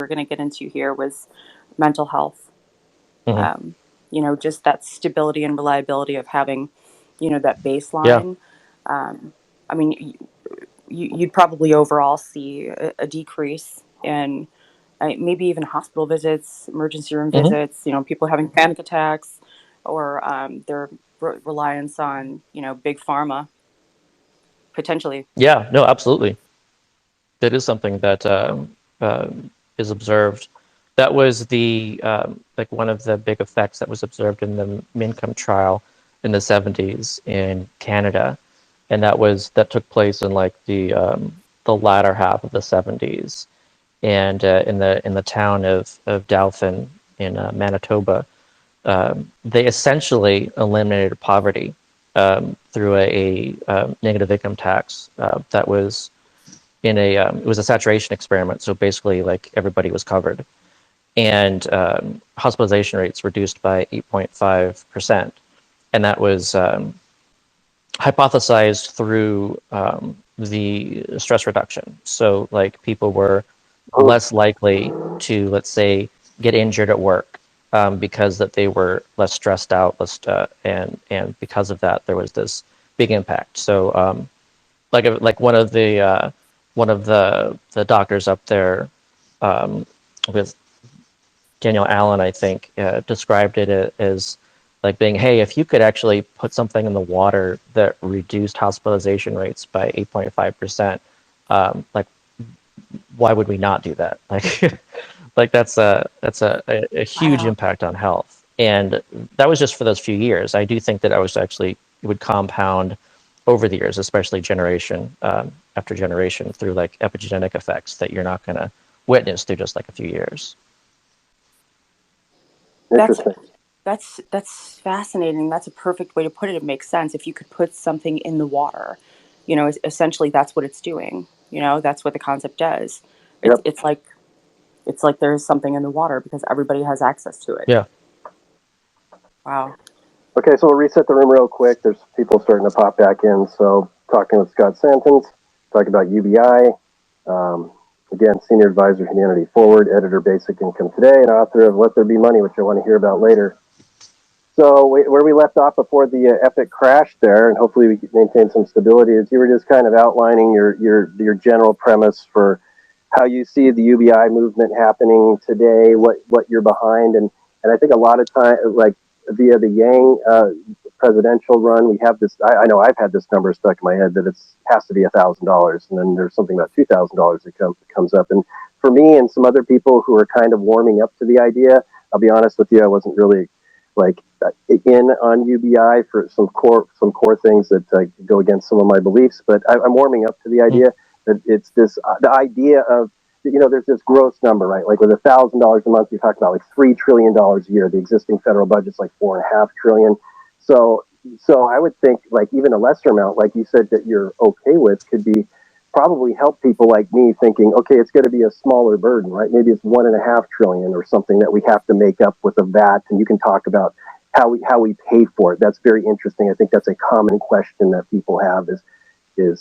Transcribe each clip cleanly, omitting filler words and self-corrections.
we're going to get into here was mental health. Hmm. Just that stability and reliability of having, that Yeah. baseline. Um, I mean, you'd probably overall see a decrease in maybe even hospital visits, emergency room Hmm. visits, people having panic attacks or their reliance on, big pharma potentially. Yeah. No, absolutely. That is something that is observed. That was the like one of the big effects that was observed in the Mincome trial in the 70s in Canada, and that took place in like the latter half of the 70s, and in the town of Dauphin in Manitoba, they essentially eliminated poverty through a negative income tax that was in a it was a saturation experiment. So basically, like everybody was covered, and hospitalization rates reduced by 8.5%, and that was hypothesized through the stress reduction. So like people were Oh, less likely to, let's say, get injured at work because that they were less stressed out, and because of that, there was this big impact. So like one of the doctors up there with Daniel Allen, I think, described it as like being, hey, if you could actually put something in the water that reduced hospitalization rates by 8.5%, like why would we not do that? Like, like that's a huge Wow. impact on health, and that was just for those few years. I do think that I was actually it would compound over the years, especially generation after generation, through like epigenetic effects that you're not going to witness through just like a few years. That's interesting. that's fascinating. That's a perfect way to put it. It makes sense. If you could put something in the water, essentially that's what it's doing. That's what the concept does. It's Yep. it's like it's like there's something in the water because everybody has access to it. Yeah. Wow. Okay, so we'll reset the room real quick. There's people starting to pop back in. So, talking with Scott Santens, talking about UBI. Again, Senior Advisor, Humanity Forward, Editor, Basic Income Today, and author of Let There Be Money, which I want to hear about later. So, where we left off before the epic crash there, and hopefully we can maintain some stability, is you were just kind of outlining your general premise for how you see the UBI movement happening today, what you're behind, and I think a lot of time, like via the Yang presidential run, we have this. I know I've had this number stuck in my head that it's has to be $1,000, and then there's something about $2,000 that comes up. And for me and some other people who are kind of warming up to the idea, I'll be honest with you, I wasn't really like in on UBI for some core things that go against some of my beliefs, but I'm warming up to the Mm. idea that it's this the idea of there's this gross number, right? Like with $1,000 a month, you talk about like $3 trillion a year. The existing federal budget's like $4.5 trillion. So, so I would think like even a lesser amount, like you said, that you're okay with, could be probably help people like me thinking, okay, it's going to be a smaller burden, right? Maybe it's 1.5 trillion or something that we have to make up with a VAT, and you can talk about how we pay for it. That's very interesting. I think that's a common question that people have is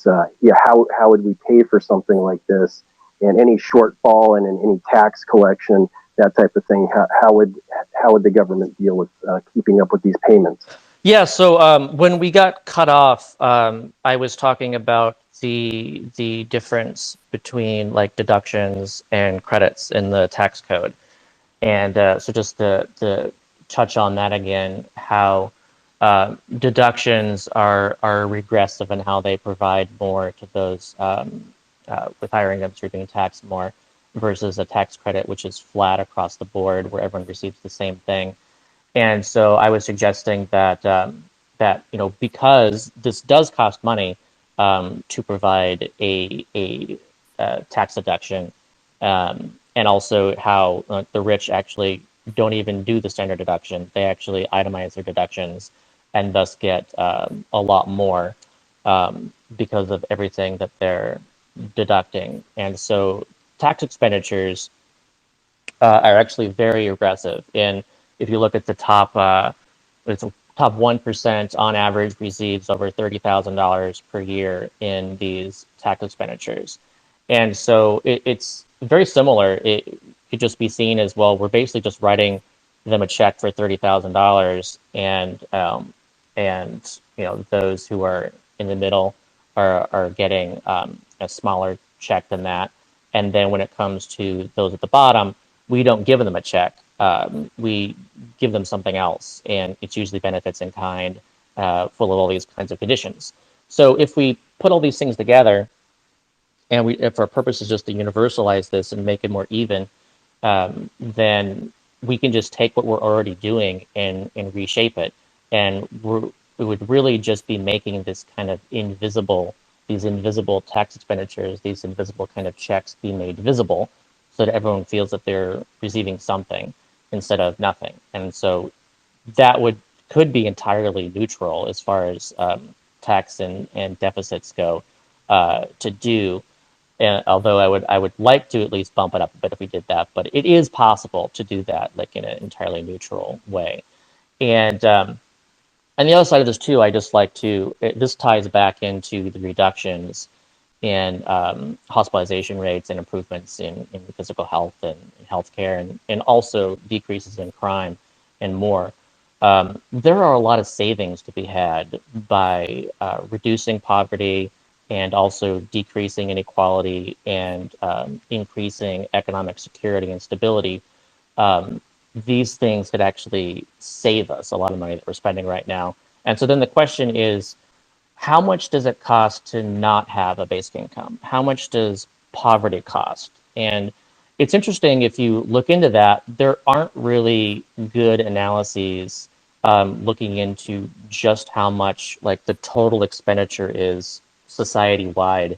how would we pay for something like this, and any shortfall and any tax collection, that type of thing. How would the government deal with keeping up with these payments? Yeah, so when we got cut off, I was talking about the difference between like deductions and credits in the tax code, and so just to touch on that again, how deductions are regressive in how they provide more to those with higher incomes who are being taxed more, versus a tax credit which is flat across the board where everyone receives the same thing. And so I was suggesting that because this does cost money to provide a tax deduction, and also how the rich actually don't even do the standard deduction; they actually itemize their deductions, and thus get a lot more because of everything that they're deducting. And so tax expenditures are actually very aggressive. And if you look at the it's top 1% on average receives over $30,000 per year in these tax expenditures. And so it's very similar. could just be seen as, well, we're basically just writing them a check for $30,000, and those who are in the middle are getting a smaller check than that. And then when it comes to those at the bottom, we don't give them a check. We give them something else, and it's usually benefits in kind, full of all these kinds of conditions. So if we put all these things together, and if our purpose is just to universalize this and make it more even, then we can just take what we're already doing and reshape it. And we would really just be making this kind of these invisible tax expenditures, these invisible kind of checks be made visible, so that everyone feels that they're receiving something instead of nothing. And so that could be entirely neutral as far as tax and deficits go, to do. And although I would like to at least bump it up a bit if we did that, but it is possible to do that, like, in an entirely neutral way. And the other side of this too, I just like to, this ties back into the reductions in hospitalization rates and improvements in physical health and healthcare, and also decreases in crime and more. There are a lot of savings to be had by reducing poverty and also decreasing inequality and increasing economic security and stability. These things could actually save us a lot of money that we're spending right now. And so then the question is, how much does it cost to not have a basic income? How much does poverty cost? And it's interesting, if you look into that, there aren't really good analyses looking into just how much, like, the total expenditure is society-wide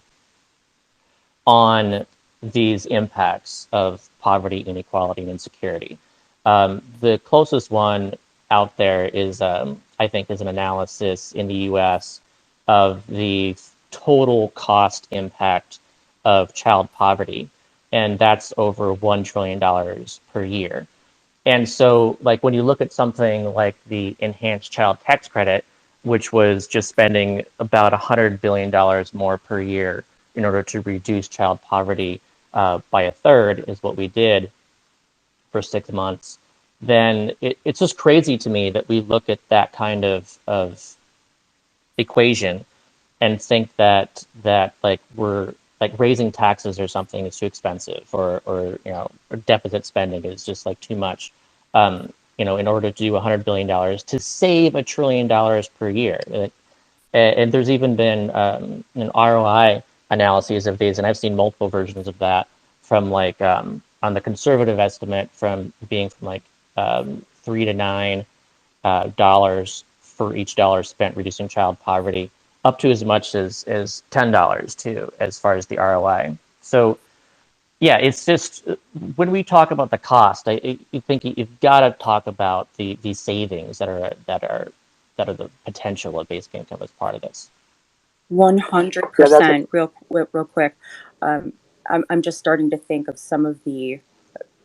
on these impacts of poverty, inequality, and insecurity. The closest one out there is, I think, is an analysis in the U.S. of the total cost impact of child poverty, and that's over $1 trillion per year. And so, like, when you look at something like the enhanced child tax credit, which was just spending about $100 billion more per year in order to reduce child poverty by a third, is what we did for 6 months, then it's just crazy to me that we look at that kind of equation and think that like, we're like, raising taxes or something is too expensive, or or deficit spending is just, like, too much. In order to do $100 billion to save $1 trillion per year. And there's even been an ROI analyses of these, and I've seen multiple versions of that, from, like, on the conservative estimate, from being from, like, $3 to $9 for each dollar spent reducing child poverty, up to as much as $10 too, as far as the ROI. So yeah, it's just, when we talk about the cost, I think you've got to talk about the savings that are the potential of basic income as part of this. Yeah, that's a, 100%. Real quick. I'm just starting to think of some of the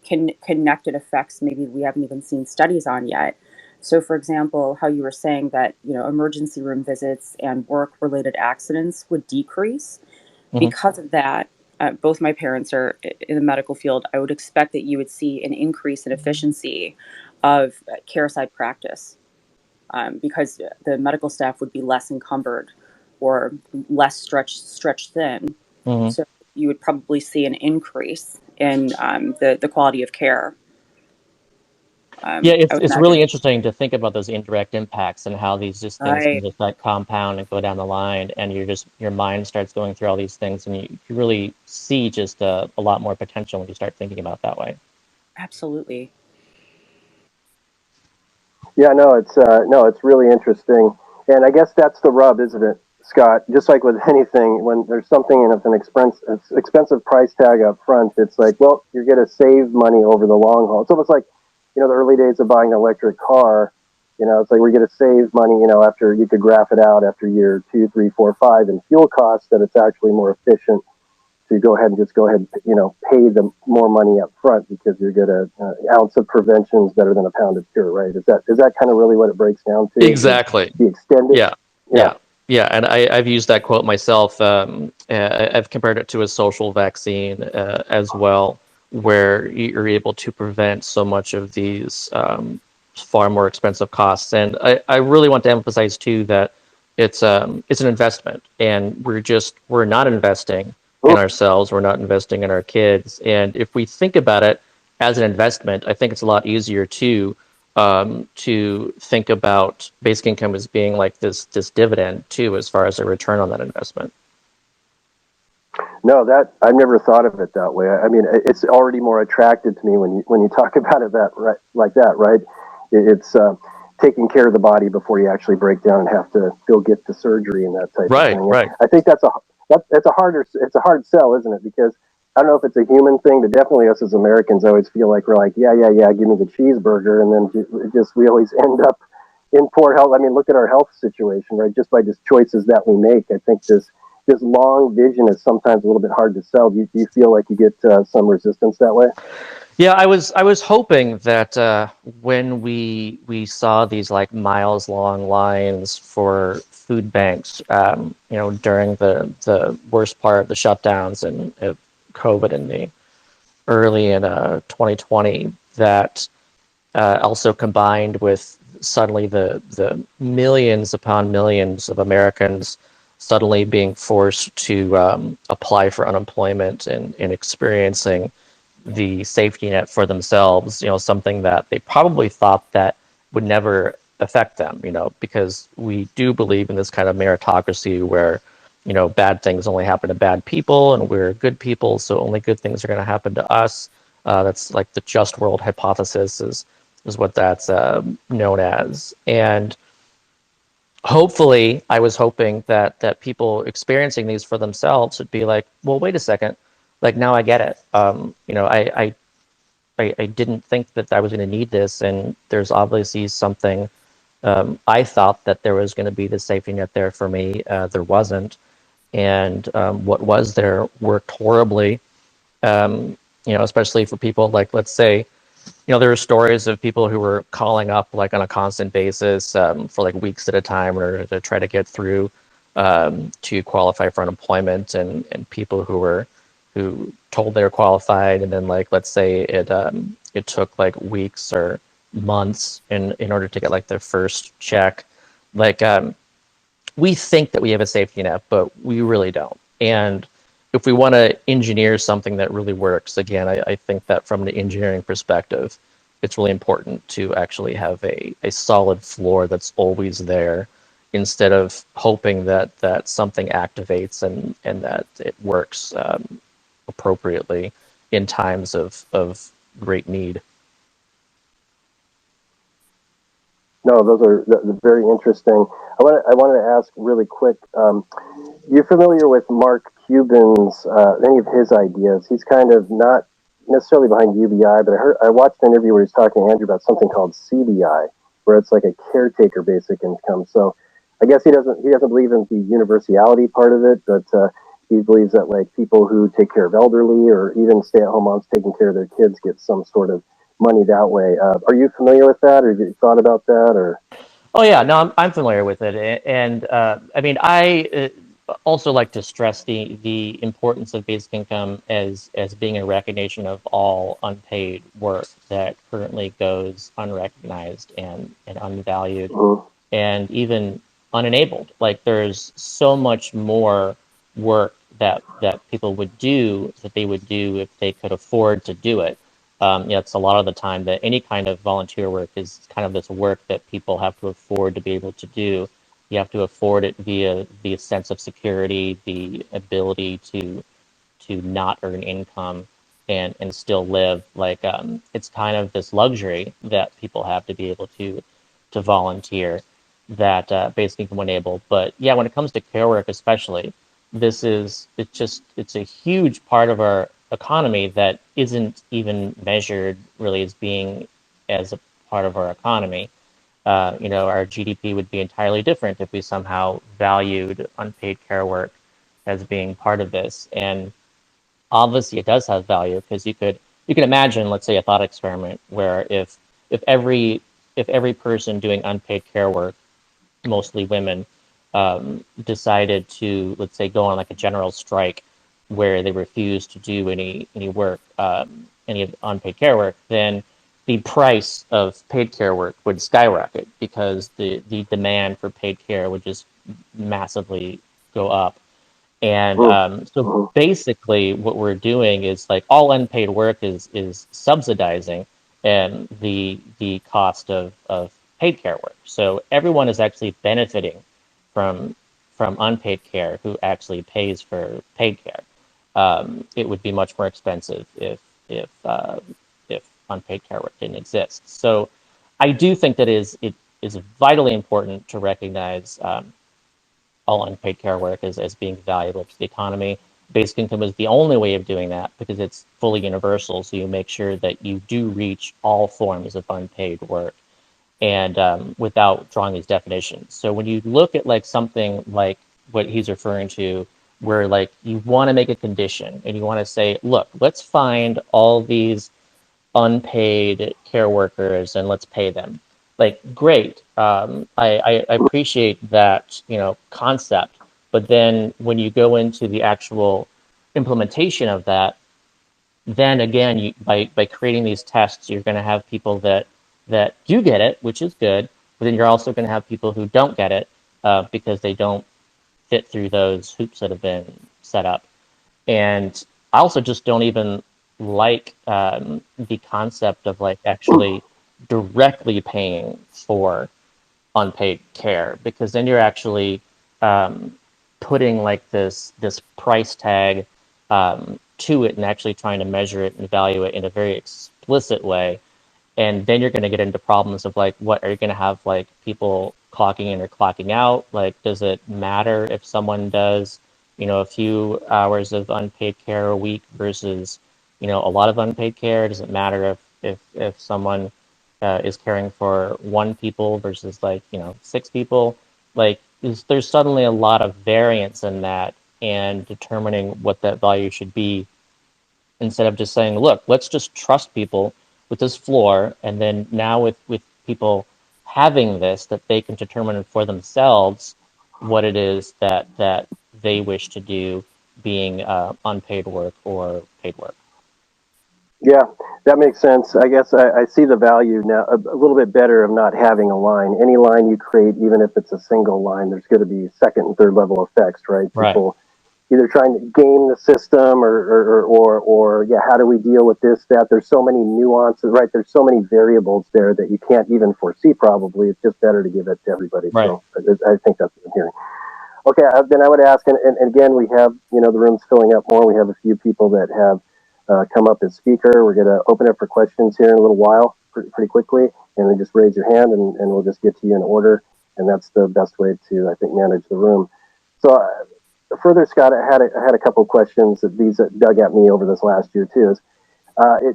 connected effects maybe we haven't even seen studies on yet. So, for example, how you were saying that emergency room visits and work-related accidents would decrease Mm-hmm. because of that. Both my parents are in the medical field. I would expect that you would see an increase in efficiency of care-side practice, because the medical staff would be less encumbered or less stretched thin. Mm-hmm. So you would probably see an increase in the quality of care. Yeah, I would it's really imagine. interesting to think about those indirect impacts and how these just things can Right. just, like, compound and go down the line, and your mind starts going through all these things, and you really see just a lot more potential when you start thinking about it that way. Absolutely. yeah, no, it's really interesting, and I guess that's the rub, isn't it, Scott? Just like with anything, when there's something and it's an expensive price tag up front, it's like, well, you're going to save money over the long haul. It's almost like, the early days of buying an electric car. It's like we're going to save money, after you could graph it out after year 2, 3, 4, 5 in fuel costs, that it's actually more efficient to go ahead and pay them more money up front, because you're get an ounce of prevention is better than a pound of cure, right? Is that kind of really what it breaks down to? Exactly. The extended, Yeah, yeah, yeah, yeah. And I've used that quote myself. I've compared it to a social vaccine as well, where you're able to prevent so much of these far more expensive costs. And I really want to emphasize too that it's an investment, and we're not investing in ourselves, we're not investing in our kids. And if we think about it as an investment, I think it's a lot easier to think about basic income as being like this dividend too, as far as a return on that investment. No, that I've never thought of it that way. I mean, it's already more attractive to me when you talk about it that right like that, right? It's taking care of the body before you actually break down and have to go get the surgery and that type of Right, thing. And right. I think that's a hard sell, isn't it? Because I don't know if it's a human thing, but definitely us as Americans always feel like we're like, yeah, yeah, yeah, give me the cheeseburger, and then we always end up in poor health. I mean, look at our health situation, right? Just by just choices that we make. I think this long vision is sometimes a little bit hard to sell. Do you feel like you get some resistance that way? Yeah, I was hoping that when we saw these like miles long lines for food banks, during the worst part of the shutdowns and COVID in the early in 2020, that also combined with suddenly the millions upon millions of Americans suddenly being forced to apply for unemployment and experiencing the safety net for themselves, something that they probably thought that would never affect them, because we do believe in this kind of meritocracy where, bad things only happen to bad people and we're good people, so only good things are going to happen to us. That's like the just world hypothesis is what that's known as. And hopefully, I was hoping that people experiencing these for themselves would be like, well, wait a second, like now I get it. I didn't think that I was going to need this, and there's obviously something. I thought that there was going to be the safety net there for me. There wasn't, and what was there worked horribly. Especially for people like, let's say, there are stories of people who were calling up like on a constant basis for like weeks at a time in order to try to get through to qualify for unemployment, and people who told they were qualified, and then like let's say it took like weeks or months in order to get like their first check. Like we think that we have a safety net, but we really don't. And if we want to engineer something that really works, again, I think that from an engineering perspective, it's really important to actually have a solid floor that's always there, instead of hoping that something activates and that it works appropriately in times of great need. No, those are very interesting. I wanted to ask really quick. You're familiar with Mark Cuban's any of his ideas? He's kind of not necessarily behind UBI, but I watched an interview where he's talking to Andrew about something called CBI, where it's like a caretaker basic income. So I guess he doesn't believe in the universality part of it, but he believes that like people who take care of elderly or even stay-at-home moms taking care of their kids get some sort of money that way. Are you familiar with that, or have you thought about that, or? Oh yeah, no, I'm familiar with it, and I mean, I also like to stress the importance of basic income as being a recognition of all unpaid work that currently goes unrecognized and unvalued, Mhm. and even unenabled. Like there's so much more work that people would do that they would do if they could afford to do it. It's a lot of the time that any kind of volunteer work is kind of this work that people have to afford to be able to do. You have to afford it via the sense of security, the ability to not earn income and still live. Like it's kind of this luxury that people have to be able to volunteer that basic income will enable. But yeah, when it comes to care work especially, it's a huge part of our economy that isn't even measured really as being as a part of our economy. Our GDP would be entirely different if we somehow valued unpaid care work as being part of this. And obviously it does have value, because you could imagine, let's say, a thought experiment where if every if every person doing unpaid care work, mostly women, decided to, let's say, go on like a general strike where they refuse to do any work, any of unpaid care work, then the price of paid care work would skyrocket because the demand for paid care would just massively go up. And so basically what we're doing is like all unpaid work is subsidizing the cost of paid care work. So everyone is actually benefiting from unpaid care who actually pays for paid care. It would be much more expensive if unpaid care work didn't exist. So I do think that it is vitally important to recognize all unpaid care work as being valuable to the economy. Basic income is the only way of doing that because it's fully universal. So you make sure that you do reach all forms of unpaid work and without drawing these definitions. So when you look at like something like what he's referring to, where like you want to make a condition and you want to say, look, let's find all these unpaid care workers and let's pay them. Like, great. I appreciate that, concept. But then when you go into the actual implementation of that, then again, by creating these tests, you're going to have people that do get it, which is good. But then you're also going to have people who don't get it because they don't fit through those hoops that have been set up. And I also just don't even like the concept of like actually directly paying for unpaid care, because then you're actually putting like this price tag to it and actually trying to measure it and evaluate it in a very explicit way. And then you're going to get into problems of like, what are you going to have like people clocking in or clocking out? Like, does it matter if someone does, a few hours of unpaid care a week versus, a lot of unpaid care? Does it matter if someone is caring for one people versus like, six people? Like, there's suddenly a lot of variance in that, and determining what that value should be, instead of just saying, look, let's just trust people with this floor, and then now with people having this, that they can determine for themselves what it is that they wish to do, being unpaid work or paid work. Yeah, that makes sense. I guess I see the value now a little bit better of not having a line. Any line you create, even if it's a single line, there's going to be second and third level effects, right? Right. People either trying to game the system or yeah, how do we deal with this, that? There's so many nuances, right? There's so many variables there that you can't even foresee probably. It's just better to give it to everybody. Right. So I think that's what I'm hearing. Okay, then I would ask, and again, we have, the room's filling up more. We have a few people that have come up as speaker. We're going to open it for questions here in a little while, pretty quickly, and then just raise your hand, and we'll just get to you in order, and that's the best way to, I think, manage the room. So further, Scott, I had a couple of questions that these dug at me over this last year, too.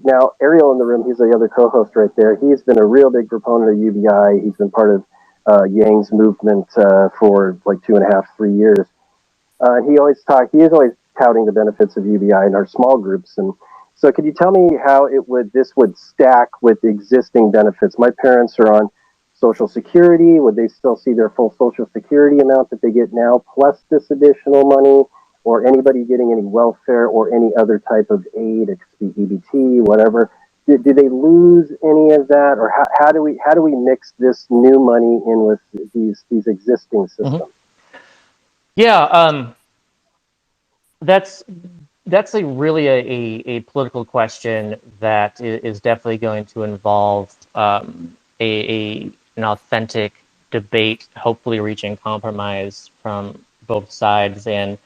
Now, Ariel in the room, he's the other co-host right there. He's been a real big proponent of UBI. He's been part of Yang's movement for like 2.5, 3 years. He is always touting the benefits of UBI in our small groups. And so could you tell me how this would stack with existing benefits? My parents are on Social Security. Would they still see their full Social Security amount that they get now, plus this additional money? Or anybody getting any welfare or any other type of aid, it could be EBT, whatever. Do they lose any of that, or how do we mix this new money in with these existing systems? Mm-hmm. Yeah, that's really a political question that is definitely going to involve an authentic debate, hopefully reaching compromise from both sides. And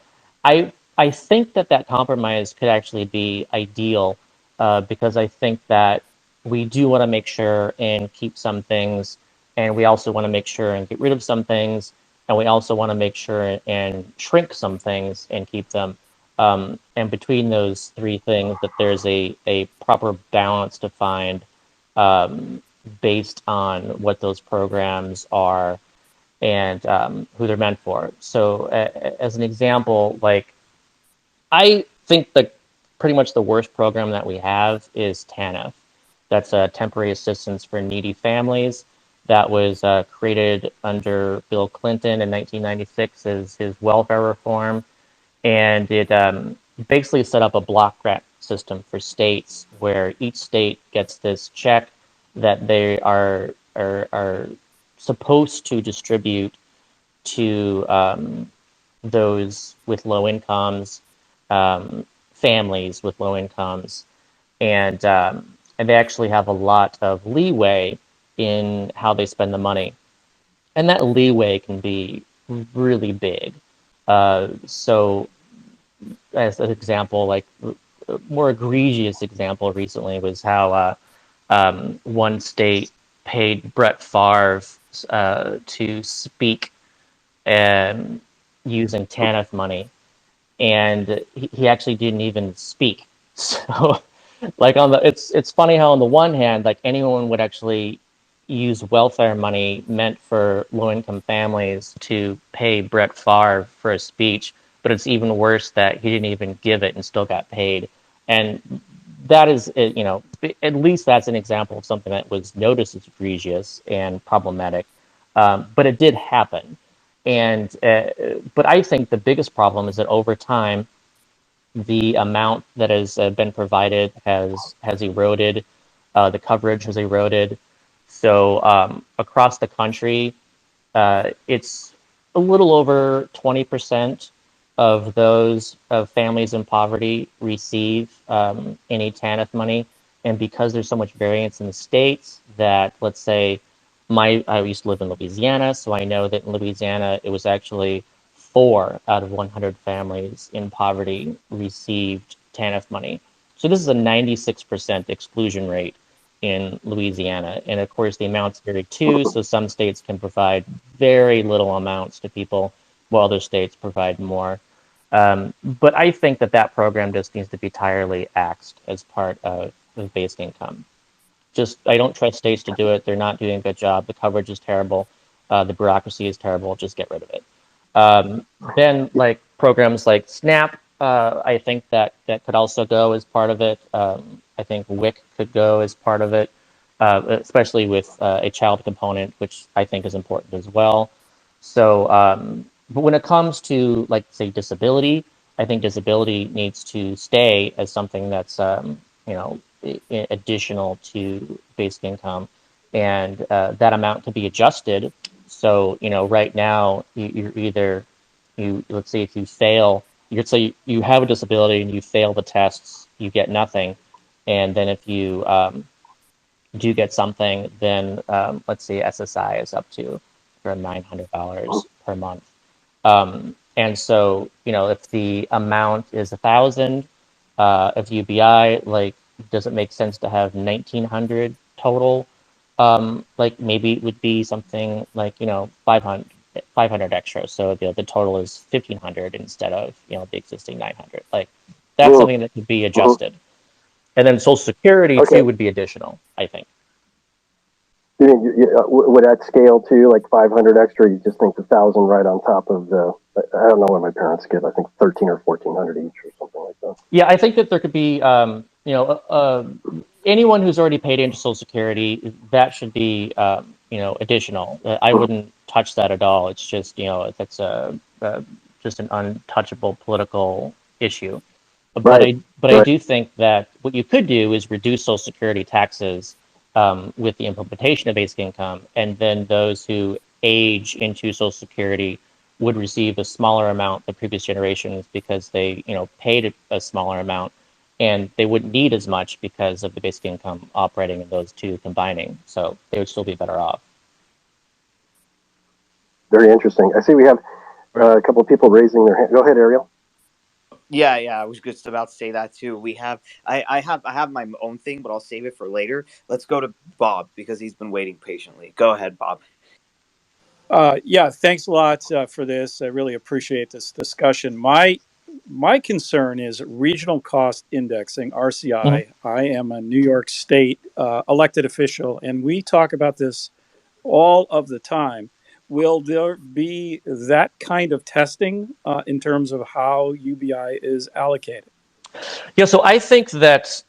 I think that compromise could actually be ideal, because I think that we do want to make sure and keep some things, and we also want to make sure and get rid of some things, and we also want to make sure and shrink some things and keep them. And between those three things, that there's a proper balance to find, based on what those programs are and who they're meant for. So as an example, like, I think that pretty much the worst program that we have is TANF. That's a temporary assistance for needy families. That was created under Bill Clinton in 1996 as his welfare reform. And it basically set up a block grant system for states, where each state gets this check that they are supposed to distribute to those with low incomes, families with low incomes, and they actually have a lot of leeway in how they spend the money, and that leeway can be really big. So, as an example, like a more egregious example recently was how one state paid Brett Favre to speak and using TANF money, and he actually didn't even speak. So, like it's funny how on the one hand, like anyone would actually use welfare money meant for low income families to pay Brett Favre for a speech, but it's even worse that he didn't even give it and still got paid. And that is, at least that's an example of something that was noticed as egregious and problematic. But it did happen. And but I think the biggest problem is that over time, the amount that has been provided has eroded, the coverage has eroded. So across the country, it's a little over 20% of those of families in poverty receive any TANF money. And because there's so much variance in the states, that let's say I used to live in Louisiana, so I know that in Louisiana it was actually 4 out of 100 families in poverty received TANF money. So this is a 96% exclusion rate in Louisiana. And of course, the amounts vary too. So some states can provide very little amounts to people, while other states provide more. But I think that program just needs to be entirely axed as part of basic income. Just, I don't trust states to do it. They're not doing a good job. The coverage is terrible. The bureaucracy is terrible. Just get rid of it. Then, like programs like SNAP, I think that could also go as part of it. I think WIC could go as part of it, especially with a child component, which I think is important as well. So, but when it comes to, like, say, disability, I think disability needs to stay as something that's additional to basic income, and that amount can be adjusted. So, right now you're either, let's say if you fail, you have a disability and you fail the tests, you get nothing. And then if you do get something, then let's say SSI is up to around $900 per month. And so, if the amount is 1,000 of UBI, like, does it make sense to have 1,900 total? Like, maybe it would be something like 500 extra. So the total is 1,500 instead of the existing 900. Like, that's something that could be adjusted. And then Social Security too would be additional, I think. Would that scale to like 500 extra? You just think the 1,000 right on top of the? I don't know what my parents get. I think 1,300 or 1,400 each or something like that. Yeah, I think that there could be, anyone who's already paid into Social Security, that should be, additional. I wouldn't touch that at all. It's just, that's just an untouchable political issue. But I do think that what you could do is reduce Social Security taxes with the implementation of basic income, and then those who age into Social Security would receive a smaller amount than previous generations because they, paid a smaller amount, and they wouldn't need as much because of the basic income operating and those two combining. So they would still be better off. Very interesting. I see we have a couple of people raising their hand. Go ahead, Ariel. Yeah, I was just about to say that too. I have my own thing, but I'll save it for later. Let's go to Bob because he's been waiting patiently. Go ahead, Bob. Yeah, thanks a lot for this. I really appreciate this discussion. My concern is regional cost indexing, RCI. Mm-hmm. I am a New York State elected official, and we talk about this all of the time. Will there be that kind of testing in terms of how UBI is allocated? Yeah, so I think that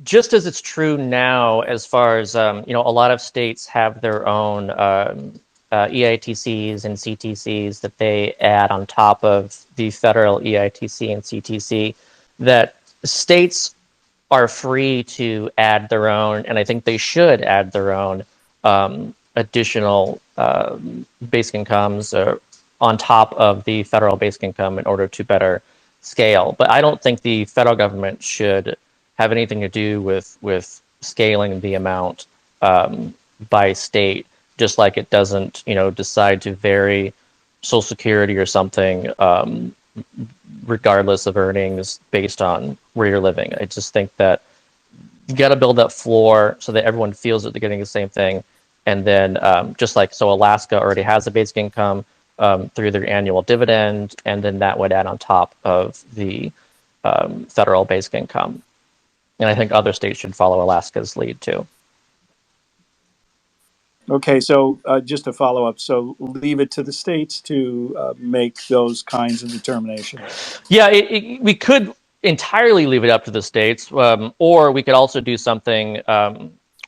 just as it's true now, as far as a lot of states have their own EITCs and CTCs that they add on top of the federal EITC and CTC, that states are free to add their own, and I think they should add their own additional basic incomes on top of the federal basic income in order to better scale. But I don't think the federal government should have anything to do with scaling the amount by state, just like it doesn't, decide to vary Social Security or something regardless of earnings based on where you're living. I just think that you got to build that floor so that everyone feels that they're getting the same thing. And then just like, so Alaska already has a basic income through their annual dividend, and then that would add on top of the federal basic income. And I think other states should follow Alaska's lead too. Okay, so just to follow up, so leave it to the states to make those kinds of determinations. Yeah, we could entirely leave it up to the states, or we could also do something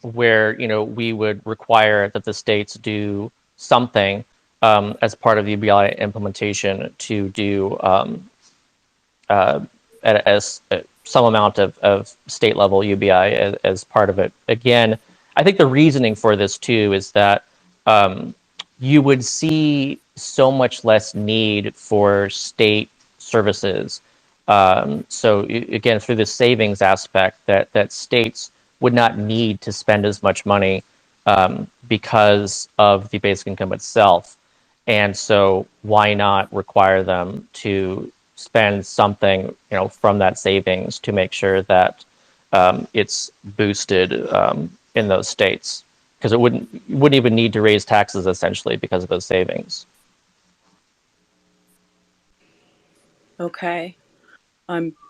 where we would require that the states do something as part of the UBI implementation to do as some amount of state level UBI as part of it. Again, I think the reasoning for this too is that you would see so much less need for state services. So again, through the savings aspect, that states would not need to spend as much money because of the basic income itself. And so why not require them to spend something, from that savings to make sure that it's boosted in those states? Because you wouldn't even need to raise taxes essentially because of those savings. Okay.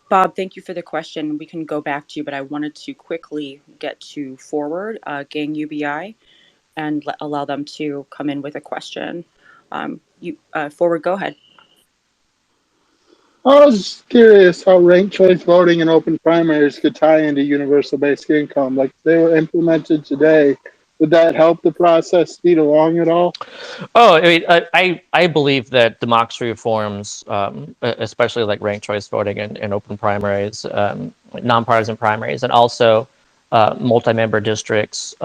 Bob, thank you for the question. We can go back to you, but I wanted to quickly get to Forward, Gang UBI, and allow them to come in with a question. Forward, go ahead. I was curious how ranked choice voting and open primaries could tie into universal basic income. Like if they were implemented today, would that help the process speed along at all? Oh, I mean, I believe that democracy reforms, especially like ranked choice voting and open primaries, nonpartisan primaries, and also multi-member districts,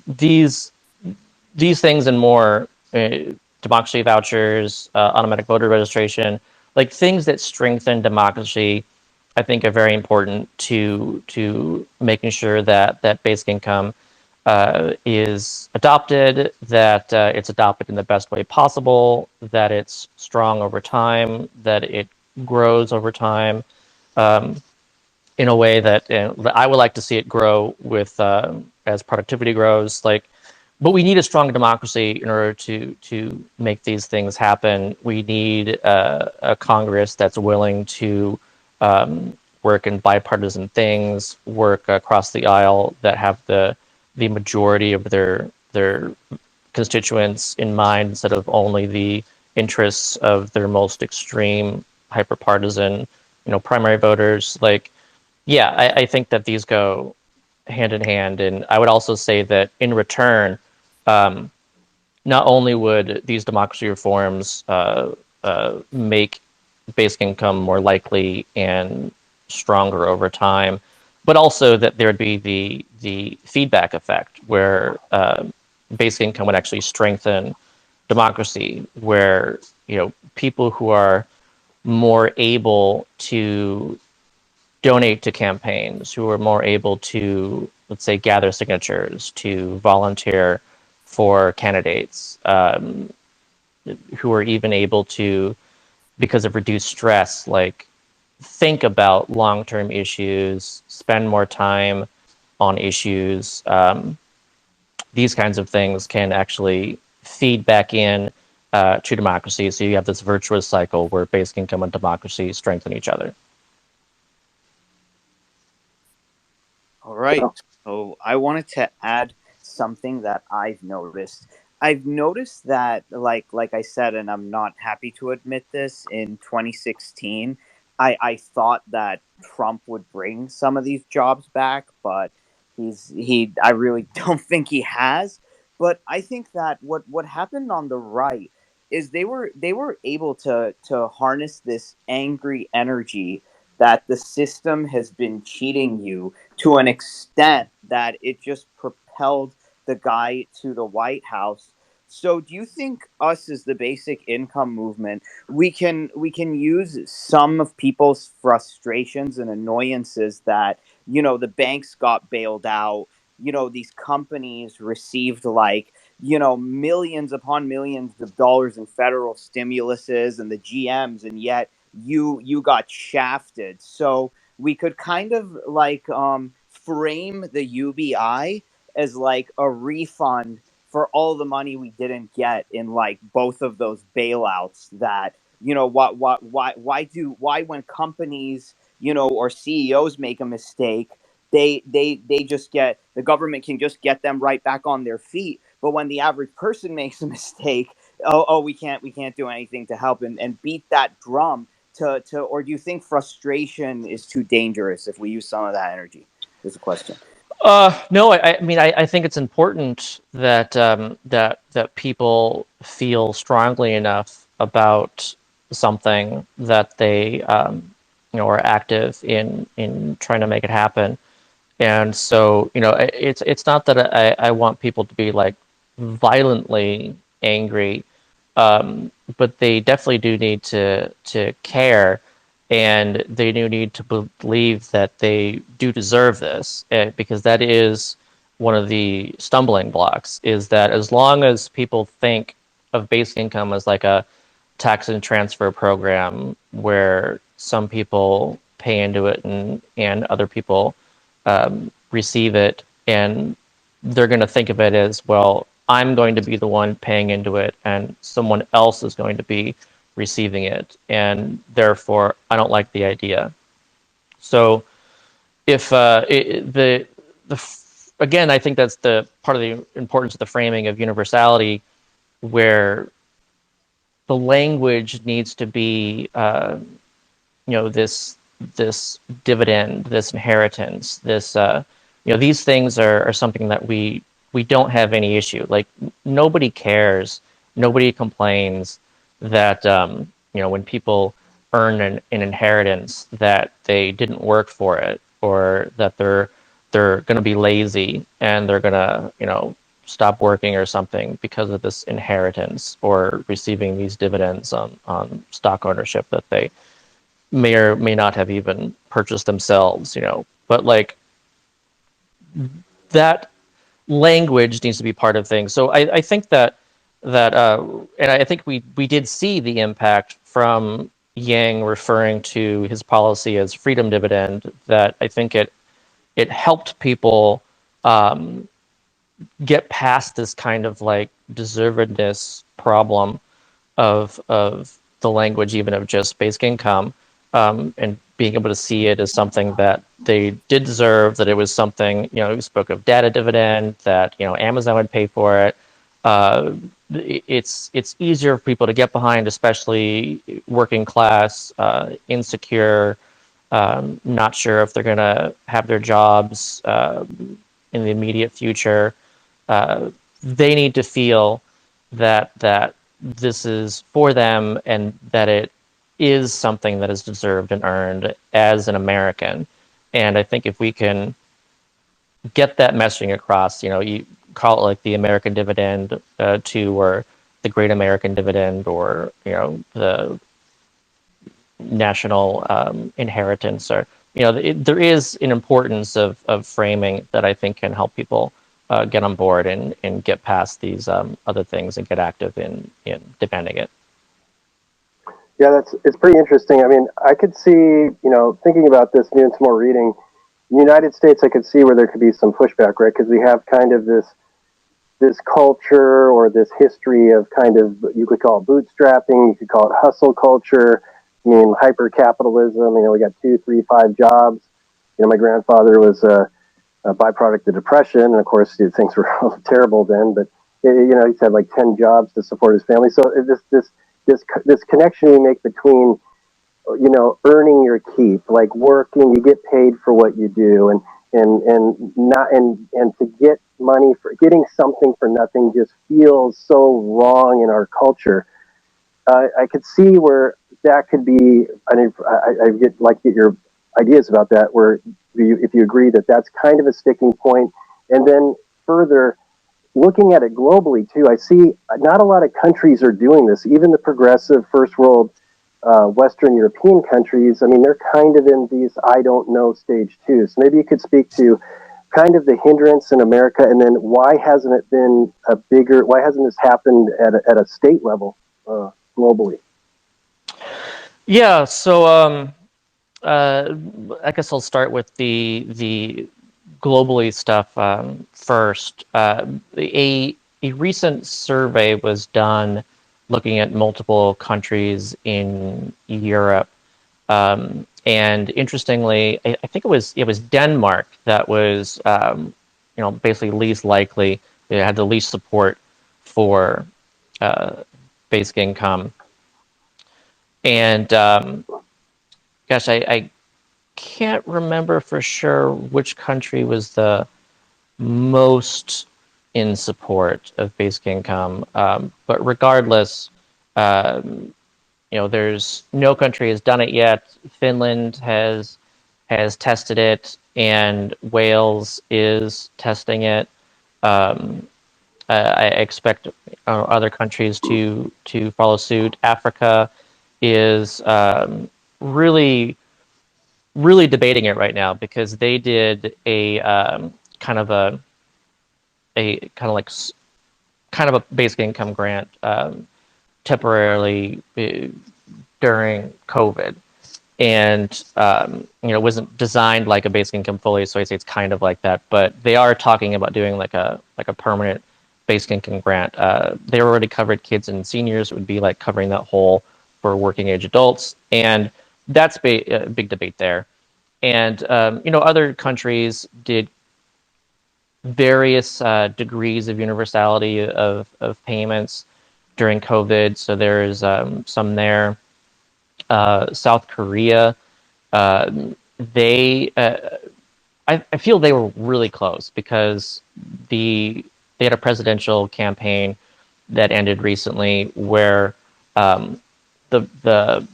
these things and more, democracy vouchers, automatic voter registration, like things that strengthen democracy, I think are very important to making sure that basic income is adopted, that it's adopted in the best way possible, that it's strong over time, that it grows over time in a way that I would like to see it grow with as productivity grows. But we need a strong democracy in order to make these things happen. We need a Congress that's willing to work in bipartisan things, work across the aisle, that have the majority of their constituents in mind instead of only the interests of their most extreme hyperpartisan, primary voters. Yeah, I think that these go hand in hand, and I would also say that in return, not only would these democracy reforms make basic income more likely and stronger over time, but also that there would be the feedback effect where basic income would actually strengthen democracy, where people who are more able to donate to campaigns, who are more able to, let's say, gather signatures, to volunteer for candidates, who are even able to, because of reduced stress, think about long-term issues, spend more time on issues. These kinds of things can actually feed back in to democracy. So you have this virtuous cycle where basic income and democracy strengthen each other. All right. So I wanted to add something that I've noticed. I've noticed that, like I said, and I'm not happy to admit this, in 2016, I thought that Trump would bring some of these jobs back, but I really don't think he has. But I think that what happened on the right is they were able to harness this angry energy that the system has been cheating you to an extent that it just propelled the guy to the White House. So do you think us as the basic income movement, we can use some of people's frustrations and annoyances that, the banks got bailed out, these companies received like, millions upon millions of dollars in federal stimuluses and the GMs, and yet you got shafted. So we could kind of like frame the UBI as like a refund for all the money we didn't get in like both of those bailouts. That, why when companies, or CEOs make a mistake, they just get, the government can just get them right back on their feet, but when the average person makes a mistake, oh, we can't do anything to help and beat that drum to or do you think frustration is too dangerous if we use some of that energy? Is a question. No, I mean, I think it's important that that people feel strongly enough about something that they are active in trying to make it happen. And so, it's not that I want people to be like violently angry, but they definitely do need to care, and they do need to believe that they do deserve this, because that is one of the stumbling blocks. Is that as long as people think of basic income as like a tax and transfer program where some people pay into it and other people receive it, and they're going to think of it as, well, I'm going to be the one paying into it and someone else is going to be receiving it, and therefore I don't like the idea. So if again, I think that's the part of the importance of the framing of universality, where the language needs to be this dividend, this inheritance, this these things are something that we don't have any issue. Like, nobody cares, nobody complains that when people earn an inheritance, that they didn't work for it, or that they're going to be lazy and they're going to stop working or something because of this inheritance, or receiving these dividends on stock ownership that they may or may not have even purchased themselves, but like, that language needs to be part of things. So I think that and I think we did see the impact from Yang referring to his policy as freedom dividend, that I think it helped people get past this kind of like deservedness problem of the language, even of just basic income, and being able to see it as something that they did deserve, that it was something, we spoke of data dividend, that, Amazon would pay for it. It's easier for people to get behind, especially working class, insecure, not sure if they're going to have their jobs in the immediate future. They need to feel that this is for them, and that it is something that is deserved and earned as an American. And I think if we can get that messaging across, you call it like the American dividend, or the Great American Dividend, or the national inheritance, or there is an importance of framing that I think can help people get on board and get past these other things and get active in demanding it. Yeah, it's pretty interesting. I mean, I could see, thinking about this, doing some more reading. In the United States, I could see where there could be some pushback, right? Because we have kind of this culture, or this history of kind of, you could call it bootstrapping, you could call it hustle culture. I mean, hyper capitalism. We got 2, 3, 5 jobs. My grandfather was a byproduct of depression, and of course, things were terrible then. But he's had like 10 jobs to support his family. So this connection we make between earning your keep, like working, you get paid for what you do, and to get money for getting something for nothing just feels so wrong in our culture. I could see where that could be. I get your ideas about that, where if you agree that that's kind of a sticking point, and then further looking at it globally too, I see not a lot of countries are doing this. Even the progressive first world Western European countries, I mean, they're kind of in these I don't know stage too. So maybe you could speak to kind of the hindrance in America, and then why hasn't it been why hasn't this happened at a state level globally? Yeah, so I guess I'll start with the globally stuff first. A recent survey was done looking at multiple countries in Europe, and interestingly, I think it was Denmark that was basically least likely. It had the least support for basic income, and gosh, I can't remember for sure which country was the most in support of basic income. But regardless, there's no country has done it yet. Finland has tested it, and Wales is testing it. I expect other countries to follow suit. Africa is really really debating it right now because they did a kind of a kind of like kind of a basic income grant temporarily during COVID, and it wasn't designed like a basic income fully, so I say it's kind of like that. But they are talking about doing like a permanent basic income grant. They already covered kids and seniors. It would be like covering that whole for working age adults, and that's a big debate there. And other countries did various degrees of universality of payments during COVID. So there's some there. South Korea, they I feel they were really close because they had a presidential campaign that ended recently where the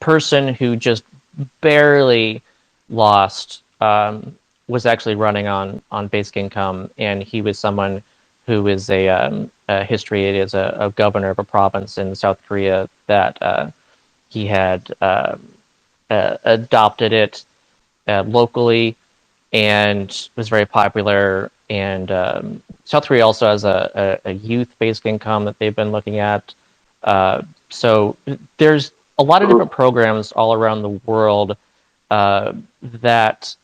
person who just barely lost was actually running on basic income, and he was someone who is a history as a governor of a province in South Korea that he had adopted it locally and was very popular. And South Korea also has a youth basic income that they've been looking at. So there's a lot of different programs all around the world that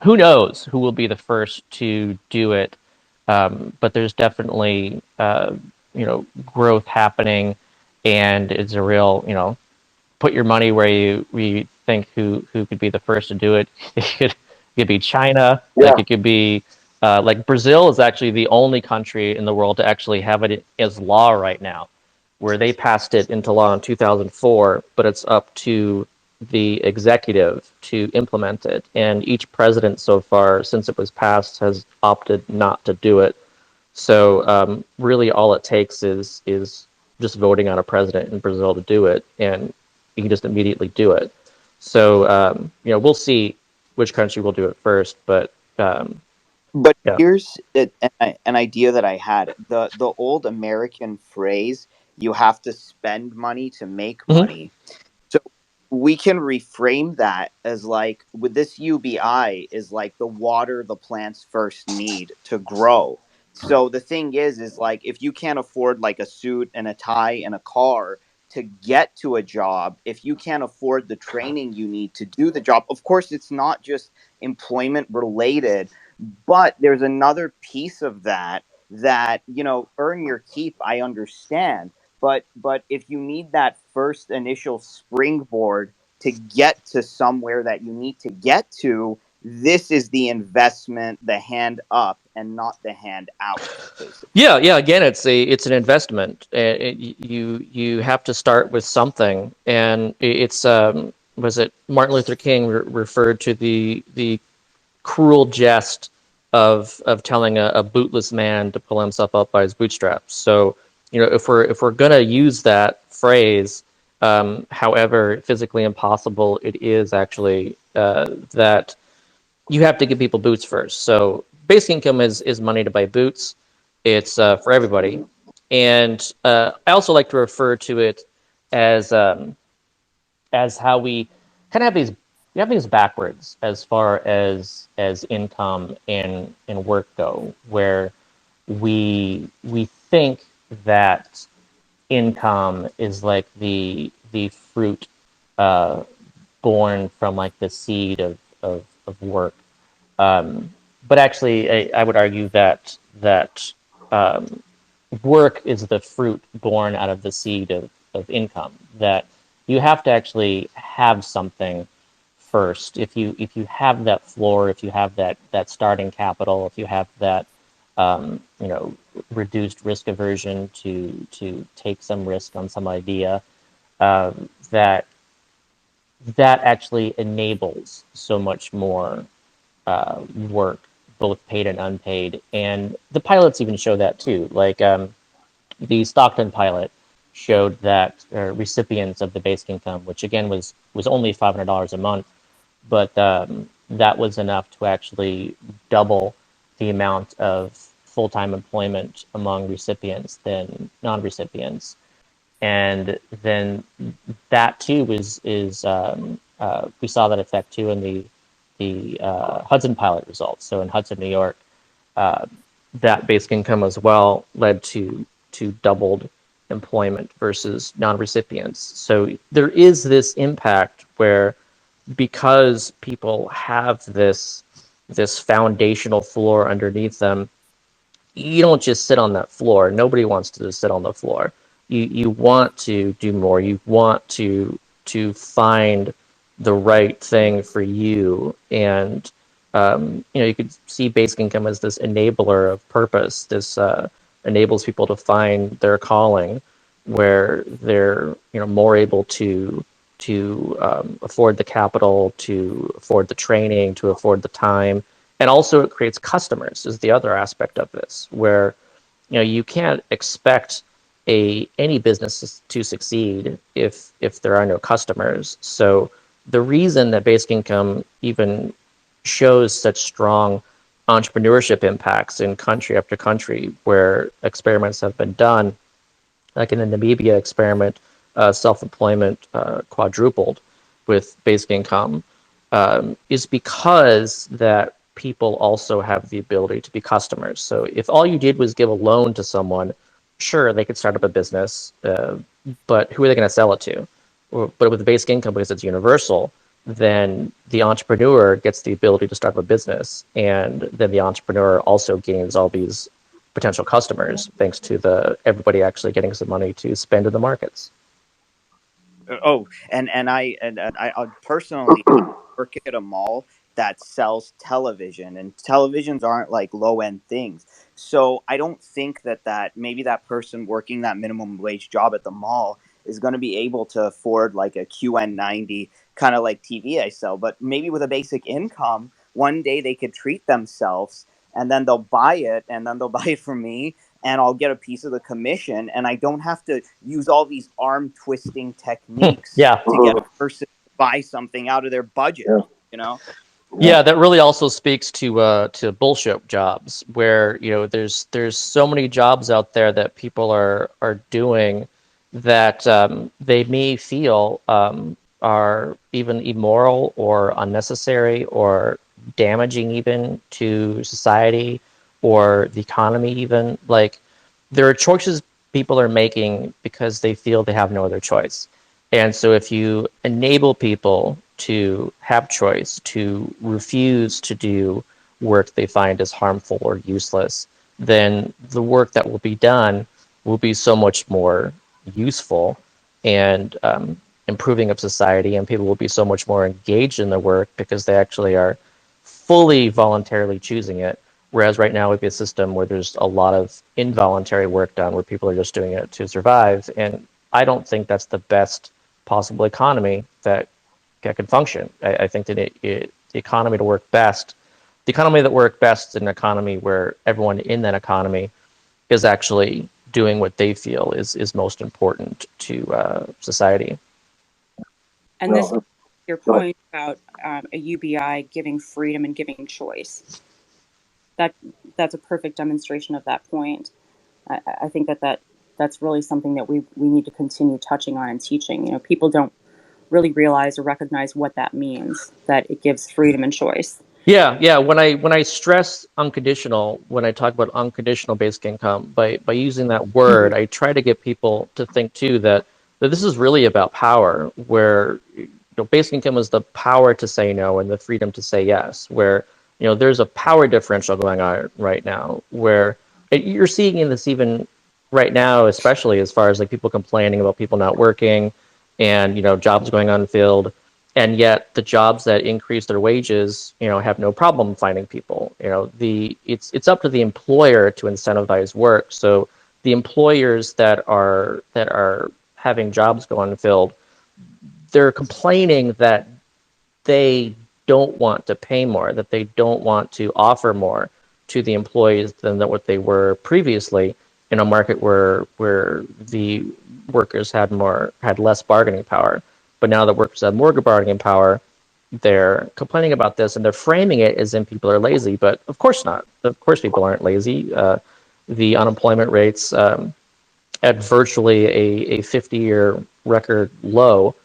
who knows who will be the first to do it. But there's definitely growth happening, and it's a real put your money where you think who could be the first to do it. It could be China, Yeah. like it could be like Brazil is actually the only country in the world to actually have it as law right now, where they passed it into law in 2004, but it's up to the executive to implement it. And each president so far, since it was passed, has opted not to do it. So really, all it takes is just voting on a president in Brazil to do it, and you can just immediately do it. So we'll see which country will do it first, but But yeah. here's an idea that I had. The old American phrase, "You have to spend money to make Mm-hmm. money." So we can reframe that as like with this UBI is like the water the plants first need to grow. So the thing is like if you can't afford like a suit and a tie and a car to get to a job, if you can't afford the training you need to do the job, of course it's not just employment related, but there's another piece of that earn your keep, I understand, but if you need that first initial springboard to get to somewhere that you need to get to, this is the investment, the hand up and not the hand out, basically. Yeah. Again, it's an investment. You have to start with something, and it's was it Martin Luther King referred to the cruel jest of telling a bootless man to pull himself up by his bootstraps. So if we're gonna use that phrase, However physically impossible it is actually that you have to give people boots first. So basic income is money to buy boots. It's for everybody. And I also like to refer to it as how we kind of have these backwards as far as income and work go, where we think that income is like the fruit uh, born from like the seed of work. But actually, I would argue that work is the fruit born out of the seed of income. That you have to actually have something first. If you have that floor, if you have that starting capital, if you have that you know, reduced risk aversion to take some risk on some idea, that actually enables so much more work, both paid and unpaid. And the pilots even show that too. Like the Stockton pilot showed that recipients of the basic income, which again was only $500 a month, but that was enough to actually double the amount of full-time employment among recipients than non-recipients. And then that too we saw that effect too in the Hudson pilot results. So in Hudson, New York, uh, that basic income as well led to doubled employment versus non-recipients. So there is this impact where, because people have this foundational floor underneath them, you don't just sit on that floor. Nobody wants to just sit on the floor. You want to do more. You want to find the right thing for you. And you know, you could see basic income as this enabler of purpose. This enables people to find their calling, where they're, you know, more able to afford the capital, to afford the training, to afford the time. And also it creates customers is the other aspect of this, where, you know, you can't expect any business to succeed if there are no customers. So the reason that basic income even shows such strong entrepreneurship impacts in country after country, where experiments have been done, like in the Namibia experiment, self-employment quadrupled with basic income, is because that people also have the ability to be customers. So if all you did was give a loan to someone, sure, they could start up a business, but who are they going to sell it to? But with the basic income, because it's universal, then the entrepreneur gets the ability to start up a business, and then the entrepreneur also gains all these potential customers thanks to the everybody actually getting some money to spend in the markets. Oh, and I personally work at a mall that sells television, and televisions aren't like low end things. So I don't think that maybe that person working that minimum wage job at the mall is going to be able to afford like a QN90 kind of like TV I sell. But maybe with a basic income, one day they could treat themselves, and then they'll buy it, and then they'll buy it from me, and I'll get a piece of the commission, and I don't have to use all these arm twisting techniques Yeah. to get a person to buy something out of their budget, Yeah. you know? Yeah, that really also speaks to bullshit jobs, where, you know, there's so many jobs out there that people are doing that they may feel are even immoral or unnecessary or damaging even to society or the economy even. Like, there are choices people are making because they feel they have no other choice. And so if you enable people to have choice, to refuse to do work they find is harmful or useless, then the work that will be done will be so much more useful and improving of society, and people will be so much more engaged in the work because they actually are fully voluntarily choosing it. Whereas right now, we have a system where there's a lot of involuntary work done, where people are just doing it to survive. And I don't think that's the best possible economy that can function. I think that the economy to work best, the economy that work best is an economy where everyone in that economy is actually doing what they feel is most important to society. And this, No, your go ahead. point about a UBI giving freedom and giving choice. That that's a perfect demonstration of that point. I think that's really something that we need to continue touching on and teaching. You know, people don't really realize or recognize what that means. That it gives freedom and choice. Yeah. When I stress unconditional, when I talk about unconditional basic income, by using that word, I try to get people to think too that this is really about power, where basic income is the power to say no and the freedom to say yes, where there's a power differential going on right now, where you're seeing in this even right now, especially as far as like people complaining about people not working and jobs going unfilled, and yet the jobs that increase their wages have no problem finding people. It's up to the employer to incentivize work. So the employers that are having jobs go unfilled, they're complaining that they don't want to pay more, that they don't want to offer more to the employees than what they were previously in a market where the workers had less bargaining power. But now that workers have more bargaining power, they're complaining about this, and they're framing it as in people are lazy. But of course not. Of course people aren't lazy. The unemployment rates at virtually a 50-year record low.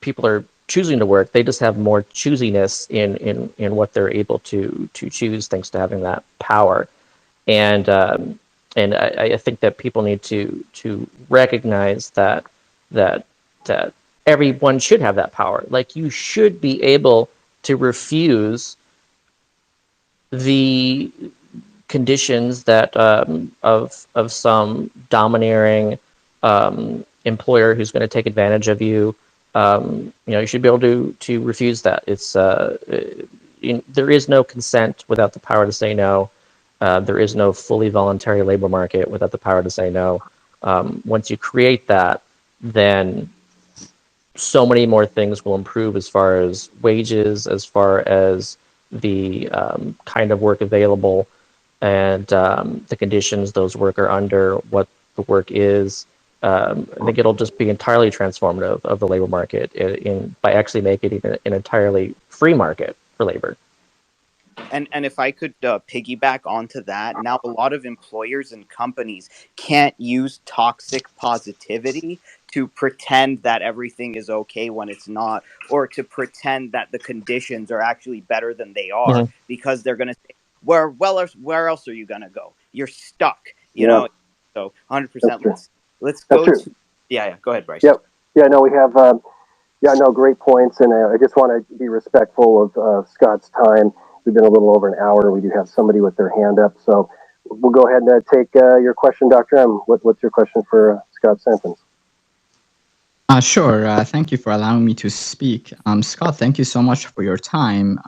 People are choosing to work. They just have more choosiness in what they're able to choose, thanks to having that power. And I think that people need to recognize that that everyone should have that power. Like, you should be able to refuse the conditions that of some domineering employer who's going to take advantage of you. You should be able to refuse that. There is no consent without the power to say no. There is no fully voluntary labor market without the power to say no. Once you create that, then so many more things will improve, as far as wages, as far as the kind of work available, and the conditions those work are under, what the work is. I think it'll just be entirely transformative of the labor market by actually making it an entirely free market for labor. And if I could piggyback onto that, now a lot of employers and companies can't use toxic positivity to pretend that everything is okay when it's not, or to pretend that the conditions are actually better than they are, Mm-hmm. because they're going to say, where else are you going to go? You're stuck, Yeah, So that's 100%. true. Let's That's go true. to yeah. Go ahead, Bryce. Yep. Yeah, no, we have, yeah, no, great points. And I just want to be respectful of Scott's time. We've been a little over an hour. We do have somebody with their hand up. So we'll go ahead and take your question, Dr. M. What's your question for Scott Santens? Sure. Thank you for allowing me to speak. Scott, thank you so much for your time.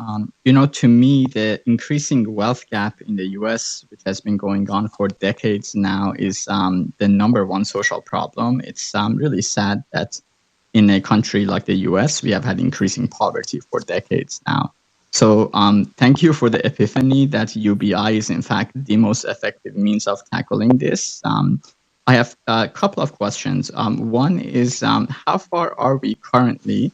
To me, the increasing wealth gap in the US, which has been going on for decades now, is the number one social problem. It's really sad that in a country like the US, we have had increasing poverty for decades now. So thank you for the epiphany that UBI is, in fact, the most effective means of tackling this. I have a couple of questions. One is, how far are we currently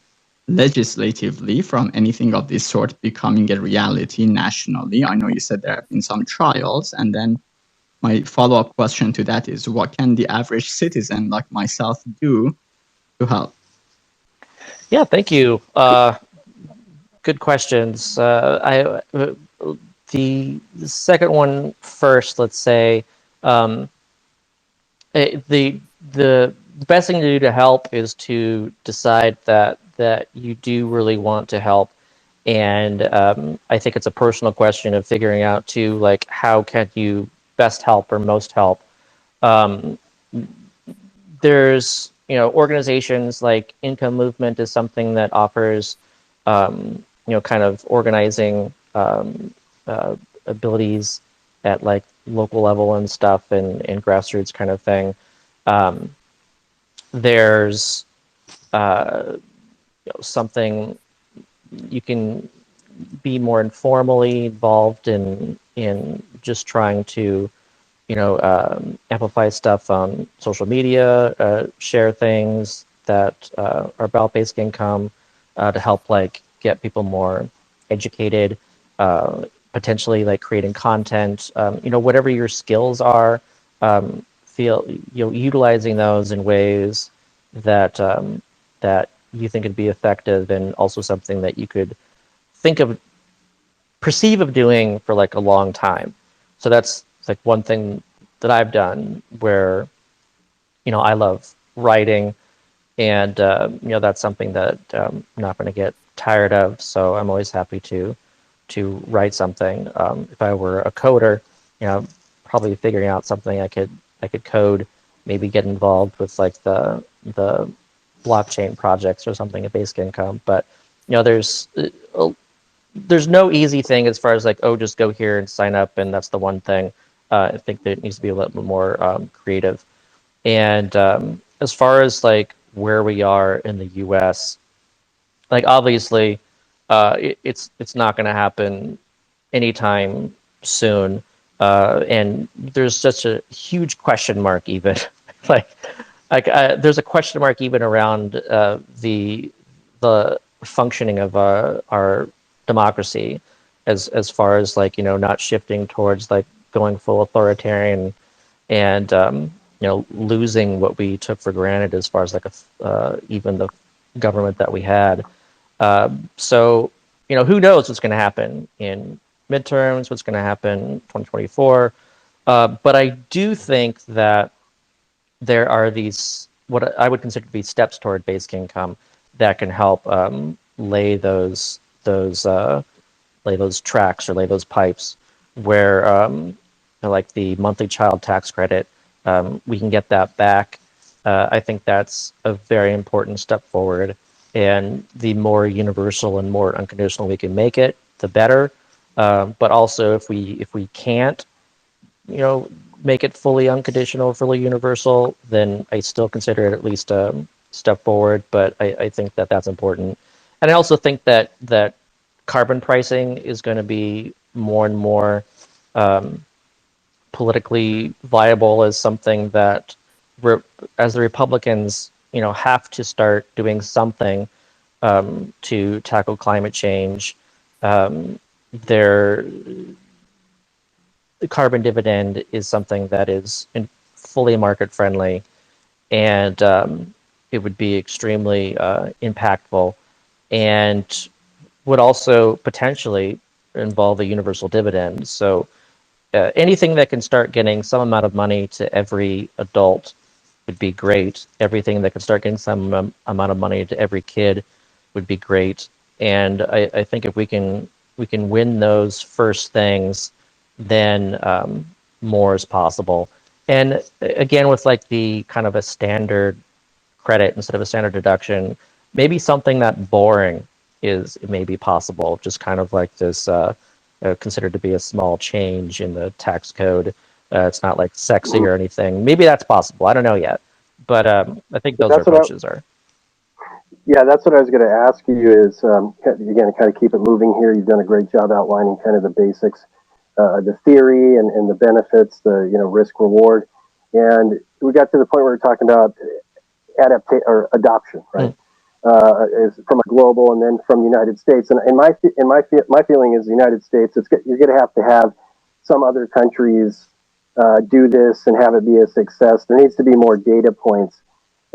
legislatively from anything of this sort becoming a reality nationally? I know you said there have been some trials. And then my follow-up question to that is, what can the average citizen like myself do to help? Yeah, thank you. Good questions. The second one first, let's say. The best thing to do to help is to decide that you do really want to help, and I think it's a personal question of figuring out too, like, how can you best help or most help. Um, there's organizations like Income Movement is something that offers kind of organizing abilities at like local level and stuff, and grassroots kind of thing. There's something you can be more informally involved in just trying to amplify stuff on social media, share things, that are about basic income to help like get people more educated, potentially like creating content, whatever your skills are, feel utilizing those in ways that that you think would be effective, and also something that you could think of perceive of doing for like a long time. So that's like one thing that I've done where I love writing, and that's something that I'm not going to get tired of. So I'm always happy to write something. If I were a coder, probably figuring out something I could code, maybe get involved with like the blockchain projects or something at Basic Income. But there's no easy thing as far as like, oh, just go here and sign up and that's the one thing. I think that it needs to be a little bit more creative. And as far as like where we are in the U.S., like obviously, it's not going to happen anytime soon, and there's such a huge question mark even like there's a question mark even around the functioning of our democracy, as far as like not shifting towards like going full authoritarian, and losing what we took for granted as far as like even the government that we had. So who knows what's going to happen in midterms, what's going to happen in 2024. But I do think that there are these, what I would consider to be steps toward basic income, that can help lay those tracks or lay those pipes where like the monthly child tax credit, we can get that back. I think that's a very important step forward, and the more universal and more unconditional we can make it, the better. But also, if we can't, make it fully unconditional, fully universal, then I still consider it at least a step forward. But I think that that's important, and I also think that carbon pricing is going to be more and more politically viable as something that, as the Republicans, have to start doing something to tackle climate change. Their carbon dividend is something that is fully market friendly, and it would be extremely impactful, and would also potentially involve a universal dividend. So anything that can start getting some amount of money to every adult would be great. Everything that can start getting some amount of money to every kid would be great. And I think if we can win those first things, then more is possible. And again, with like the kind of a standard credit instead of a standard deduction, maybe something that boring is maybe possible. Just kind of like this considered to be a small change in the tax code. It's not like sexy or anything. Maybe that's possible. I don't know yet, but I think those That's what approaches are. Yeah, that's what I was going to ask you is, again, kind of keep it moving here. You've done a great job outlining kind of the basics, the theory and the benefits, the, risk reward. And we got to the point where we're talking about or adoption, right? Is from a global and then from the United States. And my feeling is the United States, you're going to have some other countries do this and have it be a success. There needs to be more data points.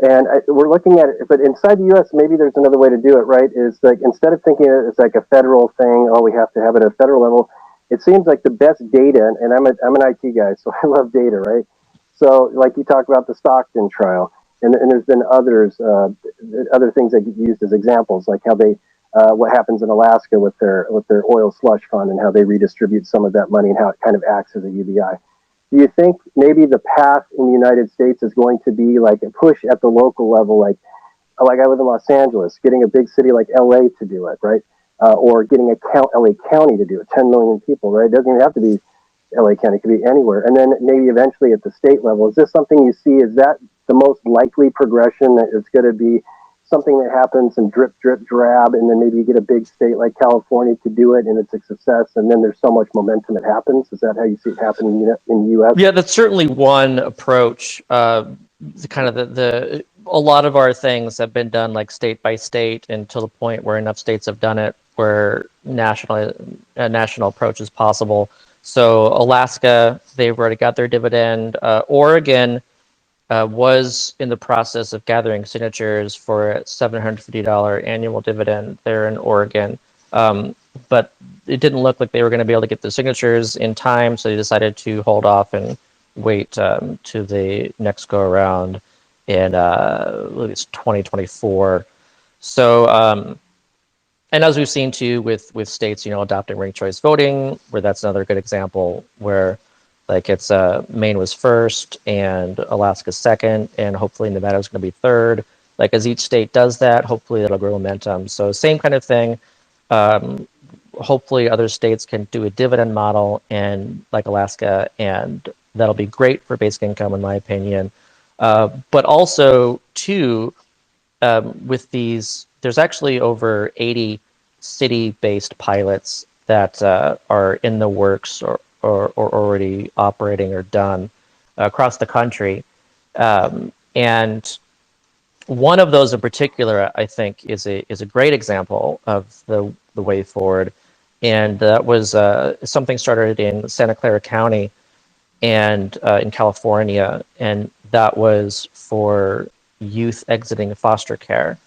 And we're looking at it, but inside the U.S., maybe there's another way to do it, right? Is like, instead of thinking of it as like a federal thing, oh, we have to have it at a federal level, it seems like the best data, and I'm an IT guy, so I love data, right? So like you talk about the Stockton trial, and there's been others, other things that get used as examples, like how they, what happens in Alaska with their oil slush fund and how they redistribute some of that money and how it kind of acts as a UBI. Do you think maybe the path in the United States is going to be like a push at the local level, like I live in Los Angeles, getting a big city like LA to do it, right? Or getting LA County to do it, 10 million people, right? It doesn't even have to be LA County, it could be anywhere. And then maybe eventually at the state level, is this something you see? Is that the most likely progression, that it's going to be something that happens and drip, drip, drab, and then maybe you get a big state like California to do it and it's a success, and then there's so much momentum it happens? Is that how you see it happening in the U.S.? Yeah, that's certainly one approach. The kind of the a lot of our things have been done like state by state, until the point where enough states have done it where a national approach is possible. So Alaska, they've already got their dividend. Oregon was in the process of gathering signatures for a $750 annual dividend there in Oregon. But it didn't look like they were going to be able to get the signatures in time, so they decided to hold off and wait to the next go around in it's 2024. So, and as we've seen too with states, adopting ranked choice voting, where that's another good example where like it's Maine was first and Alaska second, and hopefully Nevada's going to be third. Like as each state does that, hopefully it'll grow momentum. So same kind of thing. Hopefully other states can do a dividend model and like Alaska, and that'll be great for basic income in my opinion. But also too, with these, there's actually over 80 city-based pilots that are in the works or already operating or done across the country. And one of those in particular, I think, is a great example of the way forward. And that was something started in Santa Clara County and in California, and that was for youth exiting foster care,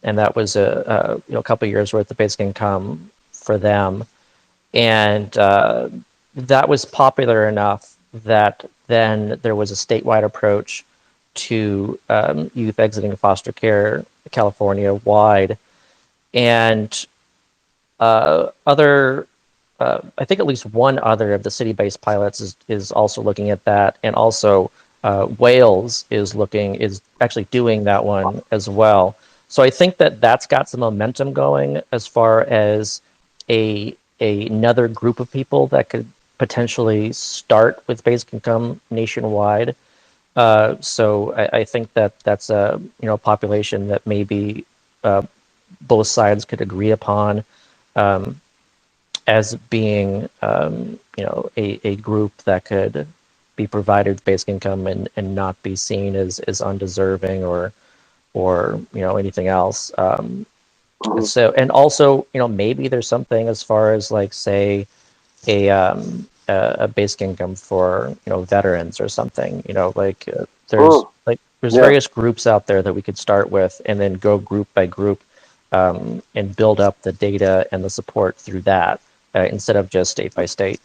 and that was a couple of years worth of basic income for them, and that was popular enough that then there was a statewide approach to youth exiting foster care, California wide, and other. I think at least one other of the city-based pilots is also looking at that, and also Wales is actually doing that one as well. So I think that that's got some momentum going as far as another group of people that could potentially start with basic income nationwide. So I think that that's a population that maybe both sides could agree upon. As being a group that could be provided basic income and not be seen as undeserving or anything else. So, and also maybe there's something as far as like say a basic income for veterans or something. There's Yeah. various groups out there that we could start with and then go group by group and build up the data and the support through that instead of just state by state.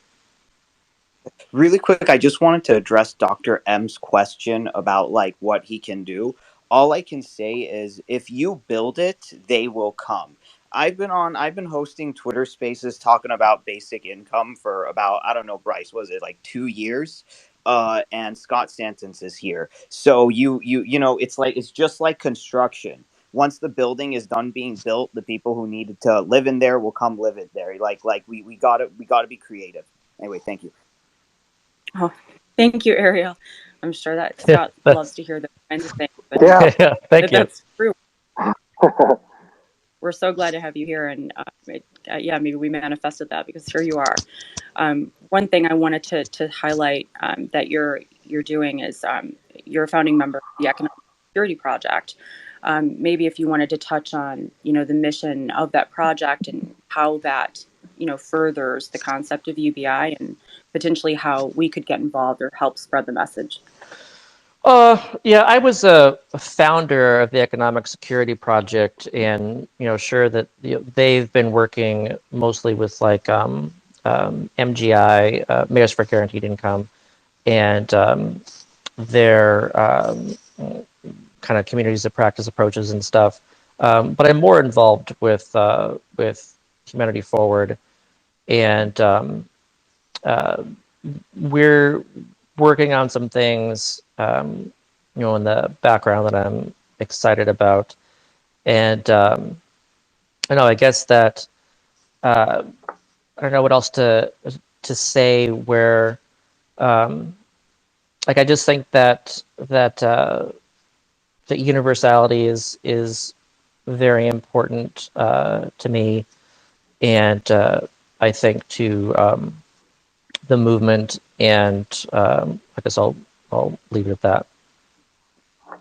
Really quick, I just wanted to address Dr. M's question about like what he can do. All I can say is if you build it, they will come. I've been hosting Twitter spaces talking about basic income for about, I don't know, Bryce, was it like 2 years? And Scott Santens is here. So it's just like construction. Once the building is done being built, the people who needed to live in there will come live in there. Like we gotta be creative. Anyway, thank you. Oh, thank you, Ariel. I'm sure that Scott loves to hear those kinds of things. But Yeah. Yeah, thank you. that's true. We're so glad to have you here, and maybe we manifested that because here you are. One thing I wanted to highlight that you're doing is you're a founding member of the Economic Security Project. Maybe if you wanted to touch on the mission of that project and how that furthers the concept of UBI and potentially how we could get involved or help spread the message. Yeah, I was a founder of the Economic Security Project, and sure that they've been working mostly with like MGI, Mayors for Guaranteed Income, and their kind of communities of practice approaches and stuff. But I'm more involved with Humanity Forward, and we're working on some things, in the background that I'm excited about. And I guess that I don't know what else to say. Where like I just think that the universality is very important to me, and I think to the movement, and I guess I'll leave it at that.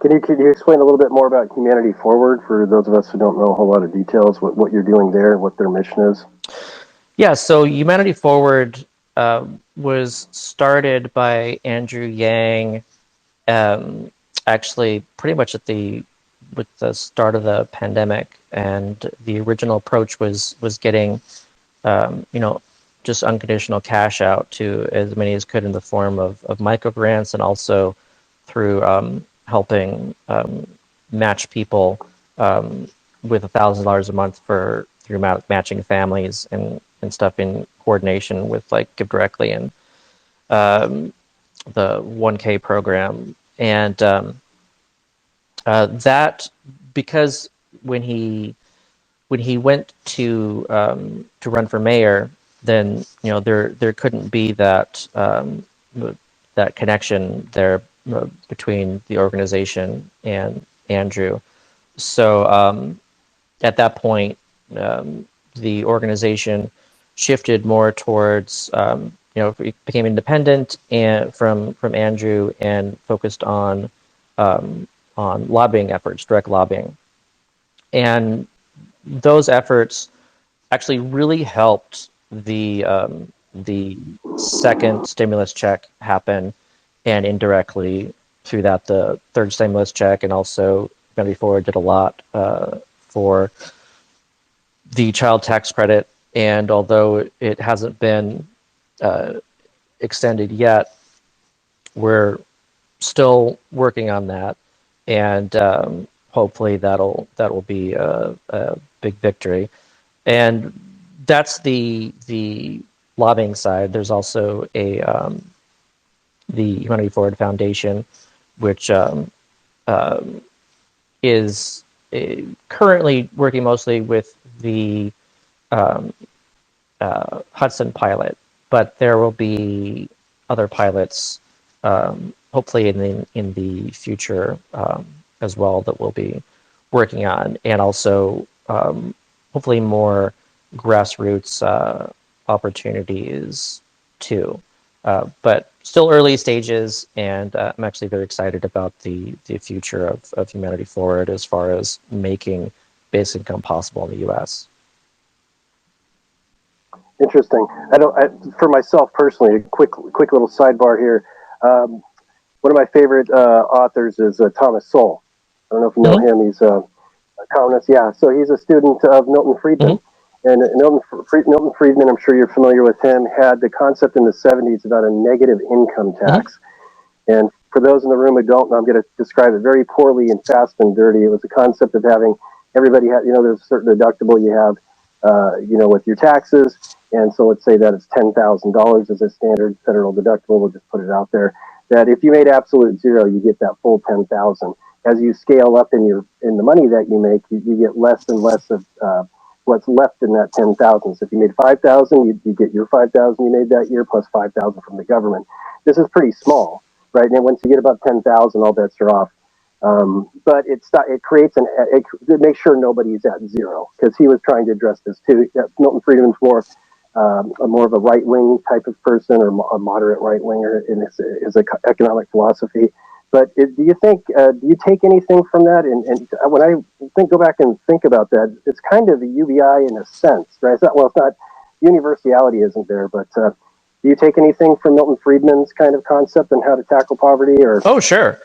Can you explain a little bit more about Humanity Forward for those of us who don't know a whole lot of details, what you're doing there, what their mission is? Yeah, so Humanity Forward was started by Andrew Yang, actually pretty much with the start of the pandemic, and the original approach was getting just unconditional cash out to as many as could in the form of micro grants, and also through helping match people with $1,000 a month through matching families and stuff in coordination with like Give Directly and the 1K program. And that, because when he went to run for mayor, then there couldn't be that that connection there between the organization and Andrew. So at that point, the organization shifted more towards it became independent and from Andrew, and focused on lobbying efforts, direct lobbying, and those efforts actually really helped the second stimulus check happen, and indirectly through that the third stimulus check, and also before did a lot for the child tax credit. And although it hasn't been extended yet, we're still working on that, and hopefully that will be a big victory. And that's the lobbying side. There's also the Humanity Forward Foundation, which is currently working mostly with the Hudson pilot, but there will be other pilots, hopefully in the future as well, that we'll be working on, and also hopefully more grassroots opportunities too. But still early stages, and I'm actually very excited about the future of Humanity Forward as far as making basic income possible in the U.S. Interesting. For myself personally, a quick little sidebar here. One of my favorite authors is Thomas Sowell. I don't know if you know him. He's a columnist. Yeah, so he's a student of Milton Friedman. And Milton Friedman, I'm sure you're familiar with him, had the concept in the 70s about a negative income tax. And for those in the room who don't know, I'm going to describe it very poorly and fast and dirty. It was a concept of having everybody have, there's a certain deductible you have, with your taxes. And so let's say that it's $10,000 as a standard federal deductible. We'll just put it out there. That if you made absolute zero, you get that full 10,000. As you scale up in the money that you make, you get less and less of what's left in that 10,000. So if you made 5,000, you get your 5,000 you made that year plus 5,000 from the government. This is pretty small, right? And once you get about 10,000, all bets are off. But it creates it makes sure nobody's at zero, because he was trying to address this too. Milton Friedman's more of a right wing type of person, or a moderate right winger in his economic philosophy. But do you take anything from that? And when I go back and think about that, it's kind of the UBI in a sense, right? It's not universality isn't there, but do you take anything from Milton Friedman's kind of concept on how to tackle poverty? Or oh, sure.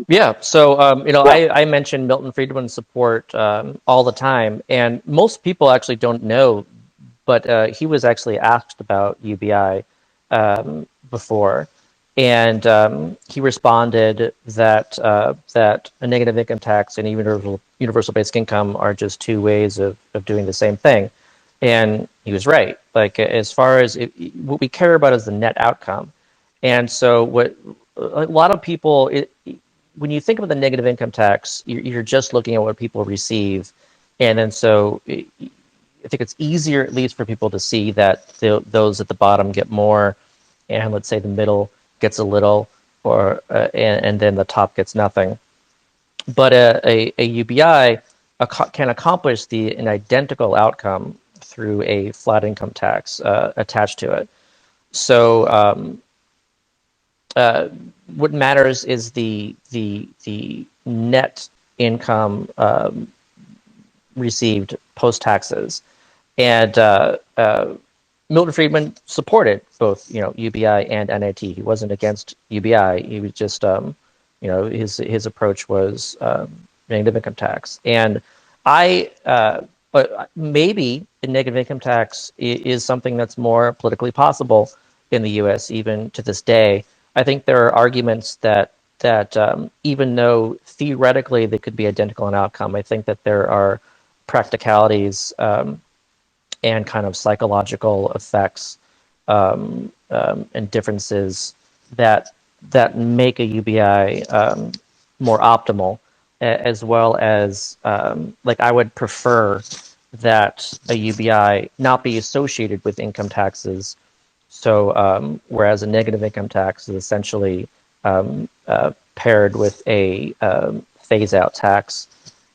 Yeah. So I mention Milton Friedman's support all the time, and most people actually don't know, but he was actually asked about UBI before. And he responded that that a negative income tax and universal basic income are just two ways of doing the same thing. And he was right. Like, as far as what we care about is the net outcome. And so what a lot of people, when you think about the negative income tax, you're just looking at what people receive. And then so I think it's easier, at least for people, to see that those at the bottom get more, and let's say the middle gets a little, or and then the top gets nothing. But a UBI can accomplish an identical outcome through a flat income tax attached to it. So what matters is the net income received post taxes, and Milton Friedman supported both, UBI and NIT. He wasn't against UBI. He was just, his approach was negative income tax. And but maybe a negative income tax is something that's more politically possible in the U.S. even to this day. I think there are arguments that even though theoretically they could be identical in outcome, I think that there are practicalities and kind of psychological effects and differences that make a UBI more optimal, as well as like I would prefer that a UBI not be associated with income taxes. So whereas a negative income tax is essentially paired with a phase out tax,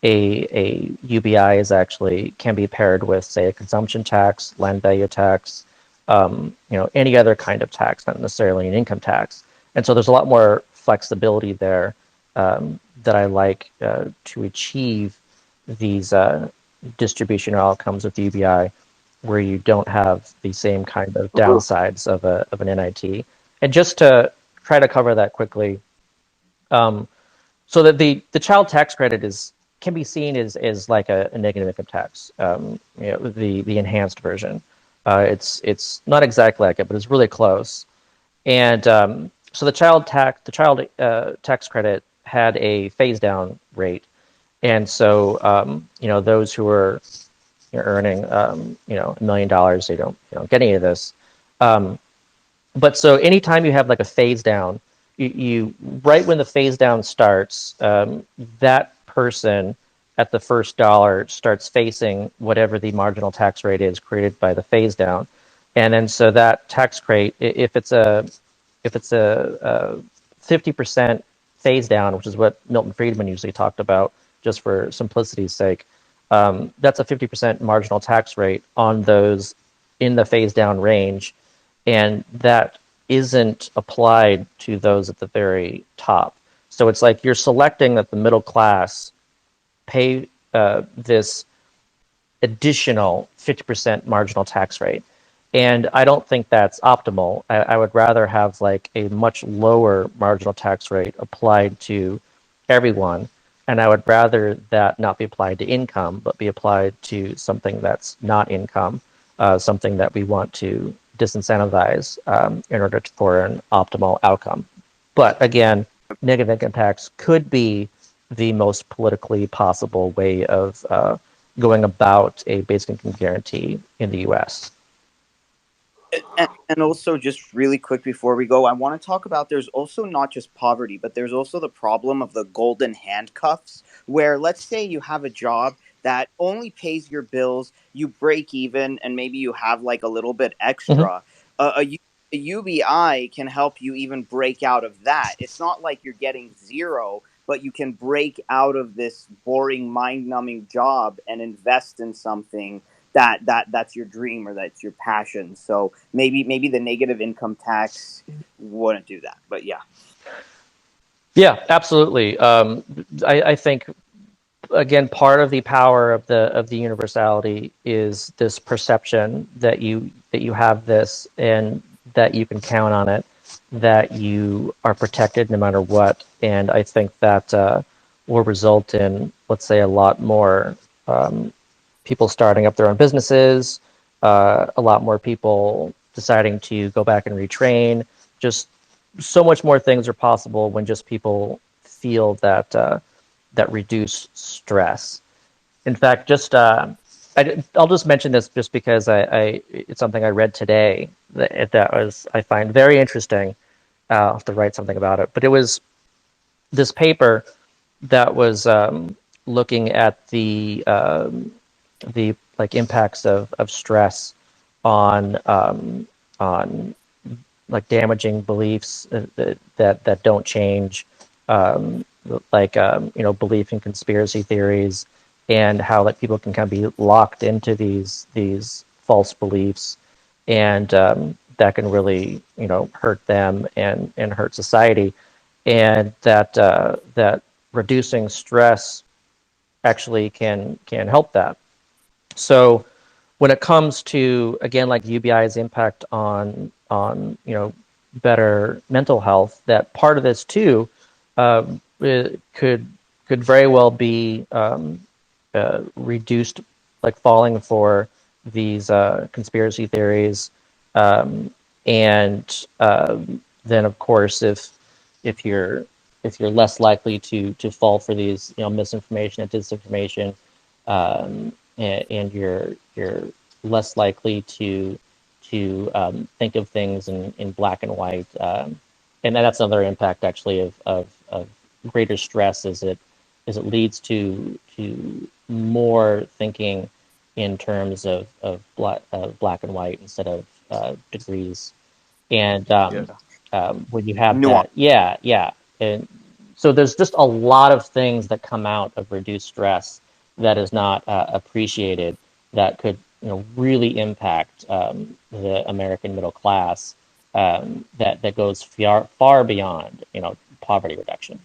a UBI is actually can be paired with, say, a consumption tax, land value tax, any other kind of tax, not necessarily an income tax. And so there's a lot more flexibility there that I like to achieve these distribution outcomes with UBI, where you don't have the same kind of downsides of an NIT. And just to try to cover that quickly, so that the child tax credit can be seen as like a negative income tax, the enhanced version. It's not exactly like it, but it's really close. And so the child tax credit had a phase down rate, and so those who are earning $1 million, they don't get any of this. But so anytime you have like a phase down, you right when the phase down starts, that person at the first dollar starts facing whatever the marginal tax rate is created by the phase down, and then so that tax rate, if it's a 50% phase down, which is what Milton Friedman usually talked about, just for simplicity's sake, that's a 50% marginal tax rate on those in the phase down range, and that isn't applied to those at the very top. So it's like you're selecting that the middle class pay this additional 50% marginal tax rate. And I don't think that's optimal. I would rather have like a much lower marginal tax rate applied to everyone. And I would rather that not be applied to income, but be applied to something that's not income, something that we want to disincentivize in order for an optimal outcome. But again, negative income tax could be the most politically possible way of going about a basic income guarantee in the U.S. And also, just really quick before we go, I want to talk about there's also not just poverty, but there's also the problem of the golden handcuffs, where let's say you have a job that only pays your bills, you break even, and maybe you have like a little bit extra. A UBI can help you even break out of that. It's not like you're getting zero, but you can break out of this boring, mind-numbing job and invest in something that's your dream or that's your passion. So maybe the negative income tax wouldn't do that. But yeah, absolutely. I think again, part of the power of the universality is this perception that you have this and that you can count on it, that you are protected no matter what. And I think that will result in, let's say, a lot more people starting up their own businesses, a lot more people deciding to go back and retrain. Just so much more things are possible when just people feel that that reduce stress. In fact, I'll just mention this just because it's something I read today that I find very interesting. I'll have to write something about it, but it was this paper that was looking at the like impacts of stress on like damaging beliefs that don't change, belief in conspiracy theories, and how like people can kind of be locked into these false beliefs, and that can really hurt them and hurt society, and that reducing stress actually can help that. So when it comes to, again, like UBI's impact on better mental health, that part of this too it could very well be reduced, like falling for these conspiracy theories, and then of course if you're less likely to fall for these misinformation and disinformation, and you're less likely to think of things in black and white, and that's another impact actually of greater stress, is it leads to more thinking in terms of black and white instead of degrees. And Yeah. when you have Nuance. that, yeah. And so there's just a lot of things that come out of reduced stress that is not appreciated, that could really impact the American middle class, that goes far beyond poverty reduction.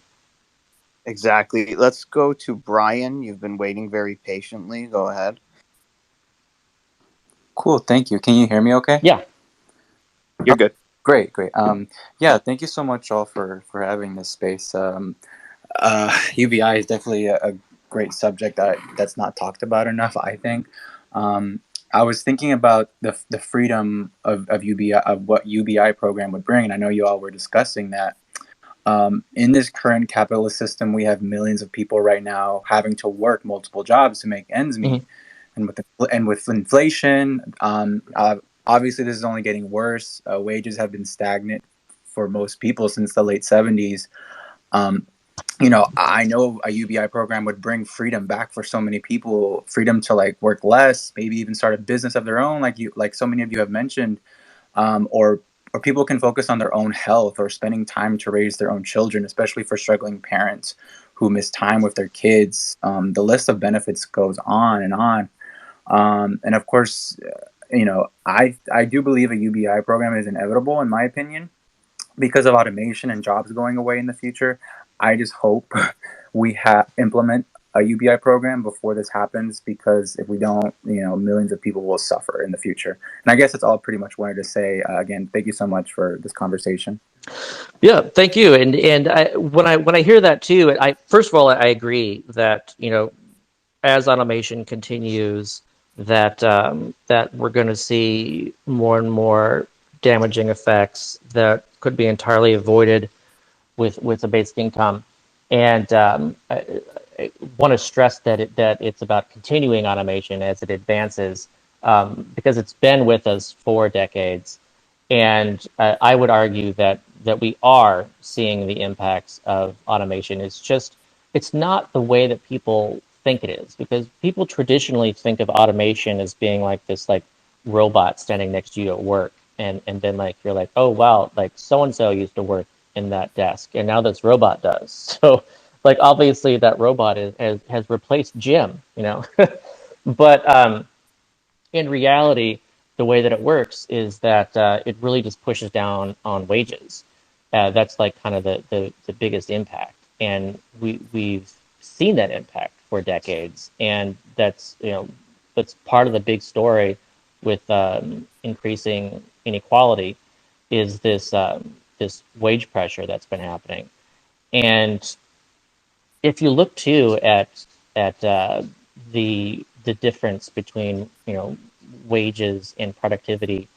Exactly. Let's go to Brian. You've been waiting very patiently. Go ahead. Cool, thank you. Can you hear me okay? Yeah. You're good. Great. Yeah, thank you so much all for having this space. UBI is definitely a great subject that's not talked about enough, I think. I was thinking about the freedom of UBI, of what UBI program would bring, and I know you all were discussing that. In this current capitalist system, we have millions of people right now having to work multiple jobs to make ends meet. And with inflation, obviously this is only getting worse. Wages have been stagnant for most people since the late 70s. I know a UBI program would bring freedom back for so many people, freedom to like work less, maybe even start a business of their own, like so many of you have mentioned, or people can focus on their own health or spending time to raise their own children, especially for struggling parents who miss time with their kids. The list of benefits goes on and on. And of course, I do believe a UBI program is inevitable, in my opinion, because of automation and jobs going away in the future. I just hope we implement a UBI program before this happens, because if we don't, millions of people will suffer in the future. And I guess that's all I pretty much wanted to say. Again, thank you so much for this conversation. Yeah, thank you. And when I hear that too, I first of all I agree that as automation continues, that we're going to see more and more damaging effects that could be entirely avoided with a basic income. And I want to stress that it's about continuing automation as it advances, because it's been with us for decades. And I would argue that we are seeing the impacts of automation. It's not the way that people think it is, because people traditionally think of automation as being like this like robot standing next to you at work, and then like you're like, oh wow, like so and so used to work in that desk, and now this robot does. So like obviously that robot has replaced Jim, but in reality, the way that it works is that it really just pushes down on wages. That's like kind of the biggest impact, and we've seen that impact for decades, and that's part of the big story with increasing inequality, is this wage pressure that's been happening. And if you look too at the difference between wages and productivity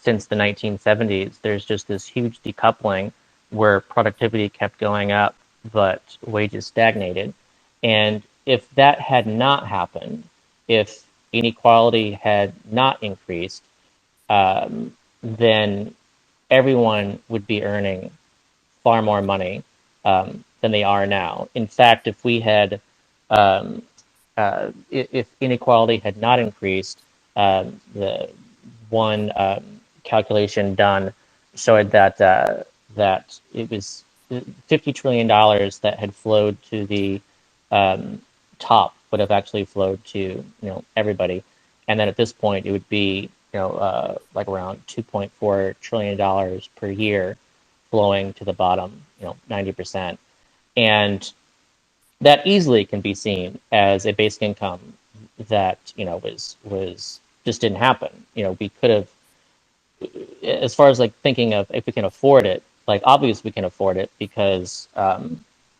since the 1970s, there's just this huge decoupling where productivity kept going up but wages stagnated. And if that had not happened, if inequality had not increased, then everyone would be earning far more money than they are now. In fact, if we had, if inequality had not increased, the one calculation done showed that it was $50 trillion that had flowed to the top would have actually flowed to everybody, and then at this point it would be like around $2.4 trillion per year flowing to the bottom, 90%. And that easily can be seen as a basic income that, you know, was just didn't happen. You know, we could have, as far as like thinking of if we can afford it, like obviously we can afford it because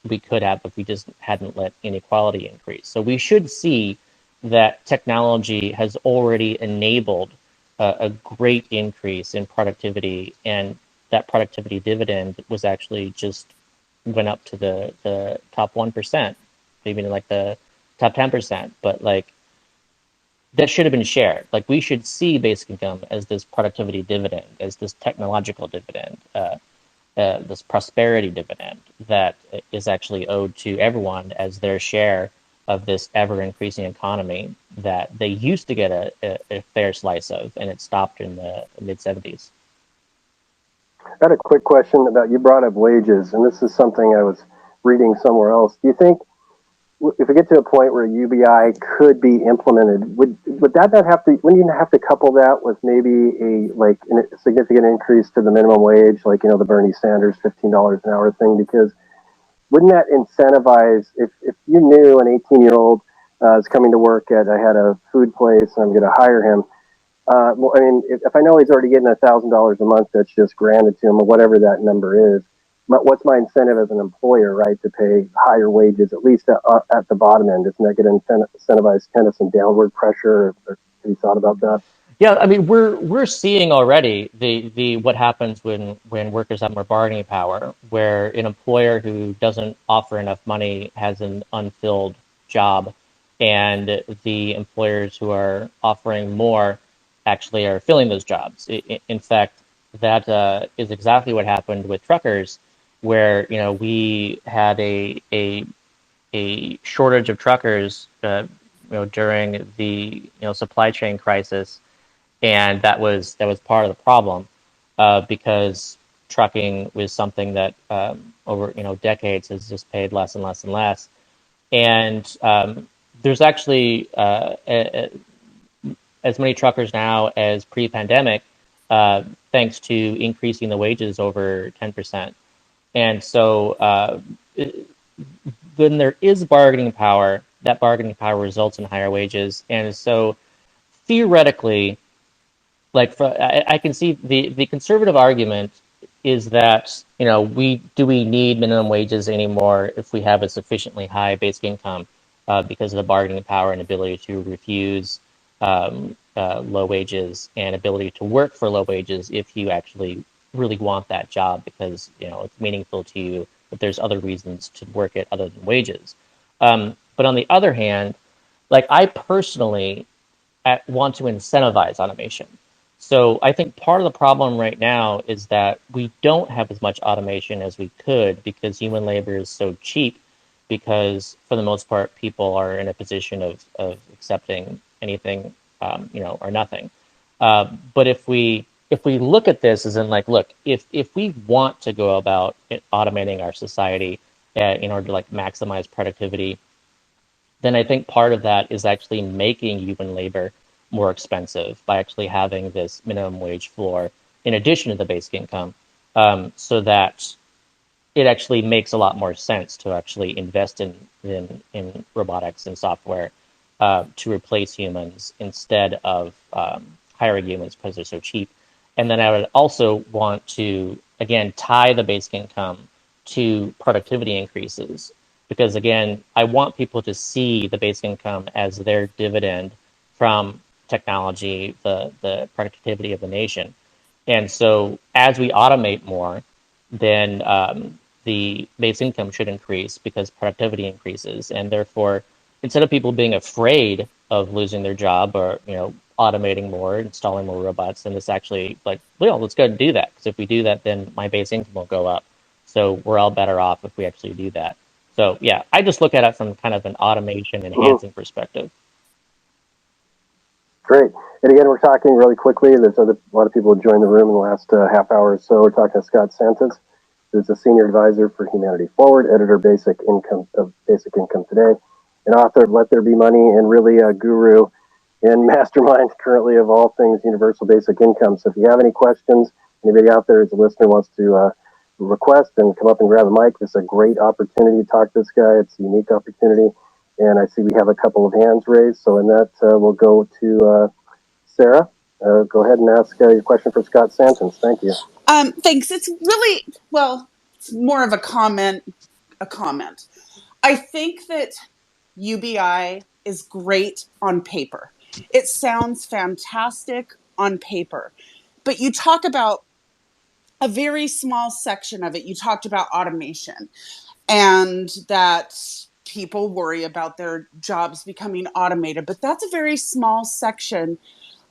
we could have if we just hadn't let inequality increase. So we should see that technology has already enabled a great increase in productivity, and that productivity dividend was actually just went up to the top 1%, maybe like the top 10%, but like that should have been shared. Like we should see basic income as this productivity dividend, as this technological dividend, this prosperity dividend that is actually owed to everyone as their share of this ever increasing economy that they used to get a fair slice of, and it stopped in the mid 70s. I had a quick question about, you brought up wages, and this is something I was reading somewhere else. Do you think if we get to a point where UBI could be implemented, would that not have to, wouldn't you have to couple that with maybe a significant increase to the minimum wage, like, you know, the Bernie Sanders $15 an hour thing? Because wouldn't that incentivize, if you knew an 18-year-old is coming to work at, I had a food place and I'm going to hire him. Well, I mean, if I know he's already getting $1,000 a month, that's just granted to him, or whatever that number is. What's my incentive as an employer, right, to pay higher wages, at least at the bottom end? Isn't that going to incentivize kind of some downward pressure? Or have you thought about that? Yeah, I mean, we're seeing already the what happens when workers have more bargaining power, where an employer who doesn't offer enough money has an unfilled job, and the employers who are offering more actually are filling those jobs. In fact, that is exactly what happened with truckers, where, you know, we had a shortage of truckers, you know, during the, you know, supply chain crisis, and that was part of the problem, because trucking was something that over, you know, decades has just paid less and less and less, and there's actually as many truckers now as pre-pandemic, thanks to increasing the wages over 10%. And so when there is bargaining power, that bargaining power results in higher wages, and so theoretically, like I can see the conservative argument is that, you know, we need minimum wages anymore if we have a sufficiently high basic income, because of the bargaining power and ability to refuse low wages, and ability to work for low wages if you actually really want that job because, you know, it's meaningful to you, but there's other reasons to work it other than wages. But on the other hand, like I personally want to incentivize automation. So I think part of the problem right now is that we don't have as much automation as we could because human labor is so cheap, because for the most part, people are in a position of accepting anything, you know, or nothing. But if we look at this as in like, look, if we want to go about automating our society in order to like maximize productivity, then I think part of that is actually making human labor more expensive by actually having this minimum wage floor in addition to the basic income, so that it actually makes a lot more sense to actually invest in robotics and software to replace humans instead of hiring humans because they're so cheap. And then I would also want to, again, tie the basic income to productivity increases, because, again, I want people to see the basic income as their dividend from technology, the productivity of the nation. And so as we automate more, then the base income should increase because productivity increases, and therefore, instead of people being afraid of losing their job or, you know, automating more, installing more robots, then it's actually like, well, let's go and do that, because if we do that, then my base income will go up. So we're all better off if we actually do that. So yeah, I just look at it from kind of an automation enhancing perspective. Great. And again, we're talking really quickly. There's a lot of people who joined the room in the last half hour or so. We're talking to Scott Santens, who's the senior advisor for Humanity Forward, editor of Basic Income Today, and author of Let There Be Money, and really a guru and mastermind currently of all things universal basic income. So if you have any questions, anybody out there as a listener wants to request and come up and grab a mic. This is a great opportunity to talk to this guy. It's a unique opportunity. And I see we have a couple of hands raised. So in that, we'll go to Sarah. Go ahead and ask your question for Scott Santens. Thank you. Thanks. It's really, well, it's more of a comment. I think that UBI is great on paper. It sounds fantastic on paper. But you talk about a very small section of it. You talked about automation and that people worry about their jobs becoming automated. But that's a very small section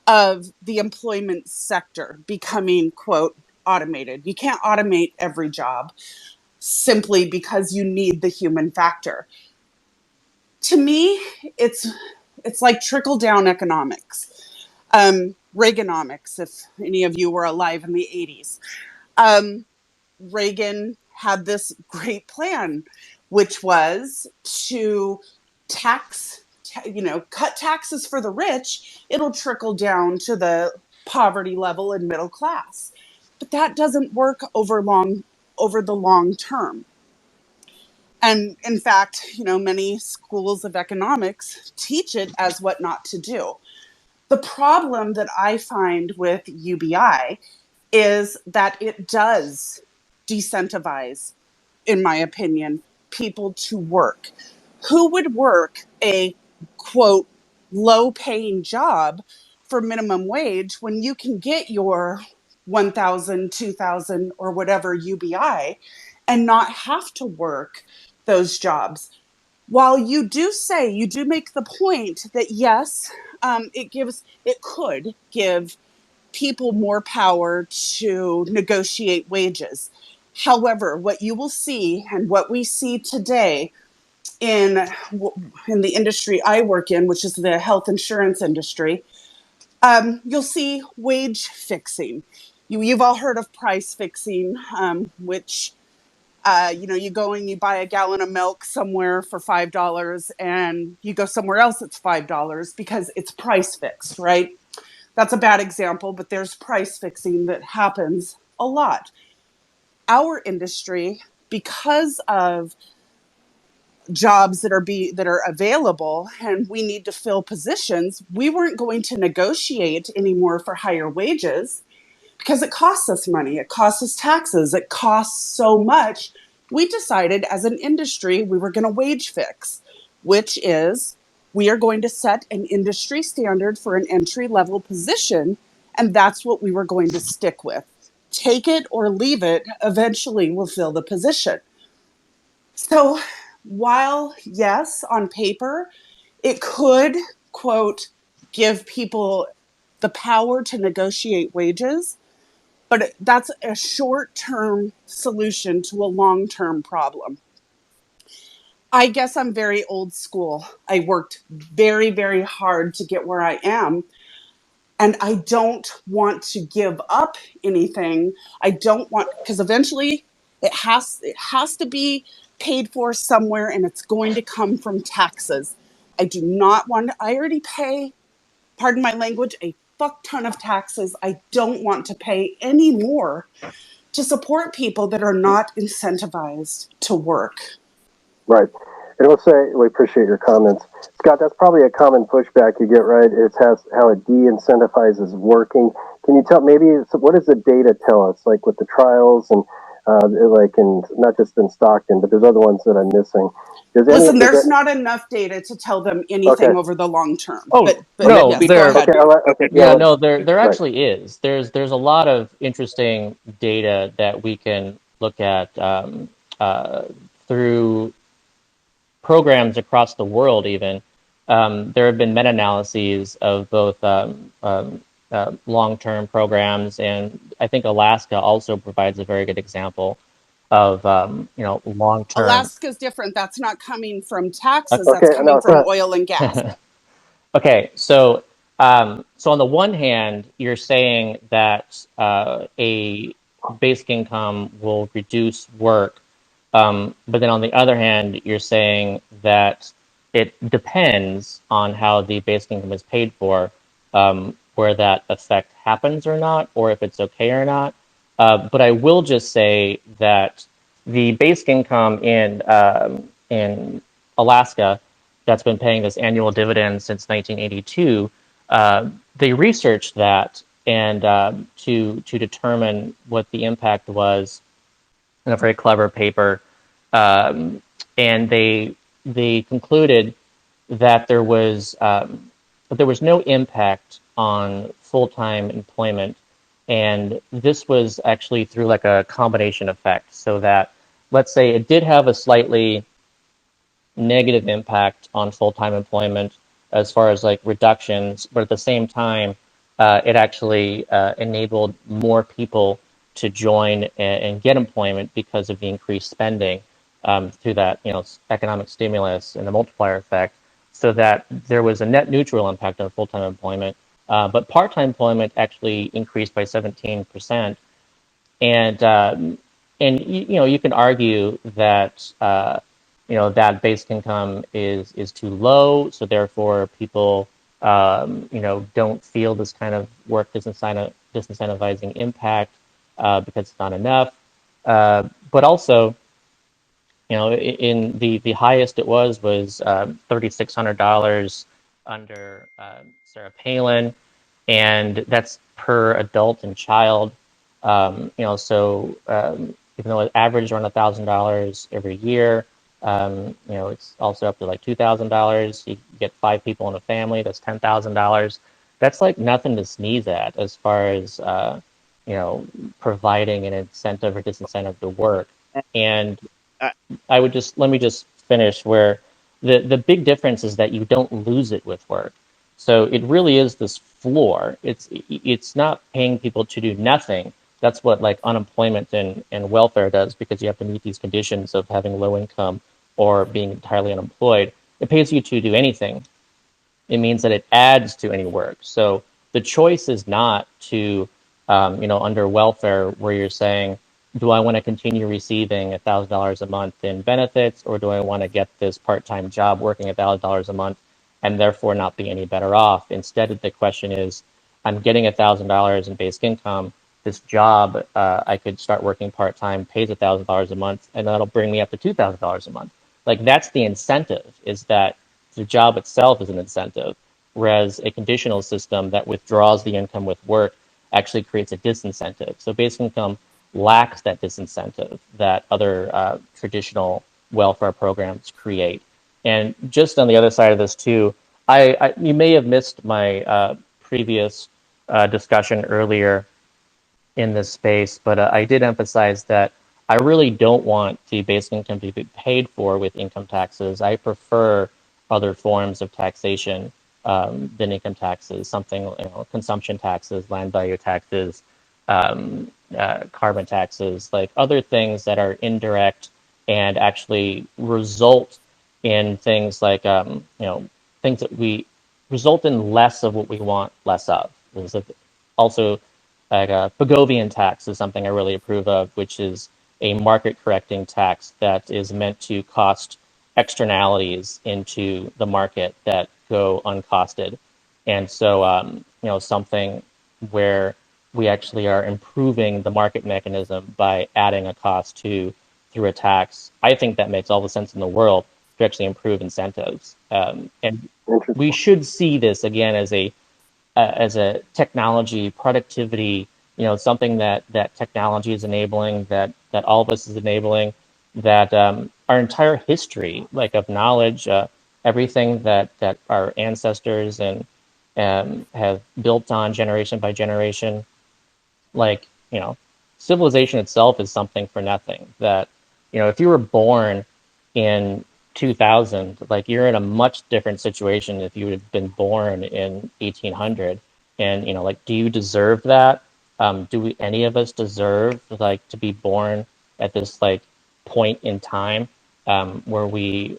of the employment sector becoming, quote, automated. You can't automate every job simply because you need the human factor. To me, it's like trickle down economics, Reaganomics. If any of you were alive in the 80s, Reagan had this great plan, which was to cut taxes for the rich. It'll trickle down to the poverty level and middle class. But that doesn't work over the long term. And in fact, many schools of economics teach it as what not to do. The problem that I find with UBI is that it does decentivize, in my opinion, people to work. Who would work a, quote, low paying job for minimum wage when you can get your 1,000, 2,000, or whatever UBI and not have to work those jobs? While you do make the point that yes, it could give people more power to negotiate wages. However, what you will see and what we see today in the industry I work in, which is the health insurance industry, you'll see wage fixing. You've all heard of price fixing, which you go and you buy a gallon of milk somewhere for $5 and you go somewhere else it's $5 because it's price fixed, right? That's a bad example, but there's price fixing that happens a lot. Our industry, because of jobs that are available and we need to fill positions, we weren't going to negotiate anymore for higher wages because it costs us money, it costs us taxes, it costs so much. We decided as an industry we were going to wage fix, which is we are going to set an industry standard for an entry-level position, and that's what we were going to stick with. Take it or leave it, eventually we'll fill the position. So while, yes, on paper, it could, quote, give people the power to negotiate wages, but that's a short-term solution to a long-term problem. I guess I'm very old school. I worked very, very hard to get where I am, and I don't want to give up anything. I don't want, because eventually it has to be paid for somewhere, and it's going to come from taxes. I do not want to, I already pay, pardon my language, a fuck ton of taxes. I don't want to pay any more to support people that are not incentivized to work. Right. And we'll say we appreciate your comments. Scott, that's probably a common pushback you get, right? It's how it de-incentivizes working. Can you tell, what does the data tell us, like with the trials and not just in Stockton, but there's other ones that I'm missing. Listen, there's not enough data to tell them anything over the long term. Oh, but no, yes, go ahead. There actually is. There's a lot of interesting data that we can look at through programs across the world even. There have been meta-analyses of both long-term programs, and I think Alaska also provides a very good example of long-term. Alaska's different. That's not coming from taxes. That's coming from oil and gas. Okay, so on the one hand, you're saying that a basic income will reduce work, but then on the other hand, you're saying that it depends on how the basic income is paid for, where that effect happens or not, or if it's okay or not. But I will just say that the basic income in Alaska that's been paying this annual dividend since 1982, they researched that and to determine what the impact was in a very clever paper, um, and they concluded that there was no impact on full-time employment, and this was actually through like a combination effect. So that, let's say, it did have a slightly negative impact on full-time employment as far as like reductions, but at the same time, it actually enabled more people to join and get employment because of the increased spending through that, economic stimulus and the multiplier effect, so that there was a net neutral impact on full-time employment. But part-time employment actually increased by 17%, and you can argue that that basic income is too low, so therefore people don't feel this kind of work disincentivizing impact because it's not enough. But also, in the highest it was $3,600 under Sarah Palin, and that's per adult and child. So even though it averaged around $1,000 every year, it's also up to like $2,000. You get 5 people in a family, that's $10,000. That's like nothing to sneeze at as far as providing an incentive or disincentive to work. And Uh, let me just finish where the big difference is that you don't lose it with work. So it really is this floor. It's not paying people to do nothing. That's what like unemployment and welfare does, because you have to meet these conditions of having low income or being entirely unemployed. It pays you to do anything. It means that it adds to any work. So the choice is not to, under welfare, where you're saying, do I want to continue receiving $1,000 a month in benefits, or do I want to get this part-time job working $1,000 a month and therefore not be any better off? Instead, the question is, I'm getting $1,000 in basic income. This job, I could start working part-time, pays $1,000 a month, and that'll bring me up to $2,000 a month. Like, that's the incentive, is that the job itself is an incentive, whereas a conditional system that withdraws the income with work actually creates a disincentive. So basic income lacks that disincentive that other traditional welfare programs create. And just on the other side of this too, you may have missed my previous discussion earlier in this space, but I did emphasize that I really don't want the basic income to be paid for with income taxes. I prefer other forms of taxation than income taxes, something, consumption taxes, land value taxes, carbon taxes, like other things that are indirect and actually result in things like, things that we result in less of what we want less of. There's also like a Pagovian tax is something I really approve of, which is a market correcting tax that is meant to cost externalities into the market that go uncosted. And so, something where we actually are improving the market mechanism by adding a cost through a tax. I think that makes all the sense in the world to actually improve incentives. And we Interesting. should see this again as a technology productivity, something that technology is enabling, that all of us is enabling, that our entire history, like of knowledge, everything that our ancestors and have built on generation by generation, like, civilization itself is something for nothing. That, if you were born in 2000, like, you're in a much different situation if you had been born in 1800. And, like, do you deserve that? Any of us deserve, like, to be born at this, like, point in time where we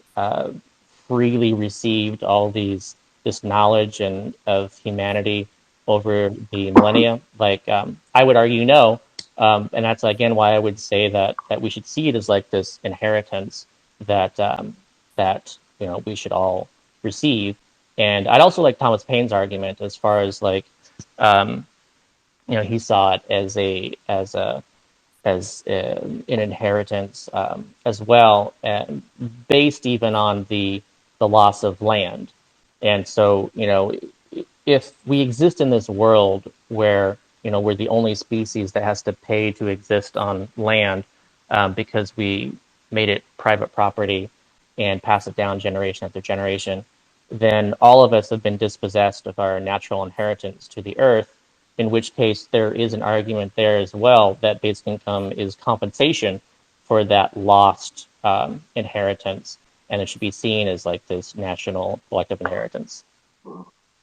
freely received all this knowledge and of humanity over the millennia? Like, I would argue no, and that's again why I would say that we should see it as like this inheritance that we should all receive. And I'd also like Thomas Paine's argument as far as like, um, he saw it as an inheritance as well, and based even on the loss of land. And so, if we exist in this world where we're the only species that has to pay to exist on land because we made it private property and pass it down generation after generation, then all of us have been dispossessed of our natural inheritance to the earth, in which case there is an argument there as well that basic income is compensation for that lost inheritance, and it should be seen as like this national collective inheritance.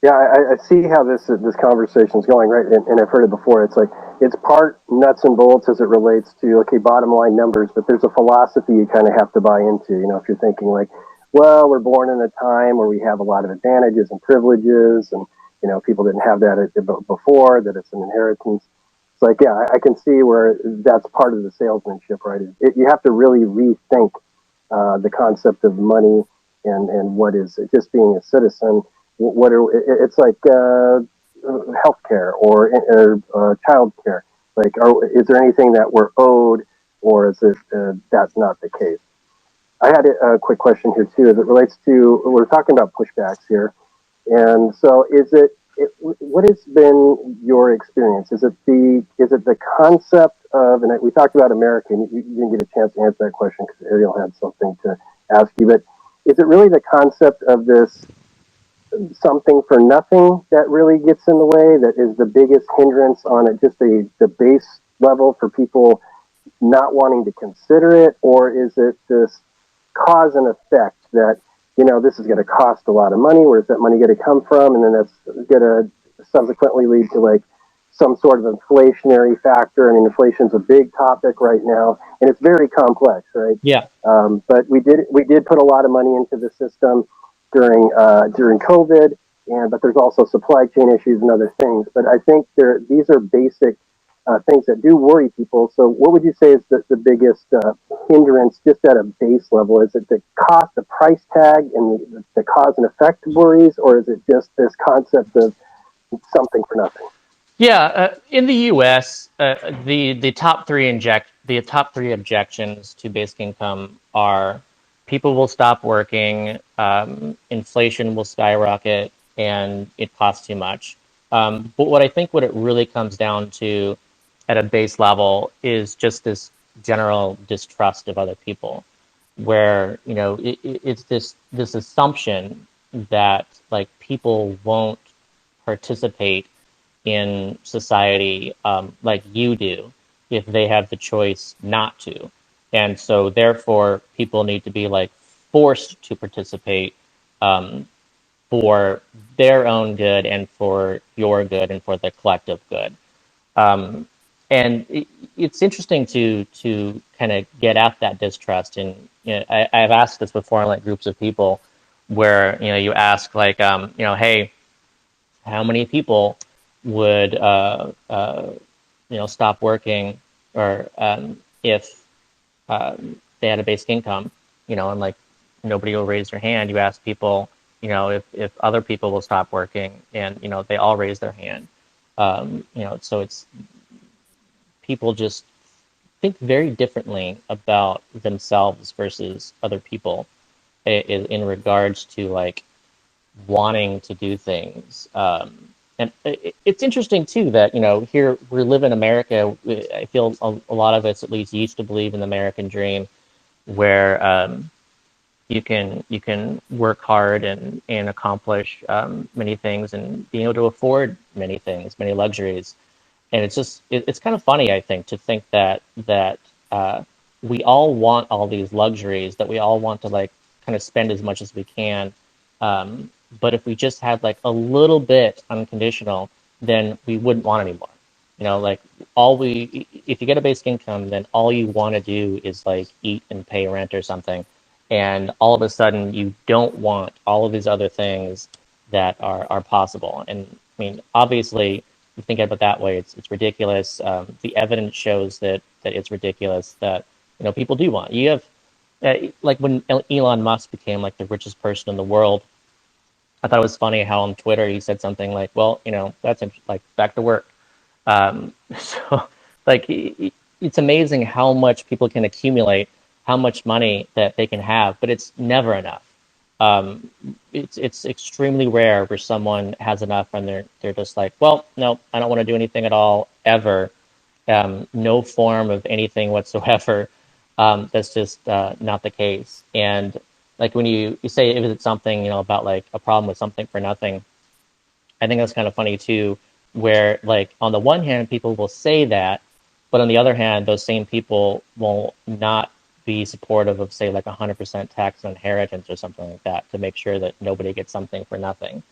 Yeah, I see how this conversation is going, right? And I've heard it before. It's like it's part nuts and bolts as it relates to, okay, bottom line numbers, but there's a philosophy you kind of have to buy into. If you're thinking like, well, we're born in a time where we have a lot of advantages and privileges, and people didn't have that before. That it's an inheritance. It's like, yeah, I can see where that's part of the salesmanship, right? You have to really rethink the concept of money and what is just being a citizen. It's like healthcare or child care. Like, is there anything that we're owed, or is it that's not the case? I had a quick question here too, as it relates to, we're talking about pushbacks here, and so what has been your experience? Is it the concept of, and we talked about America, and you didn't get a chance to answer that question because Ariel had something to ask you, but is it really the concept of this something for nothing that really gets in the way, that is the biggest hindrance on it, just the base level for people not wanting to consider it? Or is it this cause and effect that, this is going to cost a lot of money, where's that money going to come from, and then that's going to subsequently lead to like some sort of inflationary factor? I mean, inflation's a big topic right now, and it's very complex, right? Yeah. But we did put a lot of money into the system during COVID, but there's also supply chain issues and other things. But I think these are basic things that do worry people. So what would you say is the biggest hindrance just at a base level? Is it the cost, the price tag, and the cause and effect worries, or is it just this concept of something for nothing? Yeah, in the U.S., the top three objections to basic income are people will stop working, inflation will skyrocket, and it costs too much. But what it really comes down to at a base level is just this general distrust of other people, where it's this assumption that like people won't participate in society like you do if they have the choice not to. And so therefore people need to be like forced to participate for their own good and for your good and for the collective good. And it's interesting to kind of get at that distrust. And I've asked this before in like groups of people where you ask like hey, how many people would stop working, or if they had a basic income, and like nobody will raise their hand. You ask people, if other people will stop working, and they all raise their hand. So it's people just think very differently about themselves versus other people in regards to like wanting to do things. And it's interesting too that here we live in America. I feel a lot of us at least used to believe in the American dream, where you can work hard and accomplish many things, and being able to afford many things, many luxuries. And it's kind of funny, I think, to think that we all want all these luxuries, that we all want to like kind of spend as much as we can. But if we just had like a little bit unconditional, then we wouldn't want any more. Like if you get a basic income, then all you want to do is like eat and pay rent or something. And all of a sudden you don't want all of these other things that are possible. And I mean, obviously, you think about it that way, it's ridiculous. The evidence shows that it's ridiculous, that people do want. You have like when Elon Musk became like the richest person in the world, I thought it was funny how on Twitter he said something like, "Well, that's like back to work," So, like, it's amazing how much people can accumulate, how much money that they can have, but it's never enough. Um, it's extremely rare where someone has enough and they're just like, well, no, I don't want to do anything at all ever. No form of anything whatsoever. That's just not the case. And like when you say if it's something, about like a problem with something for nothing, I think that's kind of funny too, where like on the one hand, people will say that, but on the other hand, those same people will not be supportive of, say, like 100% tax on inheritance or something like that to make sure that nobody gets something for nothing.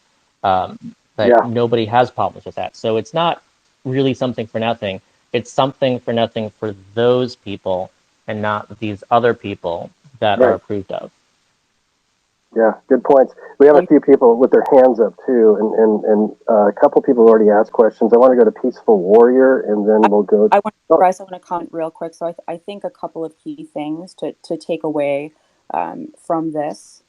But Yeah, nobody has problems with that. So it's not really something for nothing. It's something for nothing for those people and not these other people that are right. approved of. Yeah, good points. We have a few people with their hands up too, and a couple people already asked questions. I want to go to Peaceful Warrior, and then we'll go. I want Oh, Bryce, I want to comment real quick. So I think a couple of key things to take away from this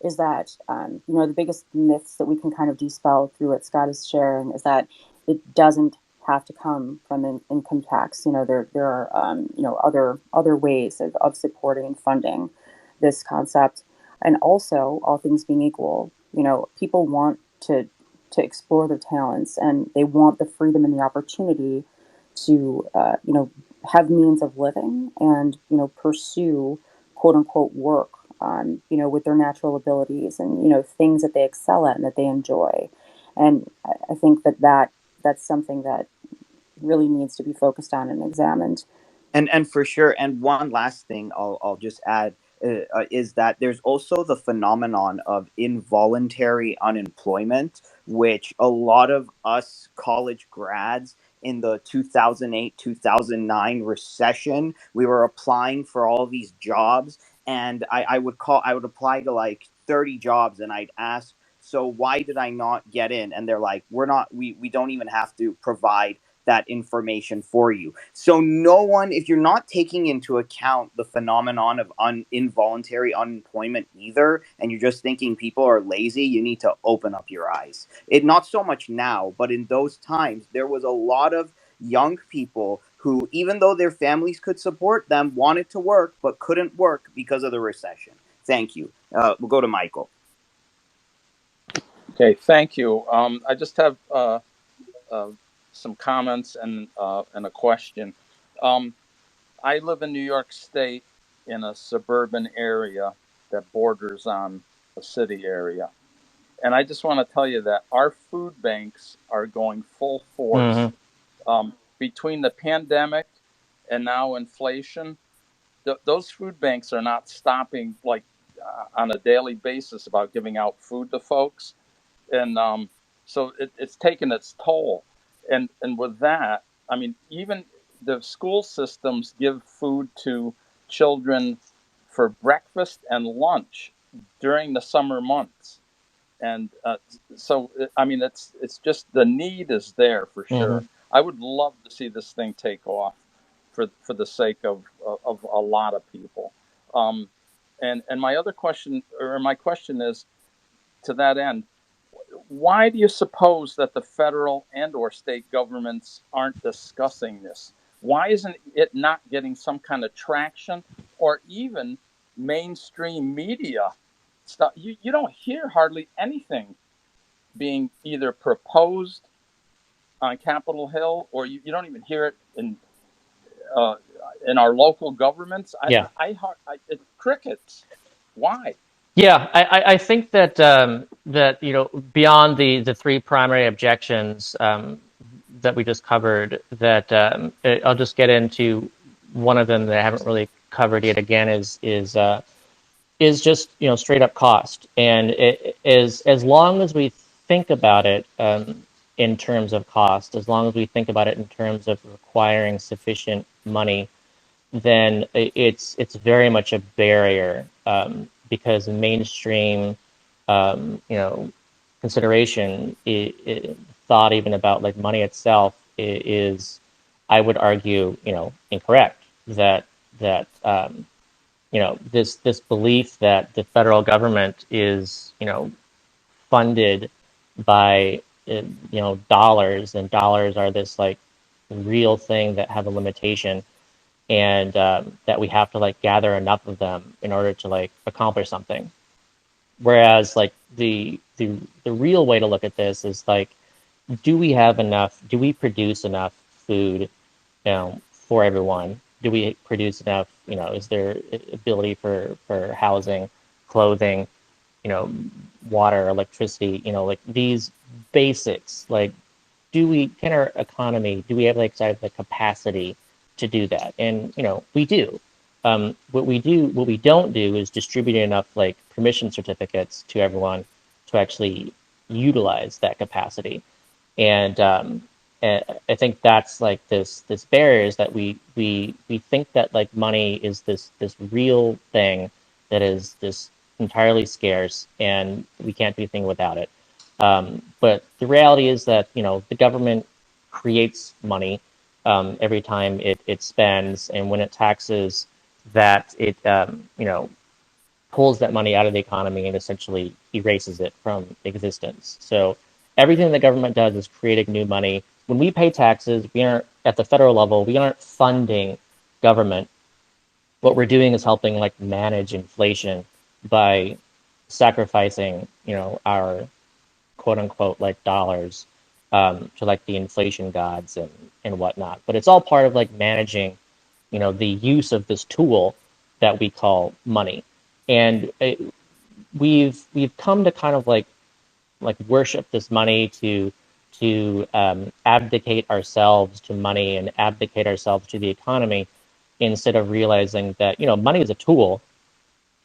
is that the biggest myths that we can kind of dispel through what Scott is sharing is that it doesn't have to come from an income tax. There are other ways of supporting and funding this concept, and also all things being equal, people want to explore their talents, and they want the freedom and the opportunity to have means of living and pursue quote unquote work on with their natural abilities and things that they excel at and that they enjoy. And I think that's something that really needs to be focused on and examined. And for sure, and one last thing I'll just add, is that there's also the phenomenon of involuntary unemployment, which a lot of us college grads in the 2008 2009 recession, we were applying for all these jobs, and I would apply to like 30 jobs, and I'd ask, so why did I not get in? And they're like, we don't even have to provide that information for you. So no one, if you're not taking into account the phenomenon of involuntary unemployment either, and you're just thinking people are lazy, you need to open up your eyes. It not so much now, but in those times, there was a lot of young people who, even though their families could support them, wanted to work but couldn't work because of the recession. Thank you. We'll go to Michael. Okay, thank you. I just have some comments and a question. I live in New York State in a suburban area that borders on a city area. And I just want to tell you that our food banks are going full force. Between the pandemic and now inflation, those food banks are not stopping like on a daily basis about giving out food to folks. And so it's taken its toll. And with that, I mean, even the school systems give food to children for breakfast and lunch during the summer months. And so, I mean, it's just the need is there for Mm-hmm. sure. I would love to see this thing take off for the sake of a lot of people. And my other question, or my question is to that end, why do you suppose that the federal and or state governments aren't discussing this? Why isn't it not getting some kind of traction or even mainstream media stuff? You don't hear hardly anything being either proposed on Capitol Hill, or you don't even hear it uh, in our local governments. Yeah. It's crickets. Why? Yeah, I think that beyond the three primary objections that we just covered, that I'll just get into one of them that I haven't really covered yet. Again, is just straight up cost, and it is as long as we think about it in terms of cost, as long as we think about it in terms of requiring sufficient money, then it's very much a barrier because mainstream consideration thought even about like money itself is, I would argue, incorrect. That this belief that the federal government is funded by dollars, and dollars are this like real thing that have a limitation, and that we have to like gather enough of them in order to like accomplish something. Whereas like the real way to look at this is like, do we have enough? Do we produce enough food, for everyone? Do we produce enough? Is there ability for housing, clothing, water, electricity? Like these basics. Like, can our economy? Do we have like sort of the capacity to do that? And we do. What we don't do is distribute enough like permission certificates to everyone to actually utilize that capacity. And I think that's like this barrier is that we think that like money is this real thing that is this entirely scarce, and we can't do anything without it. But the reality is that the government creates money every time it spends, and when it taxes that, it pulls that money out of the economy and essentially erases it from existence. So everything the government does is creating new money. When we pay taxes, we aren't at the federal level, we aren't funding government. What we're doing is helping like manage inflation by sacrificing, our quote unquote like dollars to like the inflation gods and whatnot. But it's all part of like managing, the use of this tool that we call money. And we've come to kind of like worship this money to abdicate ourselves to money and abdicate ourselves to the economy, instead of realizing that money is a tool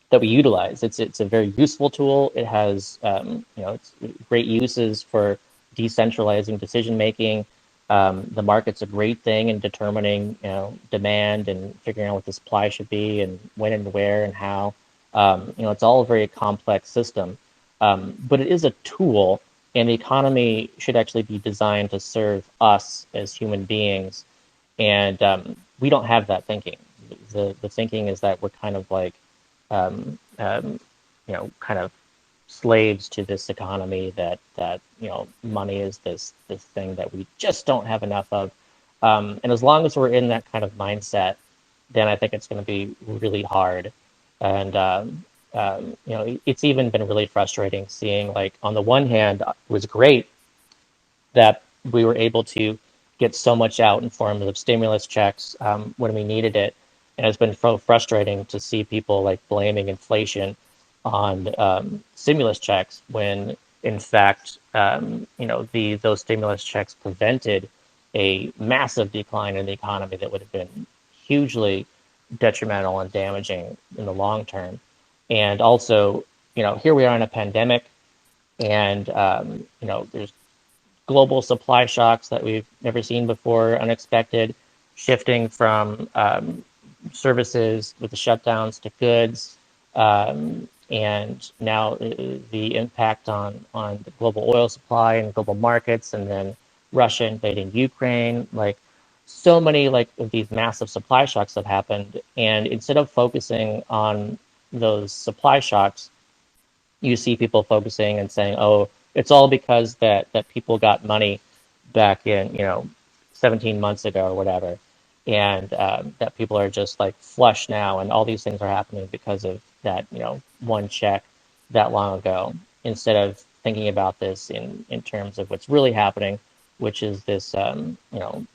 that we utilize. It's a very useful tool. It has it's great uses for decentralizing decision making. The market's a great thing in determining demand and figuring out what the supply should be and when and where and how. It's all a very complex system, but it is a tool, and the economy should actually be designed to serve us as human beings. And we don't have that thinking. The thinking is that we're kind of like kind of slaves to this economy, that money is this thing that we just don't have enough of. And as long as we're in that kind of mindset, then I think it's going to be really hard. And it's even been really frustrating seeing, like, on the one hand, it was great that we were able to get so much out in forms of stimulus checks when we needed it. And it's been so frustrating to see people like blaming inflation on stimulus checks when, in fact, those stimulus checks prevented a massive decline in the economy that would have been hugely detrimental and damaging in the long term. And also, here we are in a pandemic, and there's global supply shocks that we've never seen before, unexpected, shifting from services with the shutdowns to goods, and now the impact on the global oil supply and global markets, and then Russia invading Ukraine. Like, so many like of these massive supply shocks have happened, and instead of focusing on those supply shocks, you see people focusing and saying, "Oh, it's all because that people got money back in 17 months ago or whatever," and that people are just like flush now, and all these things are happening because of that one check that long ago. Instead of thinking about this in terms of what's really happening, which is this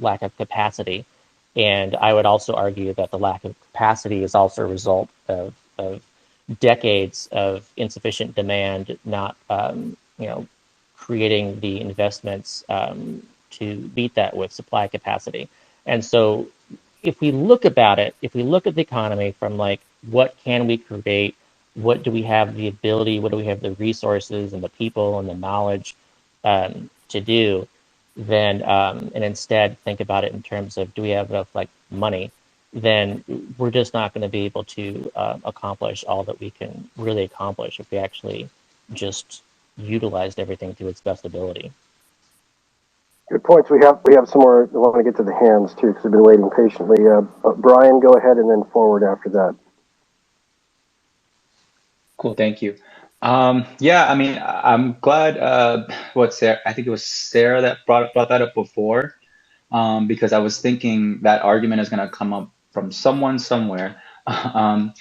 lack of capacity. And I would also argue that the lack of capacity is also a result of decades of insufficient demand, not creating the investments to beat that with supply capacity. And so, if we look about it, if we look at the economy from like, what can we create, what do we have the ability, what do we have the resources and the people and the knowledge to do, then and instead think about it in terms of, do we have enough like money, then we're just not going to be able to accomplish all that we can really accomplish if we actually just utilized everything to its best ability. Good points. We have some more. I want to get to the hands too, because we've been waiting patiently. Brian, go ahead, and then forward after that. Cool, thank you. Yeah, I mean, I'm glad. Sarah? I think it was Sarah that brought that up before. because I was thinking that argument is going to come up from someone somewhere. Um,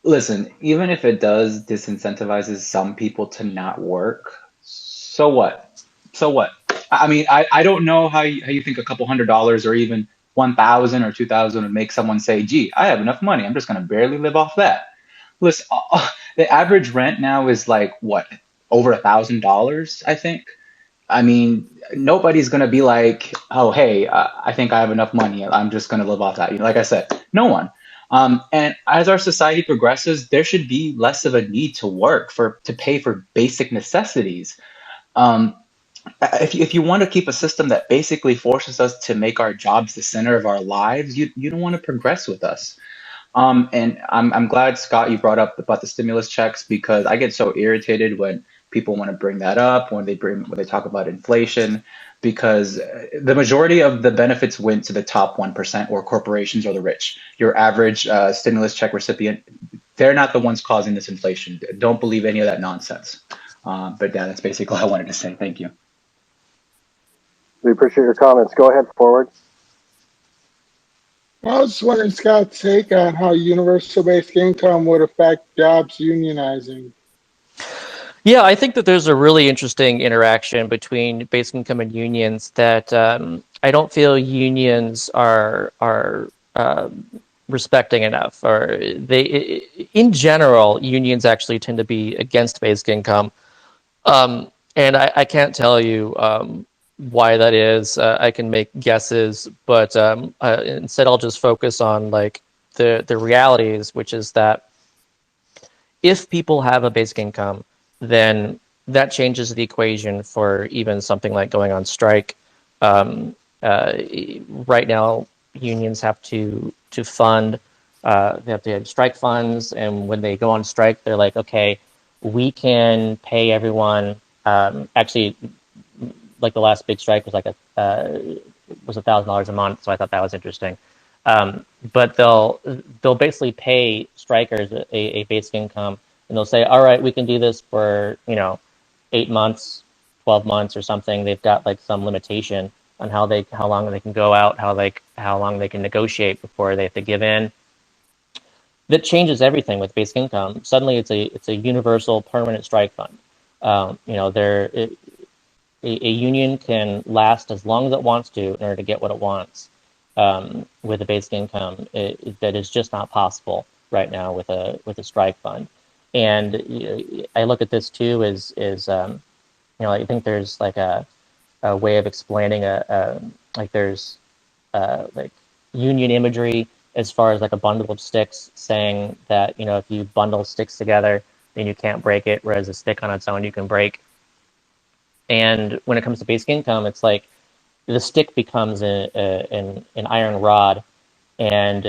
Listen, even if it does disincentivizes some people to not work, so what? So what? I mean, I don't know how you think a couple $100 or even 1,000 or 2,000 would make someone say, gee, I have enough money. I'm just going to barely live off that. Listen, the average rent now is like what, over $1,000, I think. I mean, nobody's gonna be like, oh, hey, I think I have enough money. I'm just gonna live off that. You know, like I said, no one. And as our society progresses, there should be less of a need to work to pay for basic necessities. Um, if you want to keep a system that basically forces us to make our jobs the center of our lives, you don't want to progress with us. And I'm glad, Scott, you brought up about the stimulus checks, because I get so irritated when people want to bring that up, when they talk about inflation, because the majority of the benefits went to the top 1% or corporations or the rich. Your average stimulus check recipient, they're not the ones causing this inflation. Don't believe any of that nonsense. But yeah, that's basically all I wanted to say. Thank you. We appreciate your comments. Go ahead, forward. I was just wondering Scott's take on how universal basic income would affect jobs unionizing. Yeah, I think that there's a really interesting interaction between basic income and unions that I don't feel unions are respecting enough. Or in general, unions actually tend to be against basic income, and I can't tell you why that is. I can make guesses, but instead I'll just focus on like the realities, which is that if people have a basic income, then that changes the equation for even something like going on strike. Um, uh, right now, unions have to fund. They have to have strike funds, and when they go on strike, they're like, okay, we can pay everyone. Actually, like the last big strike was like was $1,000 a month, so I thought that was interesting. But they'll basically pay strikers a basic income, and they'll say, all right, we can do this for 8 months, 12 months, or something. They've got like some limitation on how long they can go out, how long they can negotiate before they have to give in. That changes everything with basic income. Suddenly, it's a universal permanent strike fund. A union can last as long as it wants to in order to get what it wants. With a basic income, that is just not possible right now with a strike fund. And I look at this too as I think there's like a way of explaining like there's like union imagery as far as like a bundle of sticks, saying that if you bundle sticks together, then you can't break it, whereas a stick on its own you can break. And when it comes to basic income, it's like the stick becomes an iron rod, and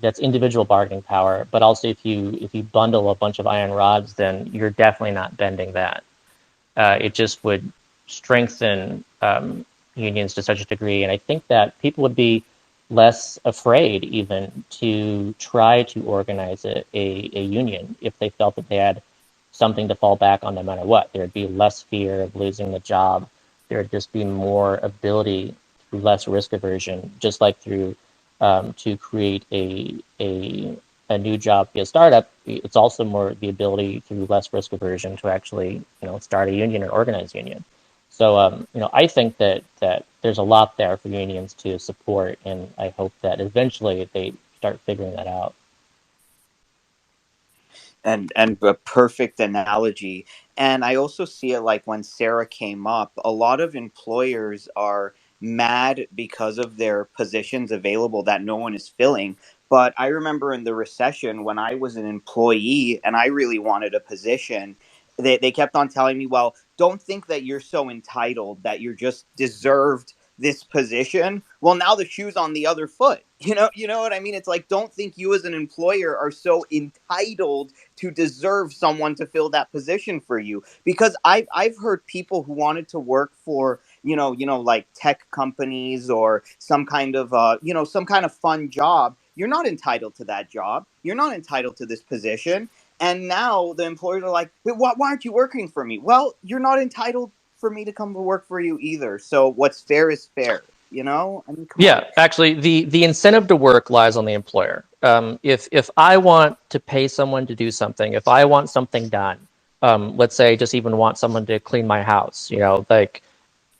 that's individual bargaining power. But also, if you bundle a bunch of iron rods, then you're definitely not bending that. It just would strengthen unions to such a degree, and I think that people would be less afraid even to try to organize a union if they felt that they had something to fall back on no matter what. There would be less fear of losing the job. There would just be more ability through less risk aversion, just like through to create a new job via startup. It's also more the ability through less risk aversion to actually start a union or organize union. So I think that there's a lot there for unions to support, and I hope that eventually they start figuring that out. And a perfect analogy. And I also see it like when Sarah came up, a lot of employers are mad because of their positions available that no one is filling. But I remember in the recession when I was an employee and I really wanted a position, they kept on telling me, well, don't think that you're so entitled that you're just deserved this position. Well, now the shoe's on the other foot. You know what I mean? It's like, don't think you as an employer are so entitled to deserve someone to fill that position for you, because I've heard people who wanted to work for like tech companies or some kind of some kind of fun job. You're not entitled to that job, you're not entitled to this position, and now the employers are like, why aren't you working for me? Well, you're not entitled for me to come to work for you either, so what's fair is fair. You know, I mean, come on. Yeah, actually, the incentive to work lies on the employer. If I want to pay someone to do something, if I want something done, let's say I just even want someone to clean my house, like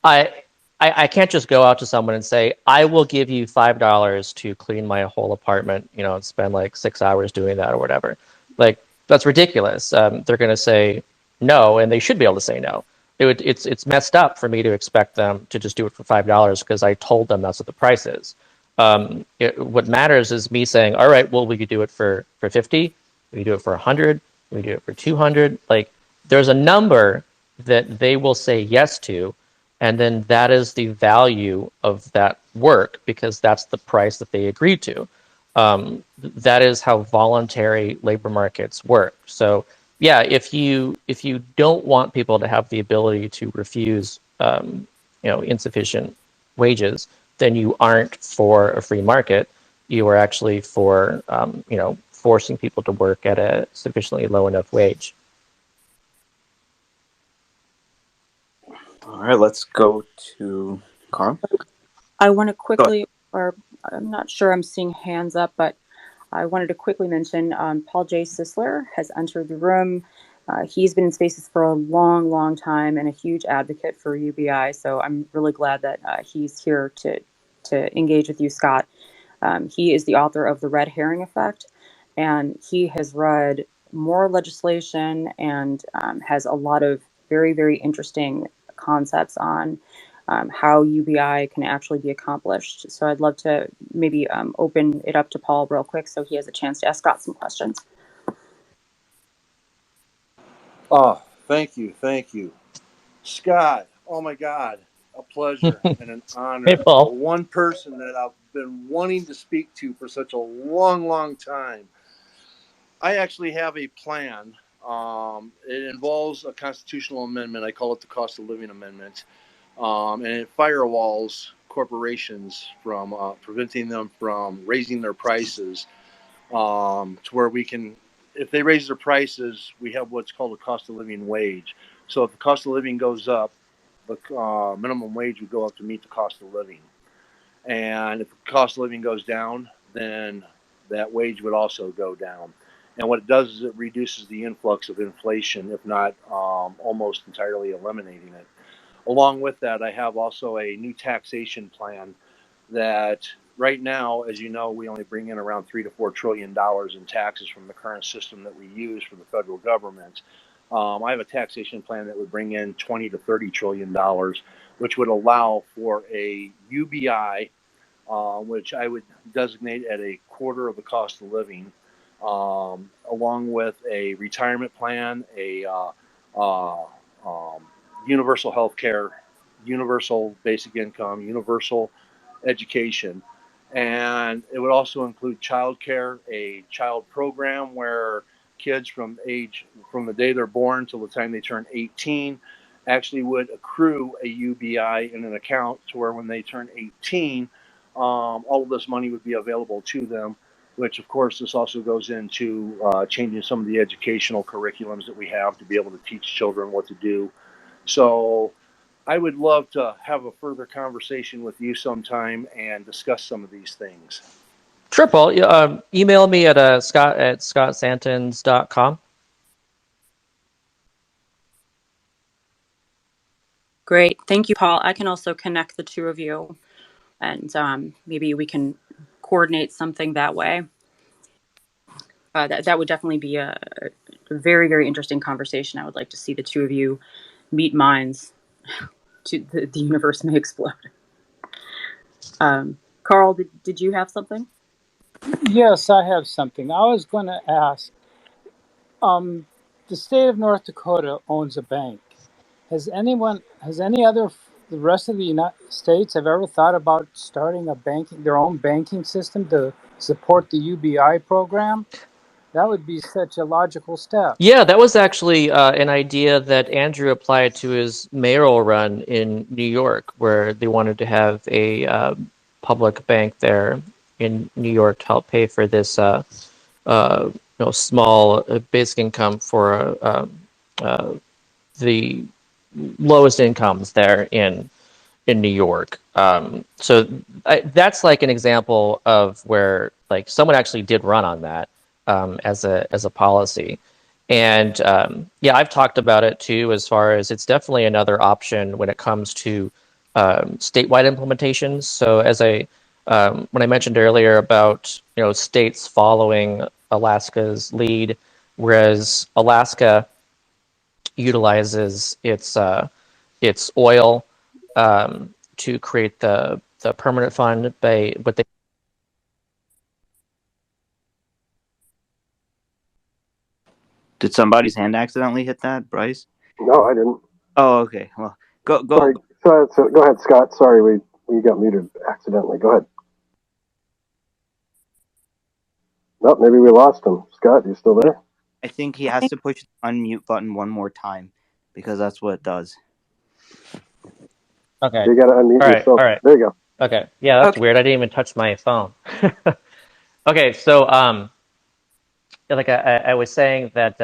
I, I can't just go out to someone and say, I will give you $5 to clean my whole apartment, and spend like 6 hours doing that or whatever. Like, that's ridiculous. They're going to say no, and they should be able to say no. It's messed up for me to expect them to just do it for $5 because I told them that's what the price is. What matters is me saying, all right, well, we could do it for 50, we could do it for 100, we could do it for 200. Like, there's a number that they will say yes to, and then that is the value of that work because that's the price that they agreed to. That is how voluntary labor markets work. So yeah, if you don't want people to have the ability to refuse insufficient wages, then you aren't for a free market. You are actually for forcing people to work at a sufficiently low enough wage. All right, let's go to Carl. I want to quickly, or I'm not sure I'm seeing hands up, but I wanted to quickly mention Paul J. Sisler has entered the room. He's been in spaces for a long, long time and a huge advocate for UBI. So I'm really glad that he's here to engage with you, Scott. He is the author of The Red Herring Effect, and he has read more legislation and has a lot of very, very interesting concepts on how UBI can actually be accomplished. So I'd love to maybe open it up to Paul real quick so he has a chance to ask Scott some questions. Oh, thank you. Scott, oh my God, a pleasure and an Hey, honor. The Paul. one person that I've been wanting to speak to for such a long, long time. I actually have a plan. It involves a constitutional amendment. I call it the cost of living amendment. And it firewalls corporations from preventing them from raising their prices to where we can, if they raise their prices, we have what's called a cost of living wage. So if the cost of living goes up, the minimum wage would go up to meet the cost of living. And if the cost of living goes down, then that wage would also go down. And what it does is it reduces the influx of inflation, if not almost entirely eliminating it. Along with that, I have also a new taxation plan that right now, as you know, we only bring in around $3 to $4 trillion in taxes from the current system that we use for the federal government. I have a taxation plan that would bring in $20 to $30 trillion, which would allow for a UBI, which I would designate at a quarter of the cost of living, along with a retirement plan, a universal health care, universal basic income, universal education. And it would also include childcare, a child program where kids from the day they're born till the time they turn 18 actually would accrue a UBI in an account to where when they turn 18, all of this money would be available to them, which of course this also goes into changing some of the educational curriculums that we have to be able to teach children what to do. So I would love to have a further conversation with you sometime and discuss some of these things. Sure, Paul. Email me at scott@scottsantens.com. Great. Thank you, Paul. I can also connect the two of you, and maybe we can coordinate something that way. That would definitely be a very, very interesting conversation. I would like to see the two of you meet minds. The universe may explode. Carl, did you have something? Yes, I have something. I was going to ask. The state of North Dakota owns a bank. The rest of the United States have ever thought about starting their own banking system to support the UBI program? That would be such a logical step. Yeah, that was actually an idea that Andrew applied to his mayoral run in New York, where they wanted to have a public bank there in New York to help pay for this small basic income for the lowest incomes there in in New York. So that's like an example of where like someone actually did run on that as a policy. And yeah, I've talked about it too, as far as it's definitely another option when it comes to statewide implementations. So as when I mentioned earlier about states following Alaska's lead, whereas Alaska utilizes its oil to create the permanent fund by what they. Did somebody's hand accidentally hit that, Bryce? No, I didn't. Oh, okay. Well, go. Sorry. So go ahead, Scott. Sorry, we got muted accidentally. Go ahead. Nope, maybe we lost him. Scott, you still there? I think he has to push the unmute button one more time because that's what it does. Okay. You got to unmute yourself. All right. There you go. Okay. Yeah, that's weird. I didn't even touch my phone. Okay, so like I was saying that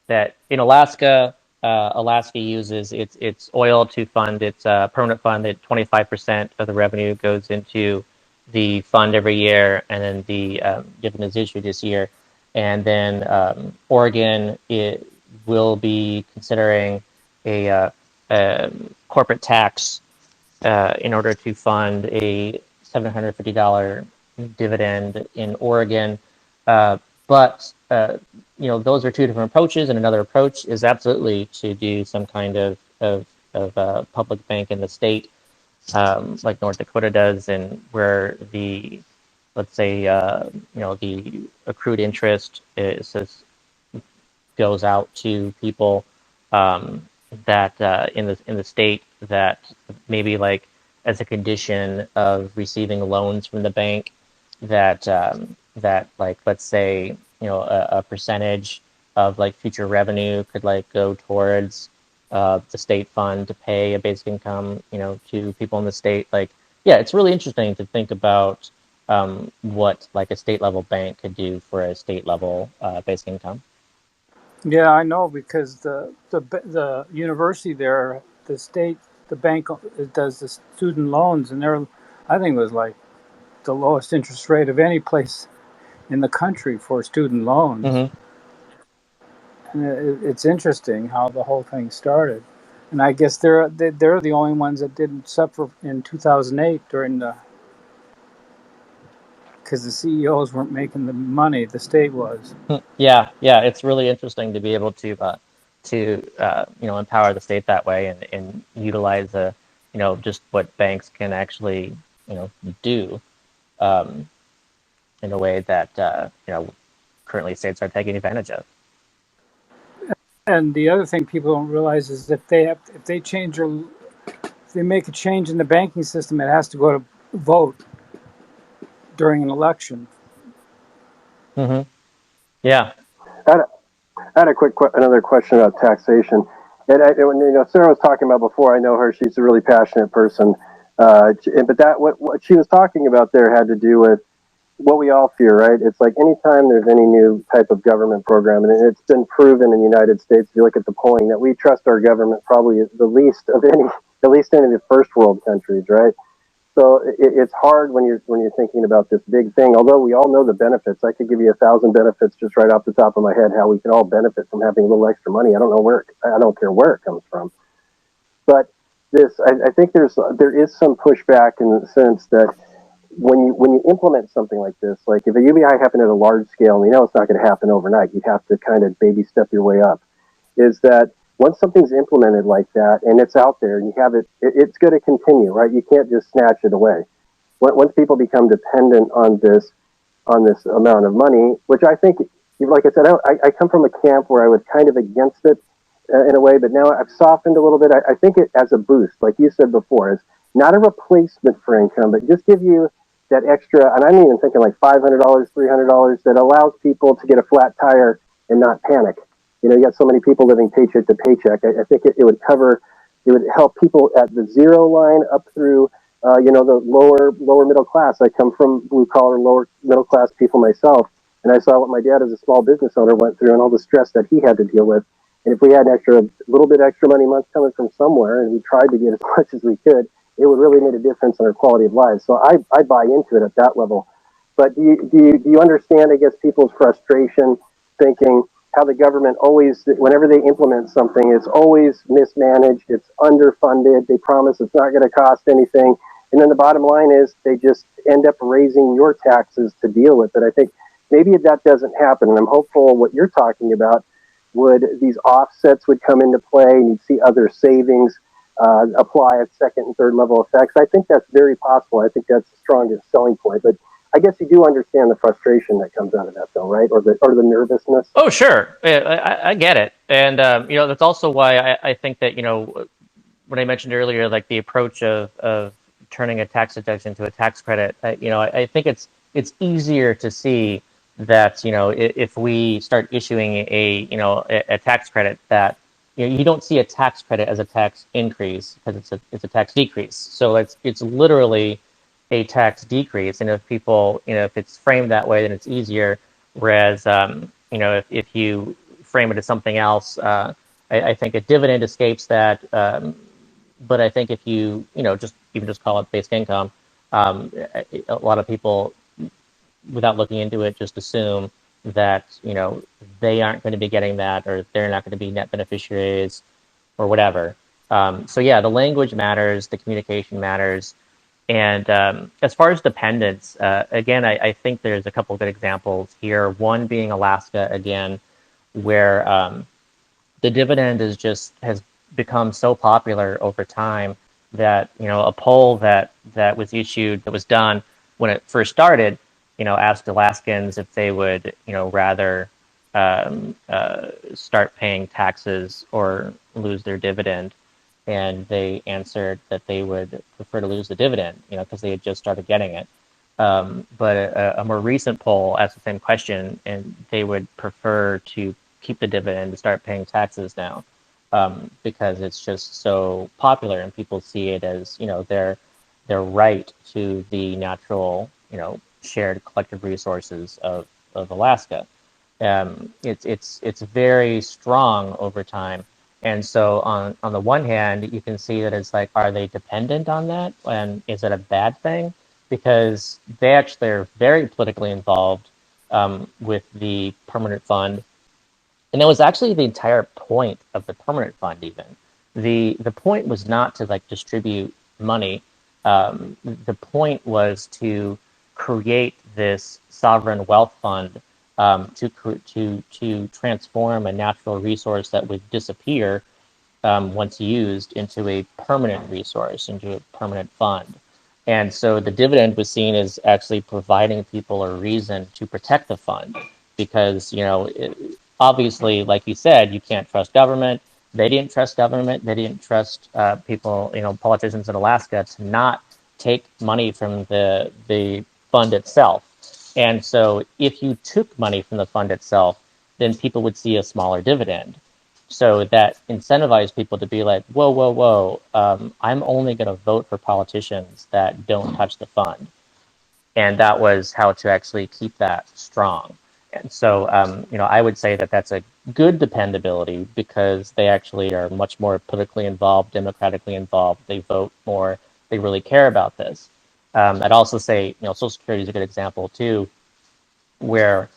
that in Alaska, Alaska uses its oil to fund its permanent fund. That 25% of the revenue goes into the fund every year, and then the dividend is issued this year. And then Oregon, it will be considering a corporate tax in order to fund a $750 dividend in Oregon. But those are two different approaches, and another approach is absolutely to do some kind of public bank in the state, like North Dakota does, and where let's say the accrued interest goes out to people that in the state that maybe like as a condition of receiving loans from the bank that like let's say a percentage of like future revenue could like go towards the state fund to pay a basic income to people in the state. Like yeah, it's really interesting to think about what like a state level bank could do for a state level basic income. Yeah, I know, because the university there, the bank does the student loans, and I think it was like the lowest interest rate of any place in the country for student loans. Mm-hmm. And it's interesting how the whole thing started. And I guess they're the only ones that didn't suffer in 2008 because the CEOs weren't making the money, the state was. Yeah, it's really interesting to be able to empower the state that way and utilize just what banks can actually do in a way that currently states are taking advantage of. And the other thing people don't realize is if they make a change in the banking system, it has to go to vote during an election. Mm-hmm. Yeah. I had another question about taxation. And Sarah was talking about before. I know her; she's a really passionate person. But what she was talking about there had to do with what we all fear, right? It's like anytime there's any new type of government program, and it's been proven in the United States, if you look at the polling, that we trust our government probably the least of any, at least any of the first world countries, right? So it's hard when you're thinking about this big thing. Although we all know the benefits, I could give you 1,000 benefits just right off the top of my head. How we can all benefit from having a little extra money. I don't care where it comes from. But I think there is some pushback in the sense that when you implement something like this, like if a UBI happened at a large scale, and it's not going to happen overnight, you'd have to kind of baby step your way up. Is that once something's implemented like that and it's out there and you have it's going to continue, right? You can't just snatch it away. Once people become dependent on this amount of money, which I think, like I said, I come from a camp where I was kind of against it in a way, but now I've softened a little bit. I think it as a boost, like you said before, is not a replacement for income, but just give you that extra, and I'm even thinking like $500, $300 that allows people to get a flat tire and not panic. You got so many people living paycheck to paycheck. I think it would help people at the zero line up through, the lower middle class. I come from blue collar, lower middle class people myself, and I saw what my dad as a small business owner went through and all the stress that he had to deal with. And if we had a little bit extra money a month coming from somewhere, and we tried to get as much as we could, it would really make a difference in our quality of lives. So I buy into it at that level. But do you understand, I guess, people's frustration thinking how the government always, whenever they implement something, it's always mismanaged, it's underfunded, they promise it's not going to cost anything. And then the bottom line is they just end up raising your taxes to deal with it. I think maybe that doesn't happen. And I'm hopeful what you're talking about would these offsets would come into play and you'd see other savings apply at second and third level effects. I think that's very possible. I think that's the strongest selling point. But I guess you do understand the frustration that comes out of that, though, right? Or the nervousness. Oh, sure. Yeah, I get it. And, that's also why I think that, when I mentioned earlier, like the approach of turning a tax deduction into a tax credit, I think it's easier to see that, if we start issuing a tax credit that, you don't see a tax credit as a tax increase because it's a tax decrease. So it's literally a tax decrease. And if people, if it's framed that way, then it's easier. Whereas, if you frame it as something else, I think a dividend escapes that. But I think if you, just call it basic income, a lot of people, without looking into it, just assume that, they aren't going to be getting that, or they're not going to be net beneficiaries or whatever. So yeah, the language matters, the communication matters. And as far as dependence, again, I think there's a couple of good examples here. One being Alaska, again, where the dividend has become so popular over time that, a poll that was done when it first started, asked Alaskans if they would, rather start paying taxes or lose their dividend. And they answered that they would prefer to lose the dividend, because they had just started getting it. But a more recent poll asked the same question, and they would prefer to keep the dividend to start paying taxes now, because it's just so popular and people see it as, their right to the natural, shared collective resources of Alaska. It's very strong over time. And so on the one hand, you can see that it's like, are they dependent on that? And is it a bad thing? Because they actually are very politically involved with the permanent fund. And that was actually the entire point of the permanent fund even. The point was not to like distribute money. The point was to create this sovereign wealth fund, to transform a natural resource that would disappear once used into a permanent resource, into a permanent fund. And so the dividend was seen as actually providing people a reason to protect the fund because, obviously, like you said, you can't trust government. They didn't trust government. They didn't trust people, politicians in Alaska to not take money from the fund itself. And so if you took money from the fund itself, then people would see a smaller dividend. So that incentivized people to be like, whoa, whoa, whoa, I'm only going to vote for politicians that don't touch the fund. And that was how to actually keep that strong. And so, I would say that that's a good dependability because they actually are much more politically involved, democratically involved. They vote more. They really care about this. I'd also say, Social Security is a good example too, where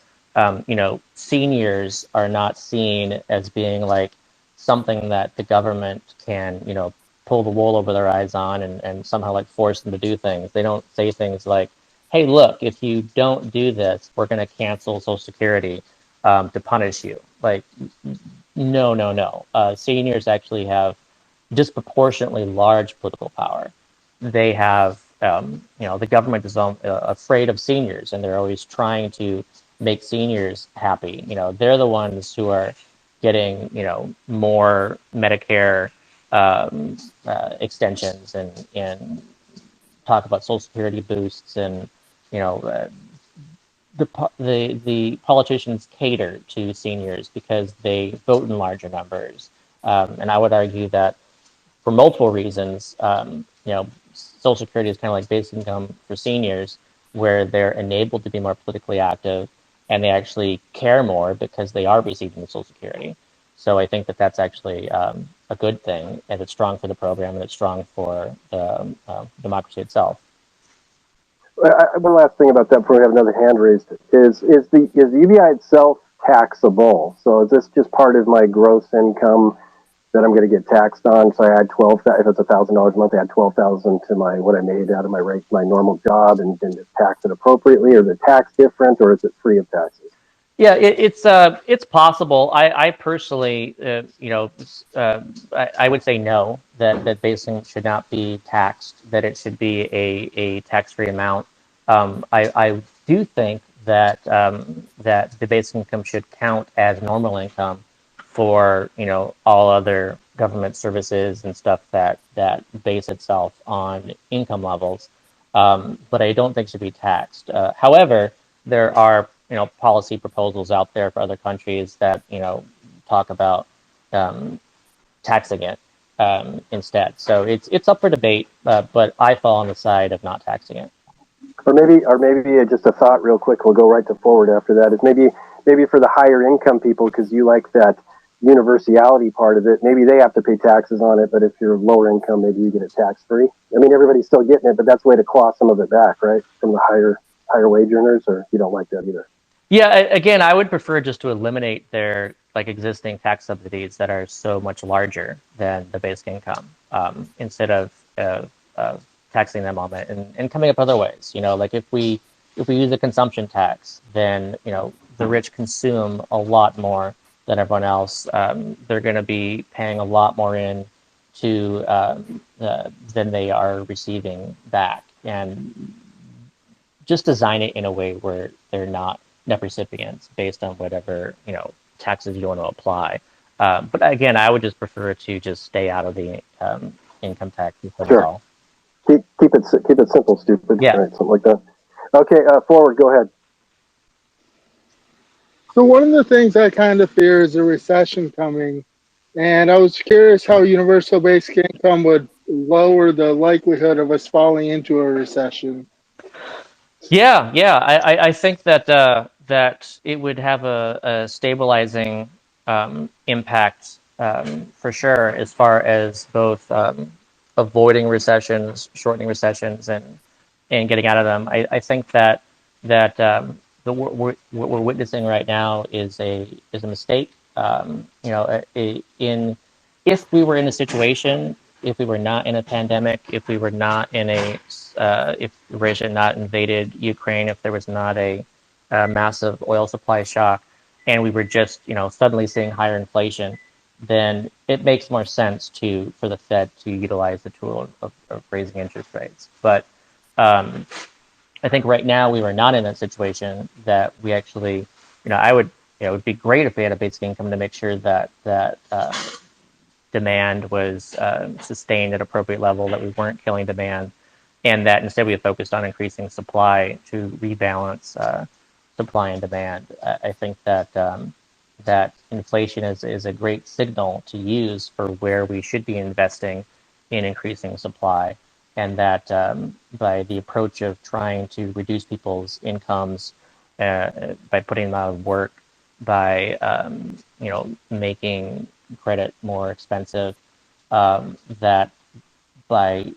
seniors are not seen as being like something that the government can, pull the wool over their eyes on and somehow like force them to do things. They don't say things like, hey, look, if you don't do this, we're going to cancel Social Security to punish you. Like, no, no, no. Seniors actually have disproportionately large political power. They have, the government is afraid of seniors, and they're always trying to make seniors happy. They're the ones who are getting, more Medicare extensions and talk about Social Security boosts, and you know, uh, the politicians cater to seniors because they vote in larger numbers. And I would argue that for multiple reasons, Social Security is kind of like basic income for seniors, where they're enabled to be more politically active and they actually care more because they are receiving Social Security. So I think that that's actually a good thing, and it's strong for the program, and it's strong for the democracy itself. One last thing about that before we have another hand raised is the UBI itself taxable? So is this just part of my gross income that I'm going to get taxed on? So I add 12. If it's $1,000 a month, I add 12,000 to my what I made out of my rate, my normal job, and then just tax it appropriately. Or is the tax different, or is it free of taxes? Yeah, it's possible. I personally, I would say no, that basing should not be taxed, that it should be a tax-free amount. I do think that that the basic income should count as normal income for all other government services and stuff that base itself on income levels, but I don't think it should be taxed. However, there are policy proposals out there for other countries that talk about um, taxing it instead. So it's up for debate, but I fall on the side of not taxing it. Or maybe just a thought real quick. We'll go right to forward after that. Is maybe for the higher income people, because you like that universality part of it. Maybe they have to pay taxes on it, but if you're lower income, maybe you get it tax free. I mean, everybody's still getting it, but that's a way to claw some of it back, right, from the higher wage earners. Or you don't like that either? Yeah, again, I would prefer just to eliminate their like existing tax subsidies that are so much larger than the basic income, instead of taxing them on it and coming up other ways. Like if we use a consumption tax, then the rich consume a lot more than everyone else. They're going to be paying a lot more in to than they are receiving back, and just design it in a way where they're not net recipients based on whatever taxes you want to apply. But again, I would just prefer to just stay out of the income tax system at Sure. all. Keep it simple, stupid, Yeah. right? Something like that. Okay, forward. Go ahead. So one of the things I kind of fear is a recession coming, and I was curious how universal basic income would lower the likelihood of us falling into a recession. Yeah. I think that that it would have a stabilizing impact for sure, as far as both avoiding recessions, shortening recessions, and getting out of them. I think that what we're witnessing right now is a mistake. In if we were in a situation, if we were not in a pandemic, if we were not in if Russia had not invaded Ukraine, if there was not a massive oil supply shock, and we were just suddenly seeing higher inflation, then it makes more sense for the Fed to utilize the tool of raising interest rates. But I think right now we were not in that situation, that we actually, I would, it would be great if we had a basic income to make sure that demand was sustained at appropriate level, that we weren't killing demand, and that instead we have focused on increasing supply to rebalance supply and demand. I think that that inflation is a great signal to use for where we should be investing in increasing supply, and that by the approach of trying to reduce people's incomes by putting them out of work, by making credit more expensive, that by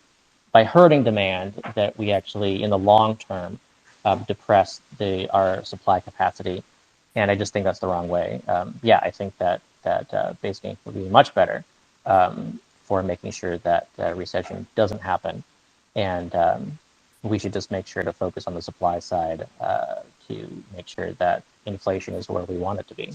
hurting demand, that we actually in the long term depress our supply capacity, and I just think that's the wrong way. Yeah, I think that basic income would be much better for making sure that recession doesn't happen, and we should just make sure to focus on the supply side to make sure that inflation is where we want it to be.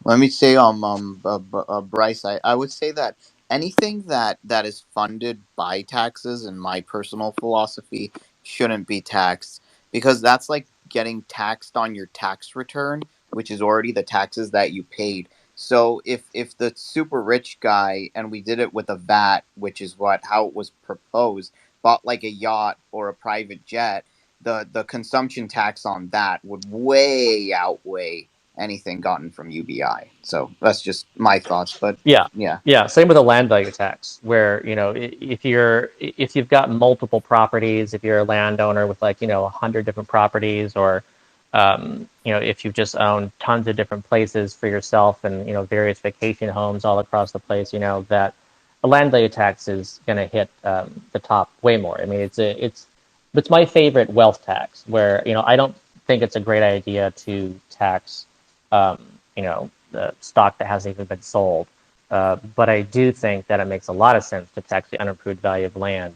Let me say, Bryce, I would say that anything that is funded by taxes, in my personal philosophy, shouldn't be taxed, because that's like getting taxed on your tax return, which is already the taxes that you paid. So if the super rich guy, and we did it with a VAT, which is how it was proposed, bought like a yacht or a private jet, the consumption tax on that would way outweigh anything gotten from UBI. So that's just my thoughts. But Yeah, yeah, yeah. Same with the land value tax, where if you've got multiple properties, if you're a landowner with 100 different properties, or if you just own tons of different places for yourself and, various vacation homes all across the place, that a land value tax is going to hit the top way more. I mean, it's my favorite wealth tax where, I don't think it's a great idea to tax, um, the stock that hasn't even been sold. But I do think that it makes a lot of sense to tax the unimproved value of land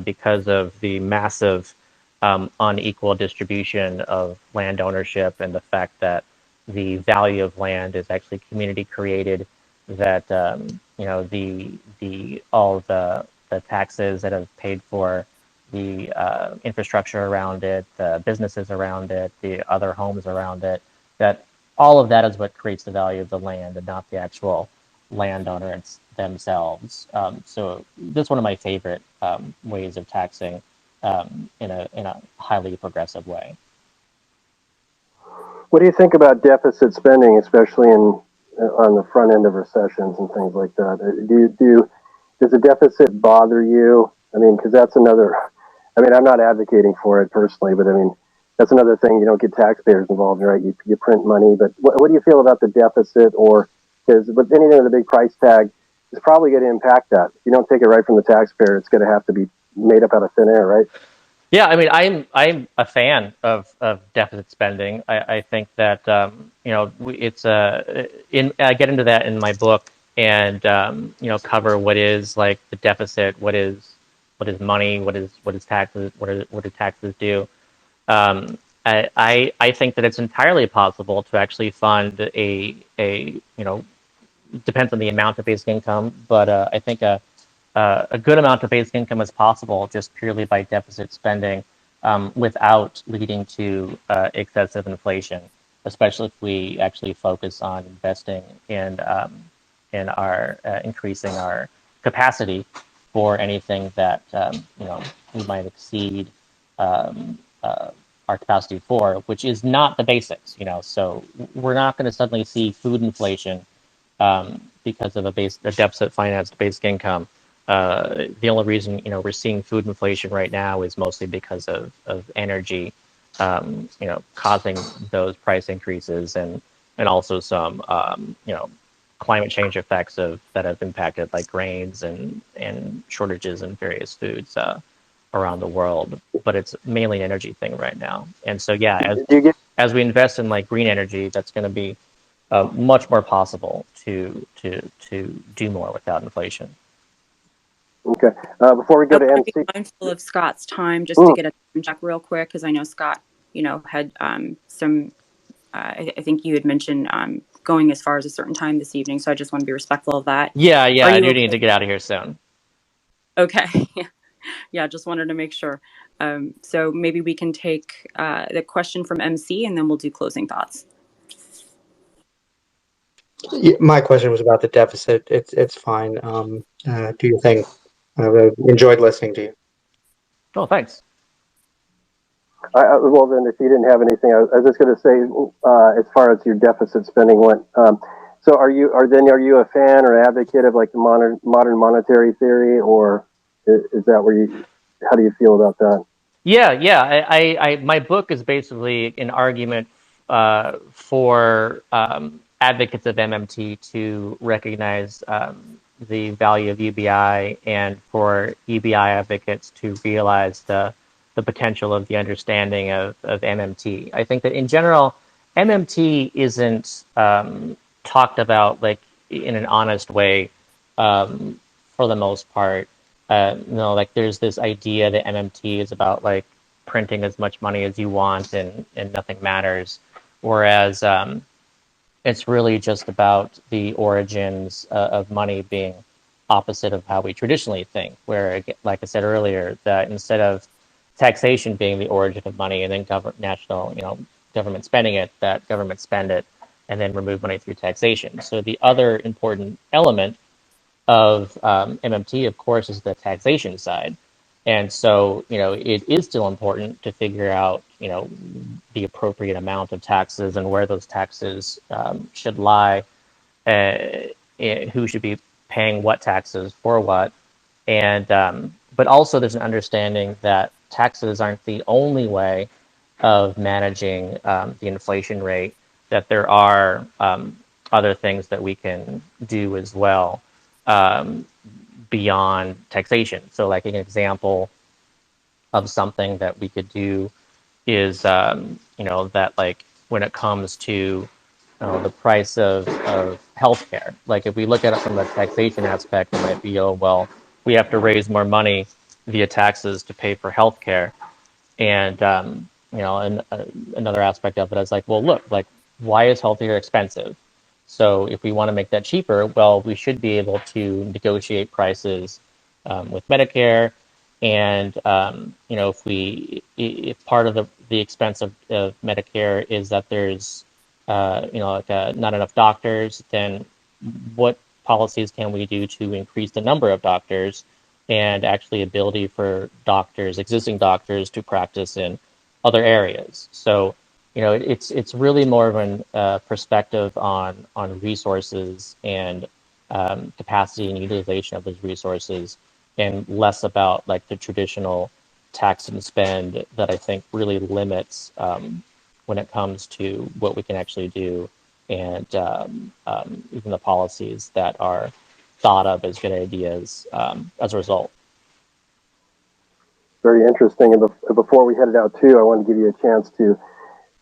because of the massive unequal distribution of land ownership and the fact that the value of land is actually community created. That the all the taxes that have paid for the infrastructure around it, the businesses around it, the other homes around it, that all of that is what creates the value of the land and not the actual landowners themselves. So that's one of my favorite ways of taxing in a highly progressive way. What do you think about deficit spending, especially on the front end of recessions and things like that? Does the deficit bother you? I mean, because that's another. I mean, I'm not advocating for it personally, but I mean, that's another thing. You don't get taxpayers involved, right? You print money, but what do you feel about the deficit? Or because with anything with a big price tag, it's probably going to impact that. If you don't take it right from the taxpayer, it's going to have to be made up out of thin air, right? Yeah, I mean, I'm a fan of deficit spending. I think that it's I get into that in my book and cover what is like the deficit, what is money, what is taxes, what do taxes do. I think that it's entirely possible to actually fund a depends on the amount of basic income, but I think a good amount of basic income is possible just purely by deficit spending without leading to excessive inflation, especially if we actually focus on investing in our increasing our capacity for anything that we might exceed um, uh, our capacity for, which is not the basics. So we're not going to suddenly see food inflation because of a deficit financed basic income. The only reason we're seeing food inflation right now is mostly because of energy, causing those price increases and also some climate change effects that have impacted like grains and shortages in various foods around the world. But it's mainly an energy thing right now. And so yeah, Do you get as we invest in like green energy, that's going to be much more possible to do more without inflation. okay? Before we I go to want to be NC, mindful of Scott's time just to get a time check real quick because I know Scott, had some. I think you had mentioned going as far as a certain time this evening, so I just want to be respectful of that. Yeah, Are I you do need okay? to get out of here soon. Okay. Yeah, just wanted to make sure. So maybe we can take the question from MC and then we'll do closing thoughts. Yeah, my question was about the deficit. It's fine. Do your thing. I've enjoyed listening to you. Oh, thanks. well, then, if you didn't have anything, I was just going to say, as far as your deficit spending went. So, are you a fan or advocate of like the modern monetary theory, or is that where you? How do you feel about that? Yeah. My book is basically an argument for advocates of MMT to recognize the value of UBI and for UBI advocates to realize the potential of the understanding of MMT. I think that in general, MMT isn't talked about like in an honest way for the most part. Like there's this idea that MMT is about like printing as much money as you want and nothing matters, whereas it's really just about the origins of money being opposite of how we traditionally think. Where, like I said earlier, that instead of taxation being the origin of money and then government spending it, that government spend it and then remove money through taxation. So the other important element of MMT, of course, is the taxation side. And so, it is still important to figure out, the appropriate amount of taxes and where those taxes should lie, uh, who should be paying what taxes for what. And but also there's an understanding that taxes aren't the only way of managing the inflation rate, that there are other things that we can do as well beyond taxation. So, like an example of something that we could do is, that like when it comes to the price of healthcare, like if we look at it from a taxation aspect, it might be, oh, well, we have to raise more money via taxes to pay for healthcare. And and another aspect of it is like, well, look, like, why is healthcare expensive? So if we want to make that cheaper, well, we should be able to negotiate prices with Medicare. And if part of the expense of Medicare is that there's not enough doctors, then what policies can we do to increase the number of doctors and actually ability for existing doctors, to practice in other areas? So, it's really more of an perspective on resources and capacity and utilization of those resources, and less about like the traditional tax and spend that I think really limits when it comes to what we can actually do, and even the policies that are thought of as good ideas as a result. Very interesting. And before we headed out too, I wanted to give you a chance to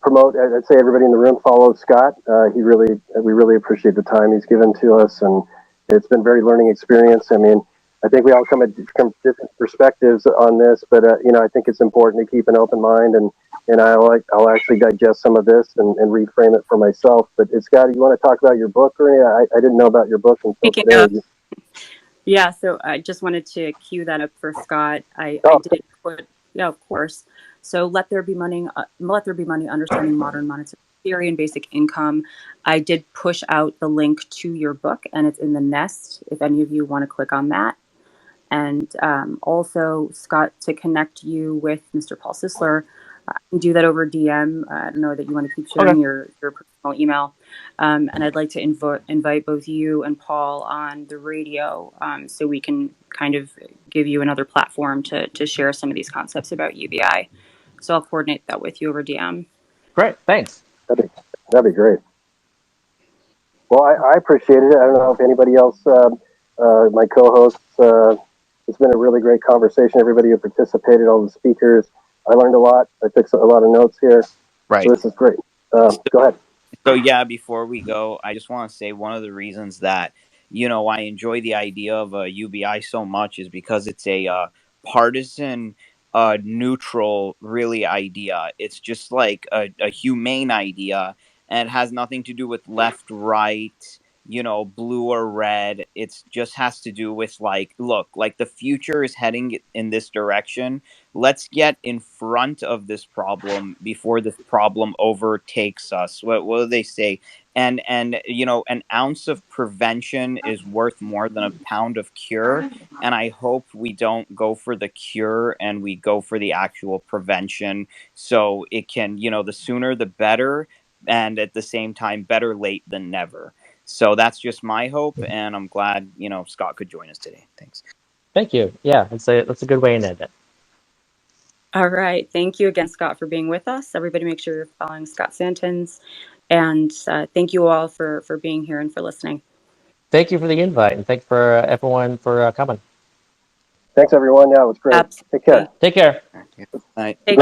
promote. I'd say everybody in the room follow Scott. We really appreciate the time he's given to us, and it's been a very learning experience. I mean, I think we all come from different perspectives on this, but I think it's important to keep an open mind, and I'll actually digest some of this and reframe it for myself. But Scott, you want to talk about your book, or I didn't know about your book until Speaking today. of, yeah, so I just wanted to cue that up for Scott. I did put, yeah, of course. So let there be money. Understanding modern monetary theory and basic income. I did push out the link to your book, and it's in the nest. If any of you want to click on that. And also, Scott, to connect you with Mr. Paul Sisler, I can do that over DM. I don't know that you want to keep sharing your personal email. And I'd like to invite both you and Paul on the radio, so we can kind of give you another platform to share some of these concepts about UBI. So I'll coordinate that with you over DM. Great, thanks. That'd be great. Well, I appreciated it. I don't know if anybody else, my co-hosts, it's been a really great conversation. Everybody who participated, all the speakers, I learned a lot. I took a lot of notes here. Right. So this is great. Go ahead. So yeah, before we go, I just want to say one of the reasons that I enjoy the idea of a UBI so much is because it's a partisan, neutral, really idea. It's just like a humane idea, and it has nothing to do with left, right, blue or red. It's just has to do with like, look, like the future is heading in this direction. Let's get in front of this problem before this problem overtakes us. What do they say? And an ounce of prevention is worth more than a pound of cure. And I hope we don't go for the cure and we go for the actual prevention, so it can, the sooner the better, and at the same time, better late than never. So that's just my hope, and I'm glad Scott could join us today. Thanks. Thank you. Yeah, that's a good way to end it. All right. Thank you again, Scott, for being with us. Everybody make sure you're following Scott Santens. And thank you all for being here and for listening. Thank you for the invite, and thanks for everyone for coming. Thanks, everyone. Yeah, it was great. Absolutely. Take care. Take care. All right. Take Great.